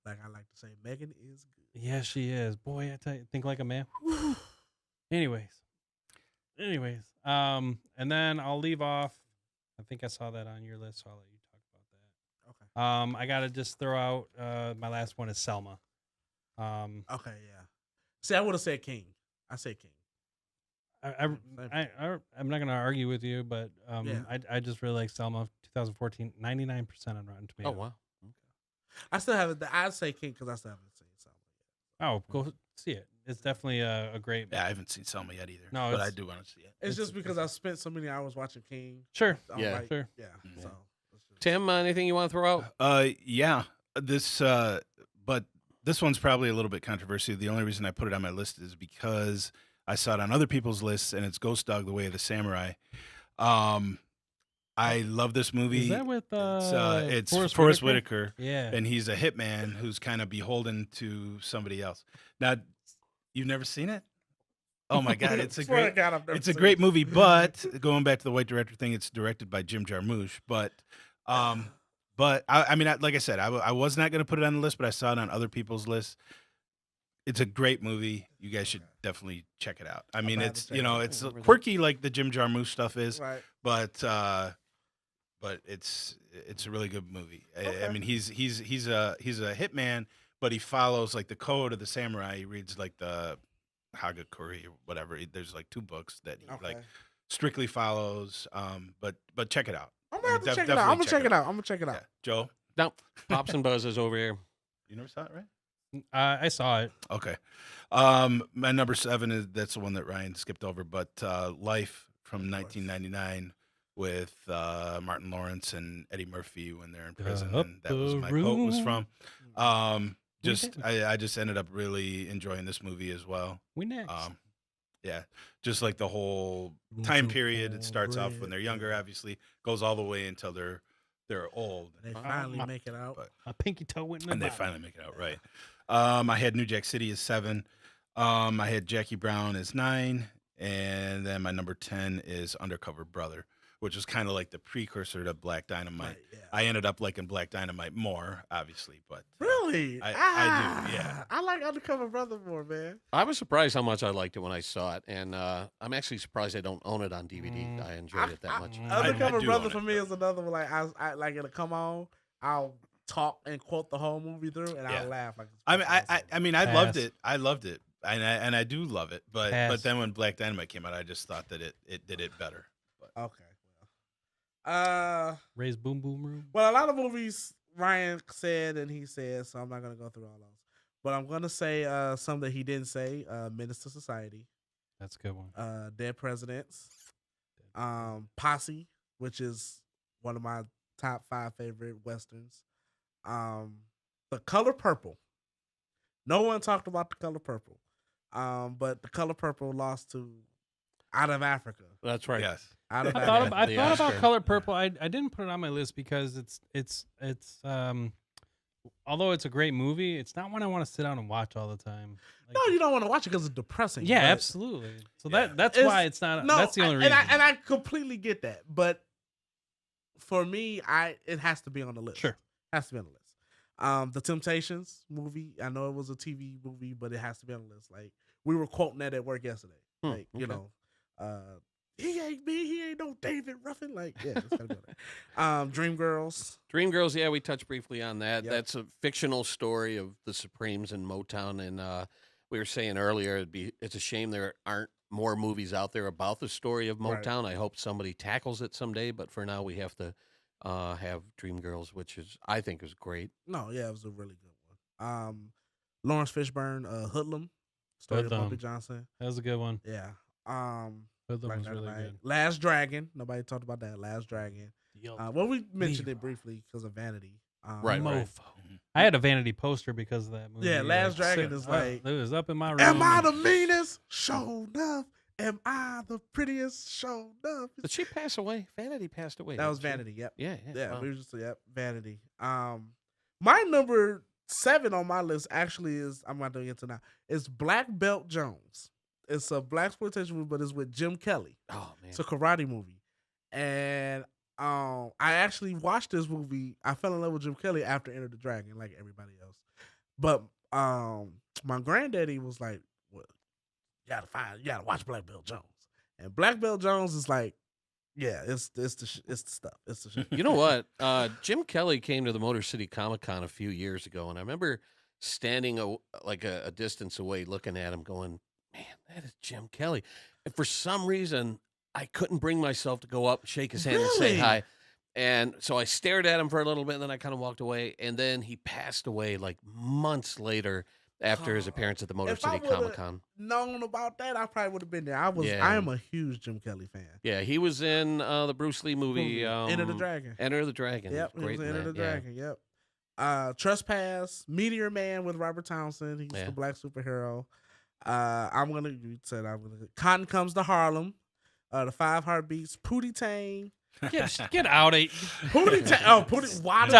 [SPEAKER 4] Like I like to say, Megan is good.
[SPEAKER 2] Yeah, she is. Boy, I tell you, think like a man. Anyways, and then I'll leave off. I think I saw that on your list, so I'll let you talk about that. Okay. I gotta just throw out my last one is Selma.
[SPEAKER 4] Okay, yeah. See, I would have said King. I say King.
[SPEAKER 2] I'm not gonna argue with you, but I just really like Selma. 2014, 99% on Rotten Tomatoes.
[SPEAKER 1] Oh wow.
[SPEAKER 4] I still haven't. I'd say King because I still haven't seen Selma yet.
[SPEAKER 2] Oh, go see it. It's definitely a great.
[SPEAKER 3] Yeah, I haven't seen Selma yet either.
[SPEAKER 2] No,
[SPEAKER 3] but I do want to see it.
[SPEAKER 4] It's just because I spent so many hours watching King.
[SPEAKER 2] Sure.
[SPEAKER 1] Yeah.
[SPEAKER 2] Sure.
[SPEAKER 4] Yeah. So.
[SPEAKER 1] Tim, anything you want to throw out?
[SPEAKER 3] Yeah. This, but this one's probably a little bit controversial. The only reason I put it on my list is because I saw it on other people's lists, and it's Ghost Dog: The Way of the Samurai. I love this movie.
[SPEAKER 2] Is that with
[SPEAKER 3] it's Forrest Whitaker?
[SPEAKER 2] Yeah,
[SPEAKER 3] and he's a hitman who's kind of beholden to somebody else. Now, you've never seen it? Oh my God, it's a great movie. But going back to the white director thing, it's directed by Jim Jarmusch. But I mean, like I said, I was not going to put it on the list, but I saw it on other people's lists. It's a great movie. You guys should definitely check it out. I mean, it's it's quirky like the Jim Jarmusch stuff is,
[SPEAKER 4] right.
[SPEAKER 3] but it's a really good movie.
[SPEAKER 4] Okay.
[SPEAKER 3] I mean, he's a hitman, but he follows like the code of the samurai. He reads like the Hagakure or whatever. There's like 2 books that he like strictly follows. But check it out.
[SPEAKER 4] I'm gonna have to check it out. I'm gonna check it out. I'm gonna check it out.
[SPEAKER 3] Yeah. Joe?
[SPEAKER 1] No. Pops and Buzzes over here.
[SPEAKER 3] You never saw it, right?
[SPEAKER 2] I saw it.
[SPEAKER 3] Okay. My number 7 that's the one that Ryan skipped over, but Life from 1999 with Martin Lawrence and Eddie Murphy when they're in prison. And that was my quote was from. I just ended up really enjoying this movie as well.
[SPEAKER 2] We next.
[SPEAKER 3] Yeah, just like the whole time period. It starts off when they're younger, obviously, goes all the way until they're old.
[SPEAKER 4] They finally make it out.
[SPEAKER 2] My pinky toe went in the
[SPEAKER 3] And they
[SPEAKER 2] bottom.
[SPEAKER 3] finally make it out, right. I had New Jack City as 7. I had Jackie Brown as 9. And then my number 10 is Undercover Brother, which is kind of like the precursor to Black Dynamite.
[SPEAKER 4] Right, yeah.
[SPEAKER 3] I ended up liking Black Dynamite more, obviously, but
[SPEAKER 4] Really?
[SPEAKER 3] I do, yeah.
[SPEAKER 4] I like Undercover Brother more, man.
[SPEAKER 1] I was surprised how much I liked it when I saw it, and I'm actually surprised I don't own it on DVD. I enjoyed it that much.
[SPEAKER 4] Undercover
[SPEAKER 3] do
[SPEAKER 4] Brother
[SPEAKER 3] own
[SPEAKER 4] for
[SPEAKER 3] it,
[SPEAKER 4] me is another one. Like I like it'll come on. I'll talk and quote the whole movie through, and I'll laugh. Like,
[SPEAKER 3] I mean, I loved
[SPEAKER 2] Pass.
[SPEAKER 3] it. I loved it, and I do love it. But
[SPEAKER 2] Pass.
[SPEAKER 3] then when Black Dynamite came out, I just thought that it did it better. But.
[SPEAKER 4] Okay. Well,
[SPEAKER 2] Ray's Boom Boom Room.
[SPEAKER 4] well, a lot of movies Ryan said and he said, so I'm not gonna go through all those. But I'm gonna say some that he didn't say. Menace to Society.
[SPEAKER 2] That's a good one.
[SPEAKER 4] Dead Presidents. Posse, which is one of my top 5 favorite westerns. The Color Purple. No one talked about The Color Purple. But The Color Purple lost to Out of Africa.
[SPEAKER 1] That's right.
[SPEAKER 3] Yes.
[SPEAKER 4] Out of
[SPEAKER 2] I
[SPEAKER 4] Africa.
[SPEAKER 2] thought about Color Purple. I didn't put it on my list because it's although it's a great movie, it's not one I want to sit down and watch all the time.
[SPEAKER 4] No, you don't want to watch it because it's depressing.
[SPEAKER 2] Yeah,
[SPEAKER 4] but
[SPEAKER 2] absolutely. So that's why it's not.
[SPEAKER 4] No,
[SPEAKER 2] that's the only reason.
[SPEAKER 4] And I completely get that. But for me, it has to be on the list.
[SPEAKER 2] Sure.
[SPEAKER 4] Has to be on the list. The Temptations movie. I know it was a TV movie, but it has to be on the list. Like, we were quoting that at work yesterday. Like, you know, he ain't me. He ain't no David Ruffin. Like, yeah, it's gotta be on there. Dreamgirls.
[SPEAKER 1] Dreamgirls, yeah, we touched briefly on that.
[SPEAKER 4] Yep.
[SPEAKER 1] That's a fictional story of the Supremes in Motown, and we were saying earlier it's a shame there aren't more movies out there about the story of Motown.
[SPEAKER 4] Right.
[SPEAKER 1] I hope somebody tackles it someday, but for now we have to have Dreamgirls, which I think is great.
[SPEAKER 4] No, yeah, it was a really good one. Lawrence Fishburne, Hoodlum, story of Bumpy Johnson.
[SPEAKER 2] That was a good one.
[SPEAKER 4] Yeah.
[SPEAKER 2] Hoodlum was really good.
[SPEAKER 4] Last Dragon. Nobody talked about that. Last Dragon. Well, we mentioned it briefly because of Vanity.
[SPEAKER 1] Right.
[SPEAKER 2] I had a Vanity poster because of that movie.
[SPEAKER 4] Yeah, Last Dragon is like,
[SPEAKER 2] it was up in my room.
[SPEAKER 4] am I the meanest? Show enough. Am I the prettiest? Show enough.
[SPEAKER 1] Did she pass away? Vanity passed away.
[SPEAKER 4] That was
[SPEAKER 1] didn't she?
[SPEAKER 4] Vanity. Yep.
[SPEAKER 1] Yeah. Wow.
[SPEAKER 4] We were just Vanity. My number 7 on my list actually is, I'm not doing it now. It's Black Belt Jones. It's a black exploitation movie, but it's with Jim Kelly.
[SPEAKER 1] Oh man,
[SPEAKER 4] it's a karate movie, and I actually watched this movie. I fell in love with Jim Kelly after Enter the Dragon, like everybody else. But my granddaddy was like, "Well, you gotta watch Black Belt Jones." And Black Belt Jones is like, yeah, it's the stuff. It's the shit.
[SPEAKER 1] You know what? Jim Kelly came to the Motor City Comic Con a few years ago, and I remember standing a distance away, looking at him, going, "Man, that is Jim Kelly." And for some reason, I couldn't bring myself to go up, shake his hand, and say hi. And so I stared at him for a little bit, and then I kind of walked away. And then he passed away like months later after his appearance at the Motor City Comic Con.
[SPEAKER 4] Known about that, I probably would have been there. I am a huge Jim Kelly fan.
[SPEAKER 1] Yeah, he was in the Bruce Lee movie
[SPEAKER 4] Enter the Dragon.
[SPEAKER 1] Enter the Dragon.
[SPEAKER 4] Yep,
[SPEAKER 1] he was great.
[SPEAKER 4] Enter the Dragon. Yep. Trespass, Meteor Man with Robert Townsend. He's the black superhero. Cotton Comes to Harlem. The 5 Heartbeats. Pootie Tang.
[SPEAKER 2] Get out of
[SPEAKER 4] Pootie Tang. Oh, Pootie. Wada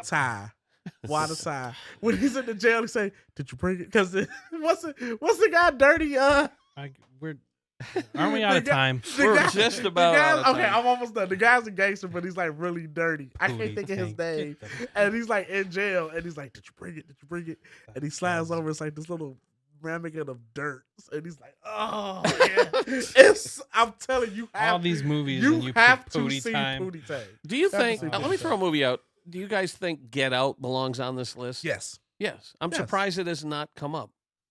[SPEAKER 4] tie. When he's in the jail, he say, "Did you bring it?" Because what's the guy dirty?
[SPEAKER 2] Aren't we out of time?
[SPEAKER 1] We're just about out of time.
[SPEAKER 4] Okay, I'm almost done. The guy's a gangster, but he's like really dirty. I can't think of his name. And he's like in jail, and he's like, "Did you bring it? Did you bring it?" And he slides over. It's like this little ramekin of dirt, and he's like, "Oh yeah." I'm telling you,
[SPEAKER 2] all these movies.
[SPEAKER 4] You have to see Pootie Tang.
[SPEAKER 1] Do you think? Let me throw a movie out. Do you guys think Get Out belongs on this list?
[SPEAKER 4] Yes.
[SPEAKER 1] I'm surprised it has not come up.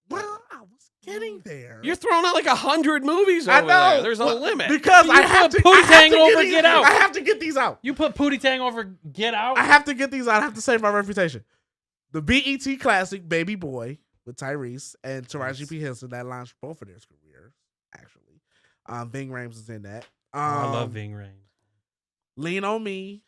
[SPEAKER 4] Well, I was getting there.
[SPEAKER 1] You're throwing out like 100 movies over there. There's a limit.
[SPEAKER 4] Because I have to
[SPEAKER 2] Pootie Tang over Get Out.
[SPEAKER 4] I have to get these out.
[SPEAKER 2] You put Pootie Tang over Get Out?
[SPEAKER 4] I have to get these out. I have to save my reputation. The BET classic Baby Boy with Tyrese and Taraji P. Henson that launched both of their careers, actually. Ving Rhames is in that.
[SPEAKER 2] I love Ving Rhames.
[SPEAKER 4] Lean on Me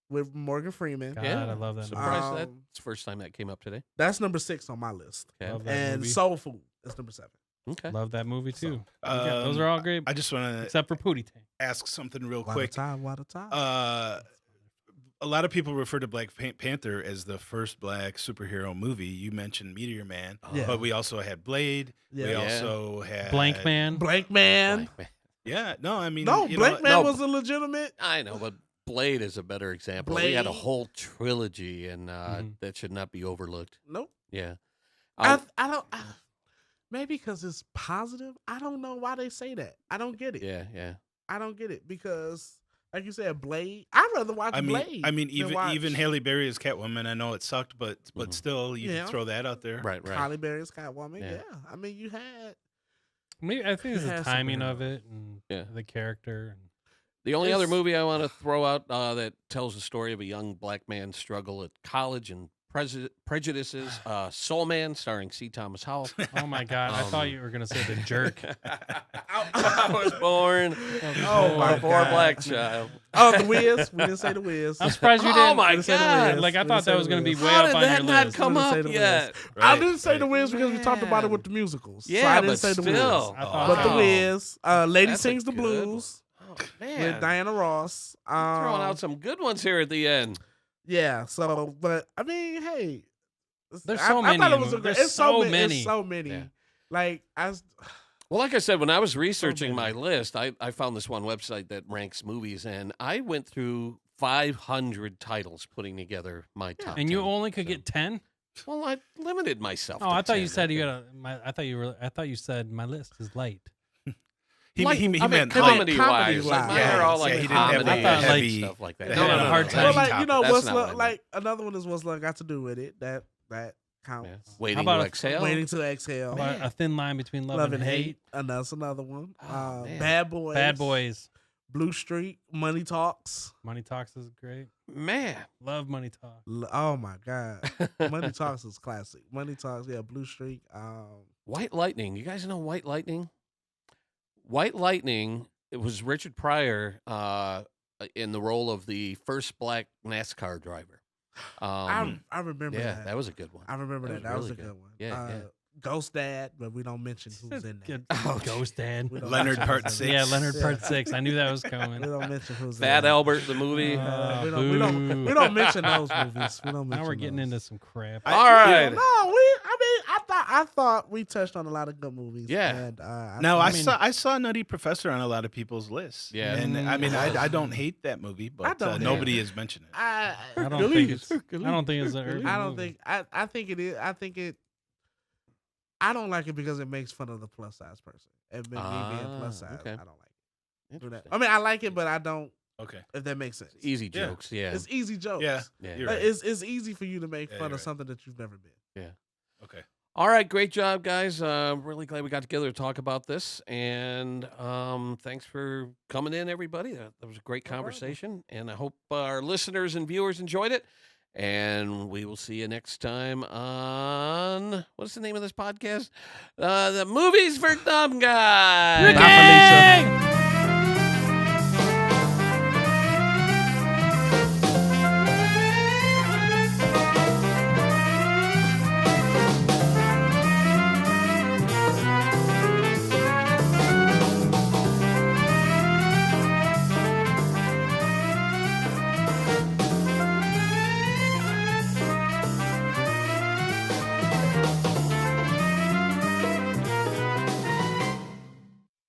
[SPEAKER 4] with Morgan Freeman.
[SPEAKER 2] God, I love that.
[SPEAKER 1] Surprised that's the first time that came up today.
[SPEAKER 4] That's number 6 on my list.
[SPEAKER 1] Okay.
[SPEAKER 4] And
[SPEAKER 2] movie.
[SPEAKER 4] Soul Food is number 7.
[SPEAKER 1] Okay.
[SPEAKER 2] Love that movie too. Those are all great.
[SPEAKER 3] I just want to
[SPEAKER 2] except for Pootie Tang.
[SPEAKER 3] Ask something real quick.
[SPEAKER 4] Water time.
[SPEAKER 3] A lot of people refer to Black Panther as the first black superhero movie. You mentioned Meteor Man, but we also had Blade.
[SPEAKER 4] Yeah.
[SPEAKER 3] We also had
[SPEAKER 2] Blank Man.
[SPEAKER 3] Yeah, no, I mean,
[SPEAKER 4] Blank Man was a legitimate.
[SPEAKER 1] I know, but Blade is a better example. We had a whole trilogy, and that should not be overlooked.
[SPEAKER 4] Nope.
[SPEAKER 1] Yeah.
[SPEAKER 4] I don't. Maybe because it's positive. I don't know why they say that. I don't get it.
[SPEAKER 1] Yeah.
[SPEAKER 4] I don't get it because Like you said, Blade. I'd rather watch Blade.
[SPEAKER 3] I mean,
[SPEAKER 4] than watch
[SPEAKER 3] even Halle Berry as Catwoman. I know it sucked, but still, you can throw that out there.
[SPEAKER 1] Right.
[SPEAKER 4] Halle Berry as Catwoman. Yeah. I mean, you had.
[SPEAKER 2] I think it's the
[SPEAKER 4] has
[SPEAKER 2] timing
[SPEAKER 4] superheroes.
[SPEAKER 2] of it and the character.
[SPEAKER 1] The only other movie I want to throw out that tells the story of a young black man's struggle at college and prejudices, Soul Man, starring C. Thomas Howell.
[SPEAKER 2] Oh my God! I thought you were gonna say The Jerk.
[SPEAKER 1] I was born
[SPEAKER 4] my
[SPEAKER 1] before a
[SPEAKER 4] God.
[SPEAKER 1] black child.
[SPEAKER 4] Oh, The Wiz. We didn't say The Wiz.
[SPEAKER 2] I'm surprised you didn't.
[SPEAKER 1] Oh my
[SPEAKER 4] didn't say The
[SPEAKER 1] God!
[SPEAKER 4] Wiz.
[SPEAKER 2] Like I
[SPEAKER 4] We
[SPEAKER 2] thought
[SPEAKER 4] didn't say
[SPEAKER 2] that was
[SPEAKER 4] The
[SPEAKER 2] gonna be
[SPEAKER 4] Wiz.
[SPEAKER 2] way
[SPEAKER 1] How
[SPEAKER 2] up
[SPEAKER 1] did
[SPEAKER 2] on
[SPEAKER 1] that
[SPEAKER 2] your
[SPEAKER 1] not
[SPEAKER 2] list.
[SPEAKER 1] come
[SPEAKER 4] We didn't say
[SPEAKER 1] up
[SPEAKER 4] The Wiz.
[SPEAKER 1] yet?
[SPEAKER 4] I didn't say The Wiz because we talked about it with the musicals. So
[SPEAKER 1] Yeah,
[SPEAKER 4] I didn't
[SPEAKER 1] but
[SPEAKER 4] say The
[SPEAKER 1] still.
[SPEAKER 4] Wiz.
[SPEAKER 2] I
[SPEAKER 4] But The
[SPEAKER 2] thought-
[SPEAKER 4] Wiz. Lady
[SPEAKER 1] That's a
[SPEAKER 4] Sings the
[SPEAKER 1] good
[SPEAKER 4] Blues
[SPEAKER 1] Oh, man.
[SPEAKER 4] with Diana Ross.
[SPEAKER 1] Throwing out some good ones here at the end.
[SPEAKER 4] Yeah. So, but I mean, hey.
[SPEAKER 2] There's so many
[SPEAKER 4] I thought it
[SPEAKER 2] of
[SPEAKER 4] was a
[SPEAKER 2] them.
[SPEAKER 4] great.
[SPEAKER 2] There's
[SPEAKER 4] It's so
[SPEAKER 2] so
[SPEAKER 4] many.
[SPEAKER 2] many.
[SPEAKER 4] It's so many.
[SPEAKER 1] Yeah.
[SPEAKER 4] Like
[SPEAKER 1] Well, like I said, when I was researching
[SPEAKER 4] many.
[SPEAKER 1] my list, I found this one website that ranks movies, and I went through 500 titles putting together my top.
[SPEAKER 2] And you
[SPEAKER 1] 10.
[SPEAKER 2] only could get 10.
[SPEAKER 1] Well, I limited myself.
[SPEAKER 2] Oh,
[SPEAKER 1] to
[SPEAKER 2] I thought
[SPEAKER 1] 10.
[SPEAKER 2] you said you got a. I thought you said my list is light.
[SPEAKER 3] He
[SPEAKER 1] Like,
[SPEAKER 3] meant
[SPEAKER 1] comedy
[SPEAKER 4] comedy
[SPEAKER 1] wise.
[SPEAKER 4] wise.
[SPEAKER 1] Mine are all like
[SPEAKER 3] he didn't
[SPEAKER 1] comedy
[SPEAKER 3] have
[SPEAKER 2] I thought, like,
[SPEAKER 1] stuff like that.
[SPEAKER 3] the
[SPEAKER 2] No,
[SPEAKER 3] heavy-
[SPEAKER 2] no, hard
[SPEAKER 3] the
[SPEAKER 2] time.
[SPEAKER 4] well,
[SPEAKER 3] heavy
[SPEAKER 4] like you
[SPEAKER 3] topic.
[SPEAKER 4] know,
[SPEAKER 1] That's
[SPEAKER 4] what's
[SPEAKER 1] not what I
[SPEAKER 4] like another one is what's love got to do with it. That counts.
[SPEAKER 1] Yeah. Waiting
[SPEAKER 2] about
[SPEAKER 1] to
[SPEAKER 2] a-
[SPEAKER 1] exhale.
[SPEAKER 4] Waiting to exhale.
[SPEAKER 2] How about a thin line between love, and hate.
[SPEAKER 4] And that's another one.
[SPEAKER 1] Oh, man.
[SPEAKER 4] Bad Boys.
[SPEAKER 2] Bad Boys.
[SPEAKER 4] Blue Streak. Money Talks.
[SPEAKER 2] Money Talks is great.
[SPEAKER 1] Man.
[SPEAKER 2] Love Money Talk.
[SPEAKER 4] Oh my God. Money Talks is classic. Money Talks. Yeah. Blue Streak.
[SPEAKER 1] White Lightning. You guys know White Lightning? White Lightning, it was Richard Pryor in the role of the first black NASCAR driver.
[SPEAKER 4] I remember
[SPEAKER 1] yeah,
[SPEAKER 4] that.
[SPEAKER 1] that was a good one.
[SPEAKER 4] I remember that. That was a
[SPEAKER 1] really
[SPEAKER 4] good one.
[SPEAKER 1] Yeah, yeah.
[SPEAKER 4] Ghost Dad, but we don't mention who's in that.
[SPEAKER 2] Oh, Ghost Dad.
[SPEAKER 4] We don't
[SPEAKER 3] Leonard
[SPEAKER 4] mention
[SPEAKER 3] Part
[SPEAKER 4] who's in
[SPEAKER 3] 6.
[SPEAKER 2] Yeah, Leonard
[SPEAKER 4] Yeah.
[SPEAKER 2] Part 6. I knew that was coming.
[SPEAKER 4] We don't mention who's in
[SPEAKER 1] Fat
[SPEAKER 4] that.
[SPEAKER 1] Albert, the movie.
[SPEAKER 4] We don't mention those movies. We don't mention
[SPEAKER 2] Now we're getting
[SPEAKER 4] those.
[SPEAKER 2] into some crap.
[SPEAKER 1] All right.
[SPEAKER 4] No, I thought we touched on a lot of good movies.
[SPEAKER 1] Yeah.
[SPEAKER 4] And,
[SPEAKER 3] I saw Nutty Professor on a lot of people's lists.
[SPEAKER 1] Yeah.
[SPEAKER 3] And I mean, I don't hate that movie, but
[SPEAKER 4] don't hate
[SPEAKER 3] nobody has mentioned it.
[SPEAKER 2] I don't think it's. I don't think it's.
[SPEAKER 4] I think it is. I think it. I don't like it because it makes fun of the plus size person. And me being plus size,
[SPEAKER 1] okay.
[SPEAKER 4] I don't like it. Do that. I mean, I like it, but I don't.
[SPEAKER 3] Okay.
[SPEAKER 4] If that makes sense.
[SPEAKER 1] Easy jokes, yeah.
[SPEAKER 4] It's easy jokes.
[SPEAKER 3] Yeah.
[SPEAKER 1] Yeah.
[SPEAKER 3] You're
[SPEAKER 4] Like,
[SPEAKER 3] right.
[SPEAKER 4] it's easy for you to make
[SPEAKER 3] Yeah,
[SPEAKER 4] fun
[SPEAKER 3] you're
[SPEAKER 4] of
[SPEAKER 3] right.
[SPEAKER 4] something that you've never been.
[SPEAKER 1] Yeah.
[SPEAKER 3] Okay.
[SPEAKER 1] All right, great job, guys. Really glad we got together to talk about this. And thanks for coming in, everybody. That was a great conversation. And I hope our listeners and viewers enjoyed it. And we will see you next time on, what's the name of this podcast? The Movies for Dumb Guys.
[SPEAKER 2] Ricky!